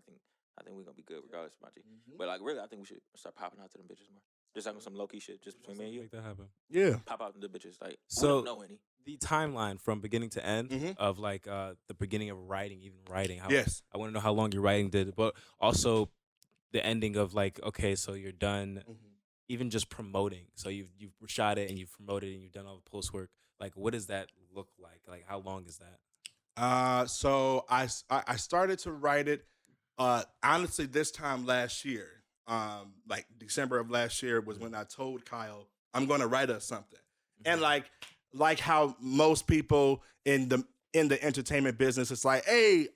think we're gonna be good regardless, my G. But like really, I think we should start popping out to them bitches more. Just like some low key shit, just between me and you. Make that happen. Yeah. Pop out to the bitches, like we So don't know any. the timeline from beginning to end of like the beginning of writing. How, Yes. I want to know how long your writing did, but also the ending of like, okay, so you're done, even just promoting. So you've shot it and you've promoted and you've done all the post work. Like, what does that look like? Like, how long is that? So I started to write it honestly this time last year. Like December of last year was when I told Kyle I'm going to write us something. And like how most people in the entertainment business, it's like, hey,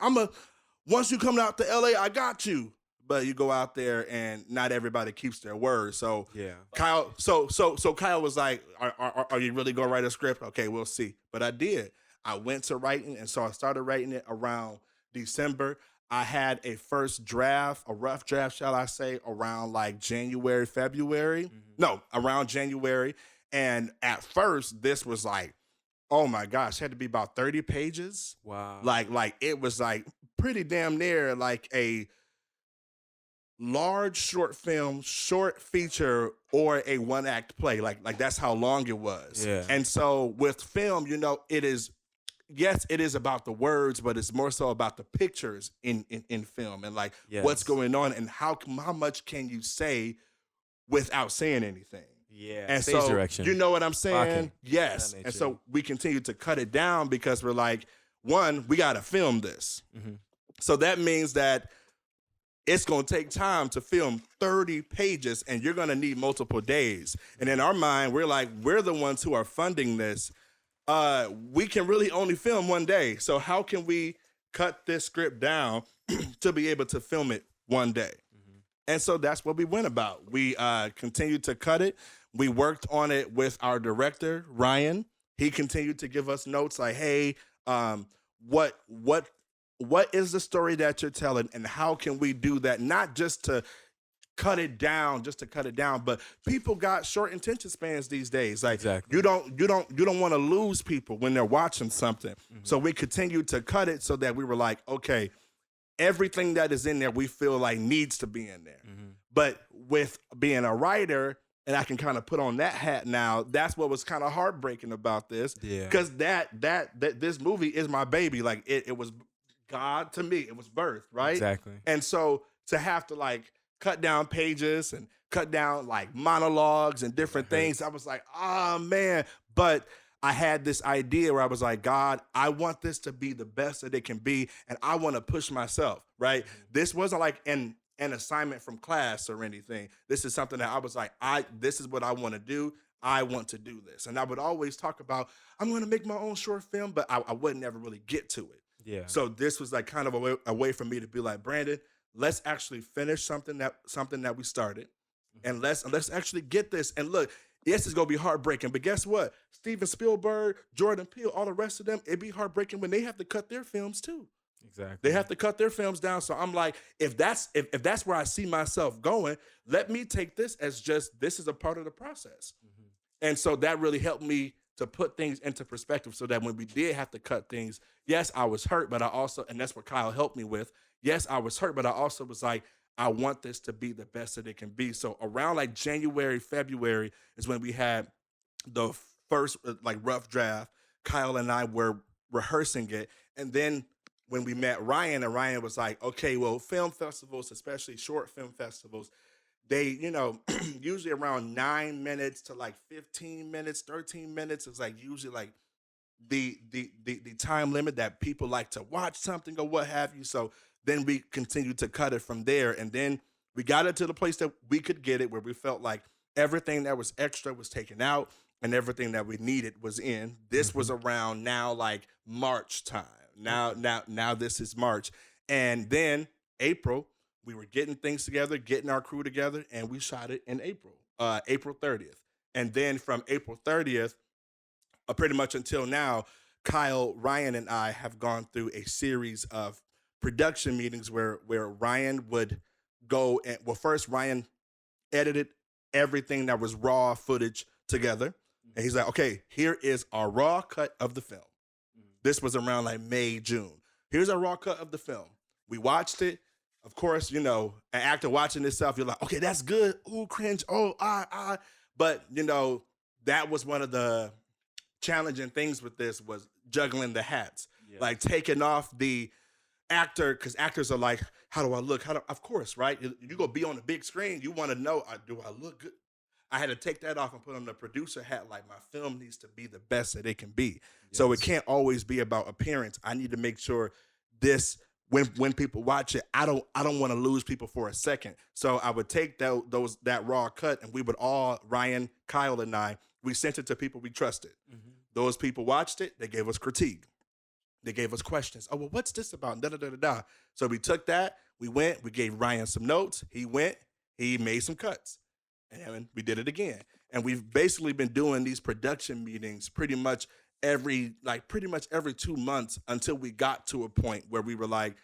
once you come out to LA, I got you. But you go out there and not everybody keeps their word. So Yeah. Kyle, so Kyle was like, are you really gonna write a script? Okay, we'll see. But I did. I went to writing, and so I started writing it around December. I had a first draft, a rough draft, shall I say, around like January, February. No, around January. And at first, this was like, oh my gosh, had to be about 30 pages. Wow. Like it was like pretty damn near like a large short film, short feature, or a one act play. Like that's how long it was. Yeah. And so with film, it is, yes, it is about the words, but it's more so about the pictures in film and like what's going on and how much can you say without saying anything. Yeah. And Stage so, direction. you know what I'm saying? Blocking. Yes. That And nature. so we continue to cut it down because we're like, one, we got to film this. So that means that it's going to take time to film 30 pages and you're going to need multiple days. And in our mind, we're like, we're the ones who are funding this. We can really only film one day. So how can we cut this script down to be able to film it one day? And so that's what we went about. We continued to cut it. We worked on it with our director, Ryan. He continued to give us notes like, hey, what is the story that you're telling and how can we do that? Not just to cut it down, but people got short attention spans these days. Like Exactly. you don't want to lose people when they're watching something. So we continued to cut it so that we were like, okay, everything that is in there we feel like needs to be in there. But with being a writer, and I can kind of put on that hat now, that's what was kind of heartbreaking about this. Yeah. Because that this movie is my baby. Like it was God to me. It was birth, right? Exactly. And so to have to like cut down pages and cut down like monologues and different things, I was like, oh man. But I had this idea where I was like, God, I want this to be the best that it can be, and I want to push myself, right? This wasn't like an assignment from class or anything. This is something that I was like, this is what I want to do. I want to do this. And I would always talk about, I'm going to make my own short film, but I wouldn't ever really get to it. Yeah. So this was like kind of a way for me to be like, Brandon, let's actually finish something that we started, and let's actually get this. And look, yes, it's gonna be heartbreaking, but guess what? Steven Spielberg, Jordan Peele, all the rest of them, it'd be heartbreaking when they have to cut their films too. Exactly. They have to cut their films down. So I'm like, if that's where I see myself going, let me take this as just this is a part of the process. And so that really helped me to put things into perspective so that when we did have to cut things, yes, I was hurt, but I also, and that's what Kyle helped me with. Yes, I was hurt, but I also was like, I want this to be the best that it can be. So around like January, February is when we had the first like rough draft. Kyle and I were rehearsing it, and then when we met Ryan, and Ryan was like, okay, well, film festivals, especially short film festivals, they, usually around 9 minutes to like 15 minutes, 13 minutes is like usually like the time limit that people like to watch something or what have you. So then we continued to cut it from there. And then we got it to the place that we could get it where we felt like everything that was extra was taken out and everything that we needed was in. This was around now like March time. Now this is March. And then April, we were getting things together, getting our crew together, and we shot it in April, April 30th. And then from April 30th, pretty much until now, Kyle, Ryan, and I have gone through a series of production meetings where Ryan would go and, well, first Ryan edited everything that was raw footage together. And he's like, okay, here is our raw cut of the film. This was around like May, June. Here's our raw cut of the film. We watched it. Of course, an actor watching itself, you're like, okay, that's good. Ooh, cringe. Oh, But, that was one of the challenging things with this was juggling the hats. Yeah. Like taking off the actor, because actors are like, how do I look? Of course, right? You go be on the big screen, you want to know, do I look good? I had to take that off and put on the producer hat. Like my film needs to be the best that it can be. Yes. So it can't always be about appearance. I need to make sure this, when people watch it, I don't want to lose people for a second. So I would take that raw cut, and we would all, Ryan, Kyle, and I, we sent it to people we trusted. Mm-hmm. Those people watched it. They gave us critique. They gave us questions. Oh, well, what's this about? Da-da-da-da-da. So we took that. We went. We gave Ryan some notes. He went. He made some cuts. And we did it again. And we've basically been doing these production meetings pretty much every 2 months until we got to a point where we were like,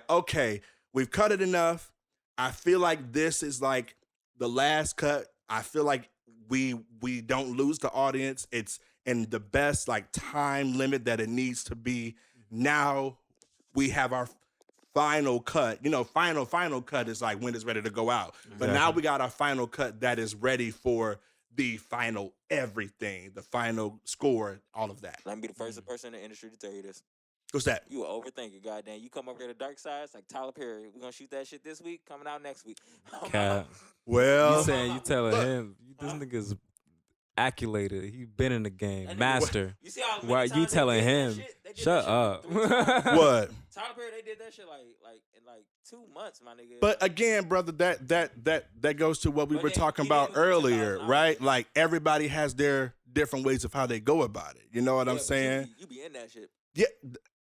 okay, we've cut it enough. I feel like this is like the last cut. I feel like we don't lose the audience. It's in the best like time limit that it needs to be. Now we have our final cut. Final cut is like when it's ready to go out. Exactly. But now we got our final cut that is ready for the final everything, the final score, all of that. Let me be the first person in the industry to tell you this. What's that? You are overthinking, goddamn. You come over here to Dark Sides like Tyler Perry. We're gonna shoot that shit this week, coming out next week. Cap. Well, you telling him this nigga's acculated. He been in the game, master. You see how why you telling him? Shut up. What? Tyler Perry, they did that shit like in 2 months, my nigga. But again, brother, that goes to what we were talking about earlier, right? Like everybody has their different ways of how they go about it. You know what I'm saying? You be in that shit. Yeah,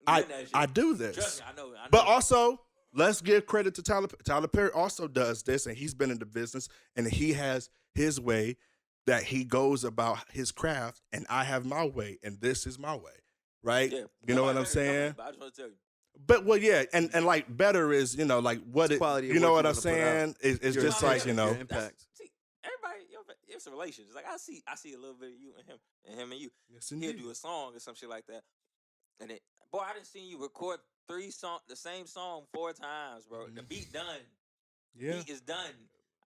I do this. Trust me, I know. But also, let's give credit to Tyler. Tyler Perry also does this, and he's been in the business, and he has his way that he goes about his craft, and I have my way, and this is my way, right? Yeah. You know what I'm saying? I just want to tell you. But well, yeah, and like better is like what it. You know what I'm saying? It's just like impact. See, everybody, it's a relation. It's like I see a little bit of you and him and you. Yes, he'll do a song or some shit like that. And I didn't see you record the same song 4 times, bro. The beat done. Yeah. The beat is done.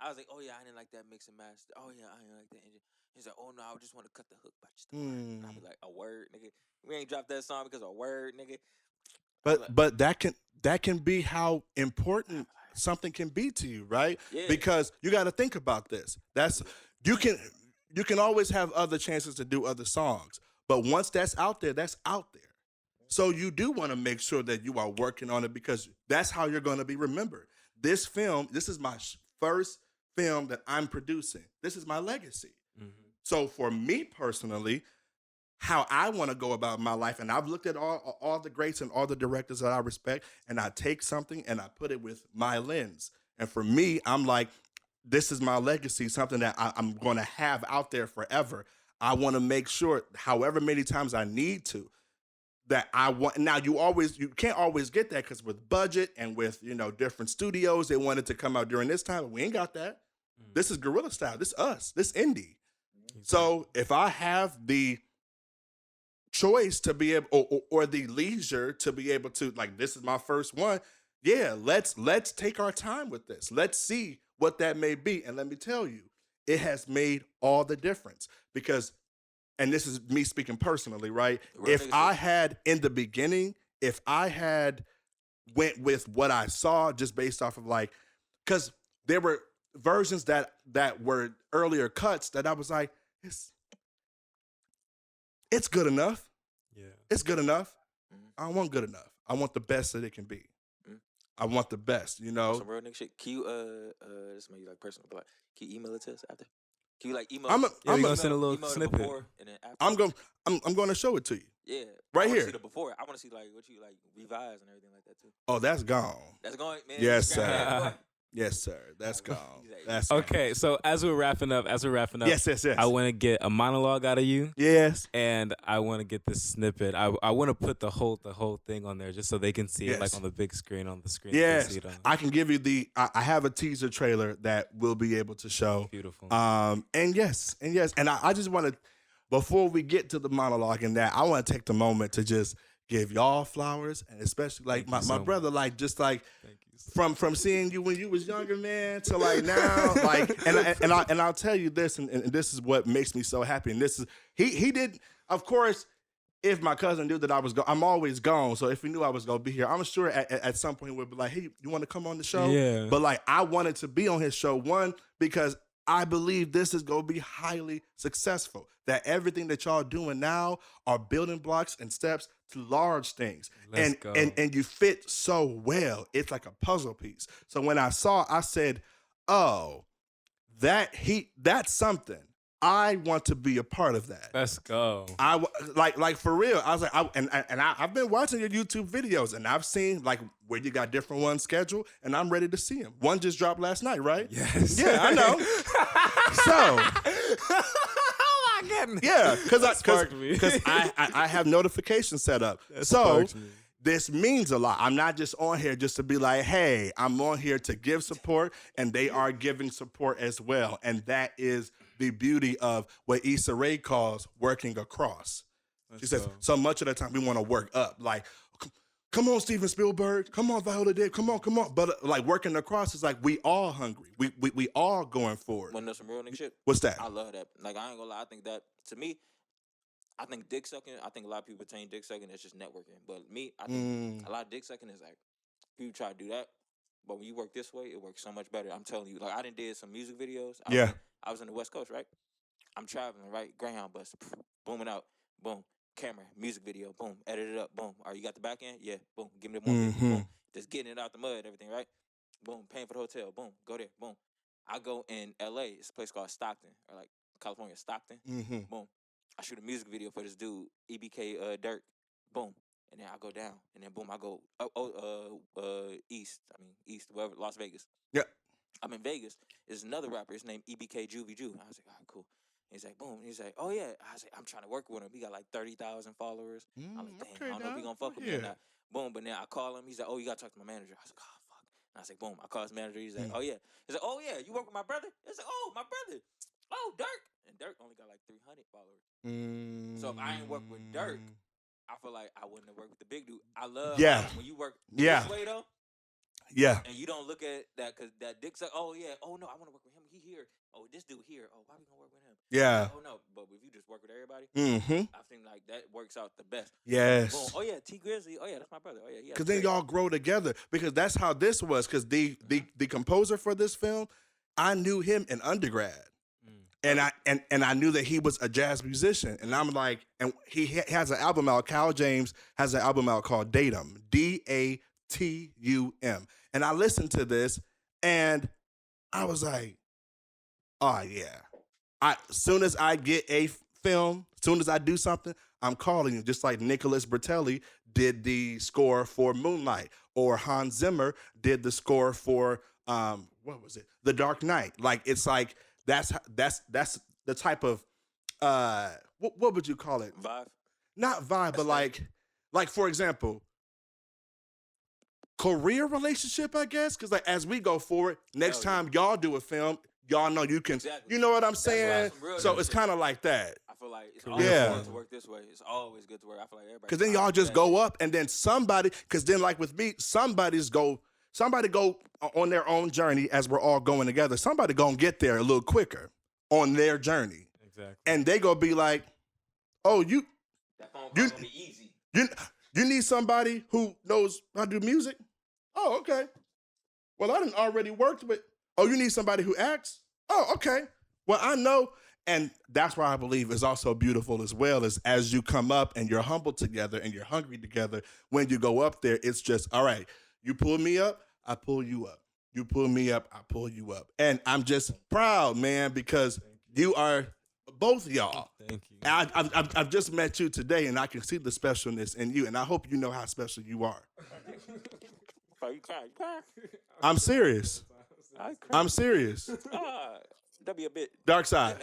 I was like, oh yeah, I didn't like that mix and match. Oh yeah, I didn't like that engine. He's like, oh no, I just want to cut the hook by just a word. And I was like, a word, nigga. We ain't dropped that song because of a word, nigga. But that can be how important something can be to you, right? Yeah. Because you got to think about this. You can always have other chances to do other songs, but once that's out there, that's out there. So you do want to make sure that you are working on it because that's how you're going to be remembered. This is my first film that I'm producing. This is my legacy. Mm-hmm. So for me personally, how I want to go about my life, and I've looked at all the greats and all the directors that I respect, and I take something and I put it with my lens. And for me, I'm like, this is my legacy, something that I'm going to have out there forever. I want to make sure, however many times I need to, that I want. Now you can't always get that because with budget and with different studios, they wanted to come out during this time. We ain't got that. This is guerrilla style. This us. This indie. So if I have the choice to be able or the leisure to be able to, like, this is my first one, yeah, let's take our time with this. Let's see what that may be. And let me tell you, it has made all the difference because, and this is me speaking personally, right? Real If nigga I shit. had in the beginning, if I had went with what I saw just based off of like, because there were versions that were earlier cuts that I was like, it's good enough. Yeah. It's good enough. Mhm. I don't want good enough. I want the best that it can be. Mhm. I want the best, you know. Some real nigga shit. Can you this may be like personal, but like, can you email it to us after? Can you like email? I'm Yeah, we email, gonna send a little email the snippet. before and then after. I'm going to show it to you. Yeah. Right I wanna here. See the before. I want to see like what you like revise and everything like that too. Oh, that's gone. That's going, man. Yes, Instagram, sir. Yes, sir. That's gone. Exactly. That's gone. Okay, so as we're wrapping up, Yes, yes, yes. I want to get a monologue out of you, Yes. and I want to get this snippet. I want to put the whole thing on there just so they can see it like Yes. on the big screen on the screen. They Yes. see it on. I can give you I have a teaser trailer that we'll be able to show. Beautiful. And yes. And I just want to, before we get to the monologue and that, I want to take the moment to just give y'all flowers, and especially like Thank you my so brother, like just like Thank you. So from seeing you when you was younger, man, to like now, like and I'll tell you this, and this is what makes me so happy. And this is he did, of course. If my cousin knew that I was I'm always gone. So if he knew I was gonna be here, I'm sure at some point he would be like, "Hey, you want to come on the show?" Yeah. But like, I wanted to be on his show, one, because I believe this is gonna be highly successful. That everything that y'all doing now are building blocks and steps to large things. Let's go. And you fit so well. It's like a puzzle piece. So when I said, "Oh, that's something." I want to be a part of that. let's go. Like for real. I was like, I've been watching your YouTube videos, and I've seen like where you got different ones scheduled, and I'm ready to see them. One just dropped last night, right? Yes. Yeah, I know. So, Oh my goodness. yeah, sparked me. because I have notifications set up. That So sparked me. this means a lot. I'm not just on here just to be like, hey, I'm on here to give support, and they are giving support as well. And that is the beauty of what Issa Rae calls working across. She says, go. so much of the time we want to work up. Like, come on, Steven Spielberg. Come on, Viola Davis. Come on. But like working across is like we all hungry. We all going for it. Wanna know some real nigga shit? What's that? I love that. Like I ain't gonna lie. I think that to me, I think dick sucking. I think a lot of people saying dick sucking is just networking. But me, I think a lot of dick sucking is like people try to do that. But when you work this way, it works so much better. I'm telling you. Like I did some music videos. I was in the West Coast, right? I'm traveling, right? Greyhound bus, booming out, boom. Camera, music video, boom. Edit it up, boom. All right, you got the back end? Yeah, boom. Give me the 150, boom. Just getting it out the mud, everything, right? Boom. Paying for the hotel, boom. Go there, boom. I go in LA. It's a place called Stockton, or like California, Stockton. Boom. I shoot a music video for this dude, EBK Dirk. Boom. And then I go down, and then boom, I go east. Wherever, Las Vegas. Yeah. I'm in Vegas. There's another rapper. His name EBK Juvie Ju. I was like, all right, cool. He's like, boom. He's like, oh yeah. I was like, I'm trying to work with him. He got like 30,000 followers. I'm like, dang, I don't know if he gonna fuck with me or not. Boom. But then I call him. He's like, oh, you gotta talk to my manager. I was like, oh fuck. And I was like, boom. I call his manager. He's like, oh yeah. He's like, oh yeah. You work with my brother? He's like, oh, my brother. Oh, Dirk. And Dirk only got like 300 followers. So if I ain't work with Dirk, I feel like I wouldn't have worked with the big dude. I love when you work this way though. Yeah. And you don't look at that because that dick's like, oh yeah, oh no, I want to work with him. He here. Oh, this dude here. Oh, why we gonna work with him? Yeah. Oh no, but if you just work with everybody, Mm-hmm. I think like that works out the best. Yes. Boom. Oh yeah, T Grizzly. Oh yeah, that's my brother. Oh yeah. Because then y'all grow together. Because that's how this was. Because the composer for this film, I knew him in undergrad. And I knew that he was a jazz musician. And I'm like, and he has an album out. Kyle James has an album out called Datum. Datum. And I listened to this and I was like, oh yeah. As soon as I get a film, as soon as I do something, I'm calling you. Just like Nicholas Bertelli did the score for Moonlight, or Hans Zimmer did the score for what was it? The Dark Knight. Like it's like that's the type of what would you call it? Vibe. Not vibe, but like for example, career relationship, I guess. Because like as we go forward, next time y'all do a film, y'all know you can. Exactly. You know what I'm saying? Right. So it's kind of like that. I feel like it's always good to work this way. It's always good to work. I feel like everybody. Because then y'all just go up, and then somebody. Because then like with me, somebody's go. somebody go on their own journey as we're all going together. Somebody gonna get there a little quicker on their journey. Exactly. And they gonna be like, oh, That phone call You- gonna be easy. you need somebody who knows how to do music? Oh, okay. Well, I done already worked with, oh, you need somebody who acts? Oh, okay. Well, I know. And that's why I believe is also beautiful as well, is as you come up and you're humble together and you're hungry together, when you go up there, it's just, all right, you pull me up, I pull you up. You pull me up, I pull you up. And I'm just proud, man, because you are both y'all. Thank you. I've just met you today, and I can see the specialness in you, and I hope you know how special you are. You cry. I'm serious. I'm serious. That'd be a bit. Dark side.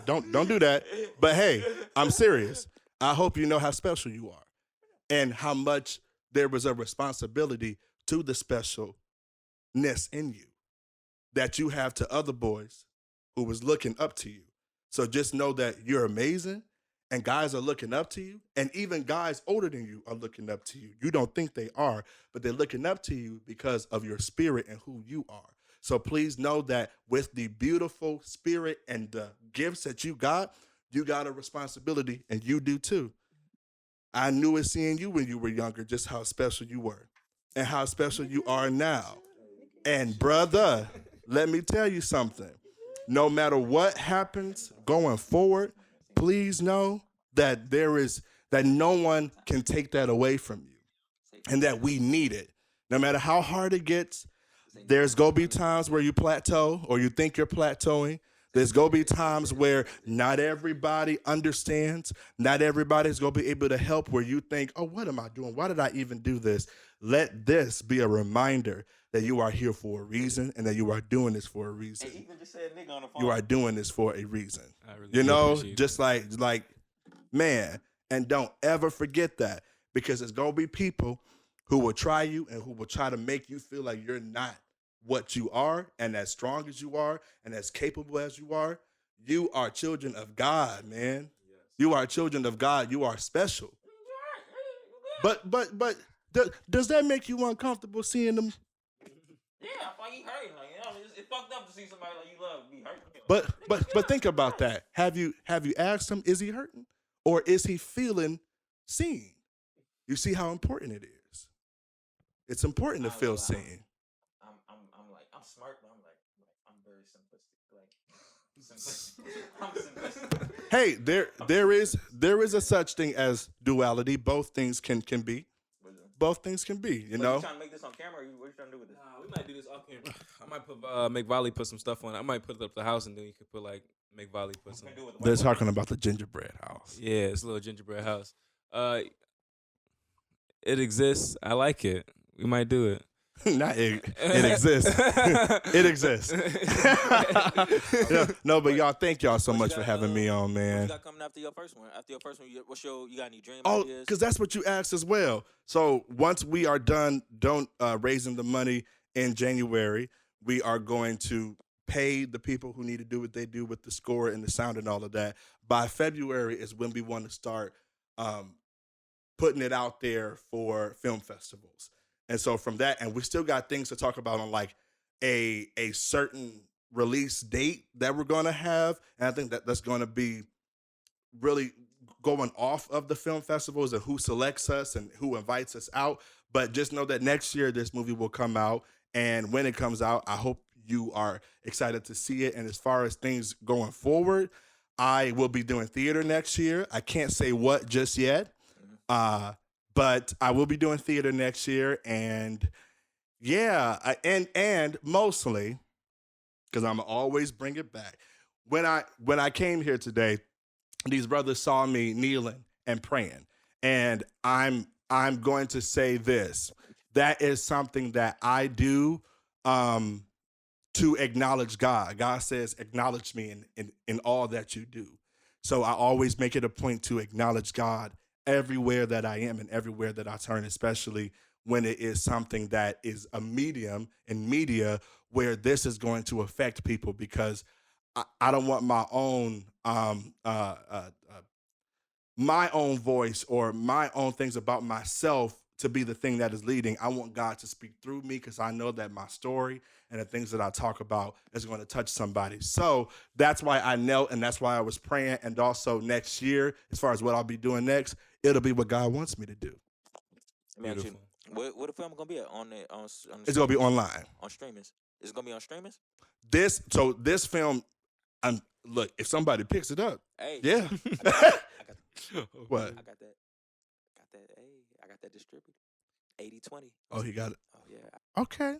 Don't do that. But hey, I'm serious. I hope you know how special you are and how much there was a responsibility to the specialness in you that you have to other boys who was looking up to you. So just know that you're amazing and guys are looking up to you, and even guys older than you are looking up to you. You don't think they are, but they're looking up to you because of your spirit and who you are. So please know that with the beautiful spirit and the gifts that you got a responsibility, and you do too. I knew it seeing you when you were younger, just how special you were and how special you are now. And brother, let me tell you something. No matter what happens going forward, please know that that no one can take that away from you and that we need it. No matter how hard it gets, there's going to be times where you plateau or you think you're plateauing. There's going to be times where not everybody understands. Not everybody's going to be able to help, where you think, oh, what am I doing? Why did I even do this? Let this be a reminder that you are here for a reason and that you are doing this for a reason. Hey, Ethan just said nigga on the phone. You are doing this for a reason. I really You do know, appreciate just that. like, man, and don't ever forget that, because there's going to be people who will try you and who will try to make you feel like you're not what you are, and as strong as you are and as capable as you are. You are children of God, man. Yes. You are children of God. You are special. But does that make you uncomfortable seeing them? Yeah, I thought he hurt. Like, you know, it's fucked up to see somebody like you love be hurt. But think about that. Have you asked him, is he hurting? Or is he feeling seen? You see how important it is. It's important to feel seen. I'm smart, but I'm very simplistic. I'm simplistic. Hey, there is a such thing as duality. Both things can be. Both things can be, you know. You trying to make this on camera, or what you trying to do with this? Nah, we might do this off camera. I might put make Volley put some stuff on it. I might put it up the house, and then you could put like make Volley put some. They're talking about the gingerbread house. Yeah, it's a little gingerbread house. It exists. I like it. We might do it. Not it exists. It exists. No, but y'all, thank y'all so much for having me on, What man. you got coming after your first one? After your first one, you got any dream Oh, ideas? because that's what you asked as well. So once we are done raising the money in January, we are going to pay the people who need to do what they do with the score and the sound and all of that. By February is when we want to start putting it out there for film festivals. And so from that, and we still got things to talk about on like a certain release date that we're going to have. And I think that's going to be really going off of the film festivals and who selects us and who invites us out. But just know that next year this movie will come out. And when it comes out, I hope you are excited to see it. And as far as things going forward, I will be doing theater next year. I can't say what just yet. But I will be doing theater next year, and yeah, and mostly because I'm always bring it back. When I came here today, these brothers saw me kneeling and praying, and I'm going to say this: that is something that I do to acknowledge God. God says, "Acknowledge me in all that you do." So I always make it a point to acknowledge God everywhere that I am and everywhere that I turn, especially when it is something that is a medium in media where this is going to affect people, because I don't want my own voice or my own things about myself to be the thing that is leading. I want God to speak through me because I know that my story and the things that I talk about is going to touch somebody. So that's why I knelt and that's why I was praying. And also next year, as far as what I'll be doing next, it'll be what God wants me to do. Let me ask you, Beautiful. what the film gonna be at on the It's going to be online. on streamers? Is it gonna be on streamers? This film, look, if somebody picks it up, Hey, yeah. I got What? I got that. Hey, I got that distributed. 80-20. Oh, he got it. Oh yeah. Okay.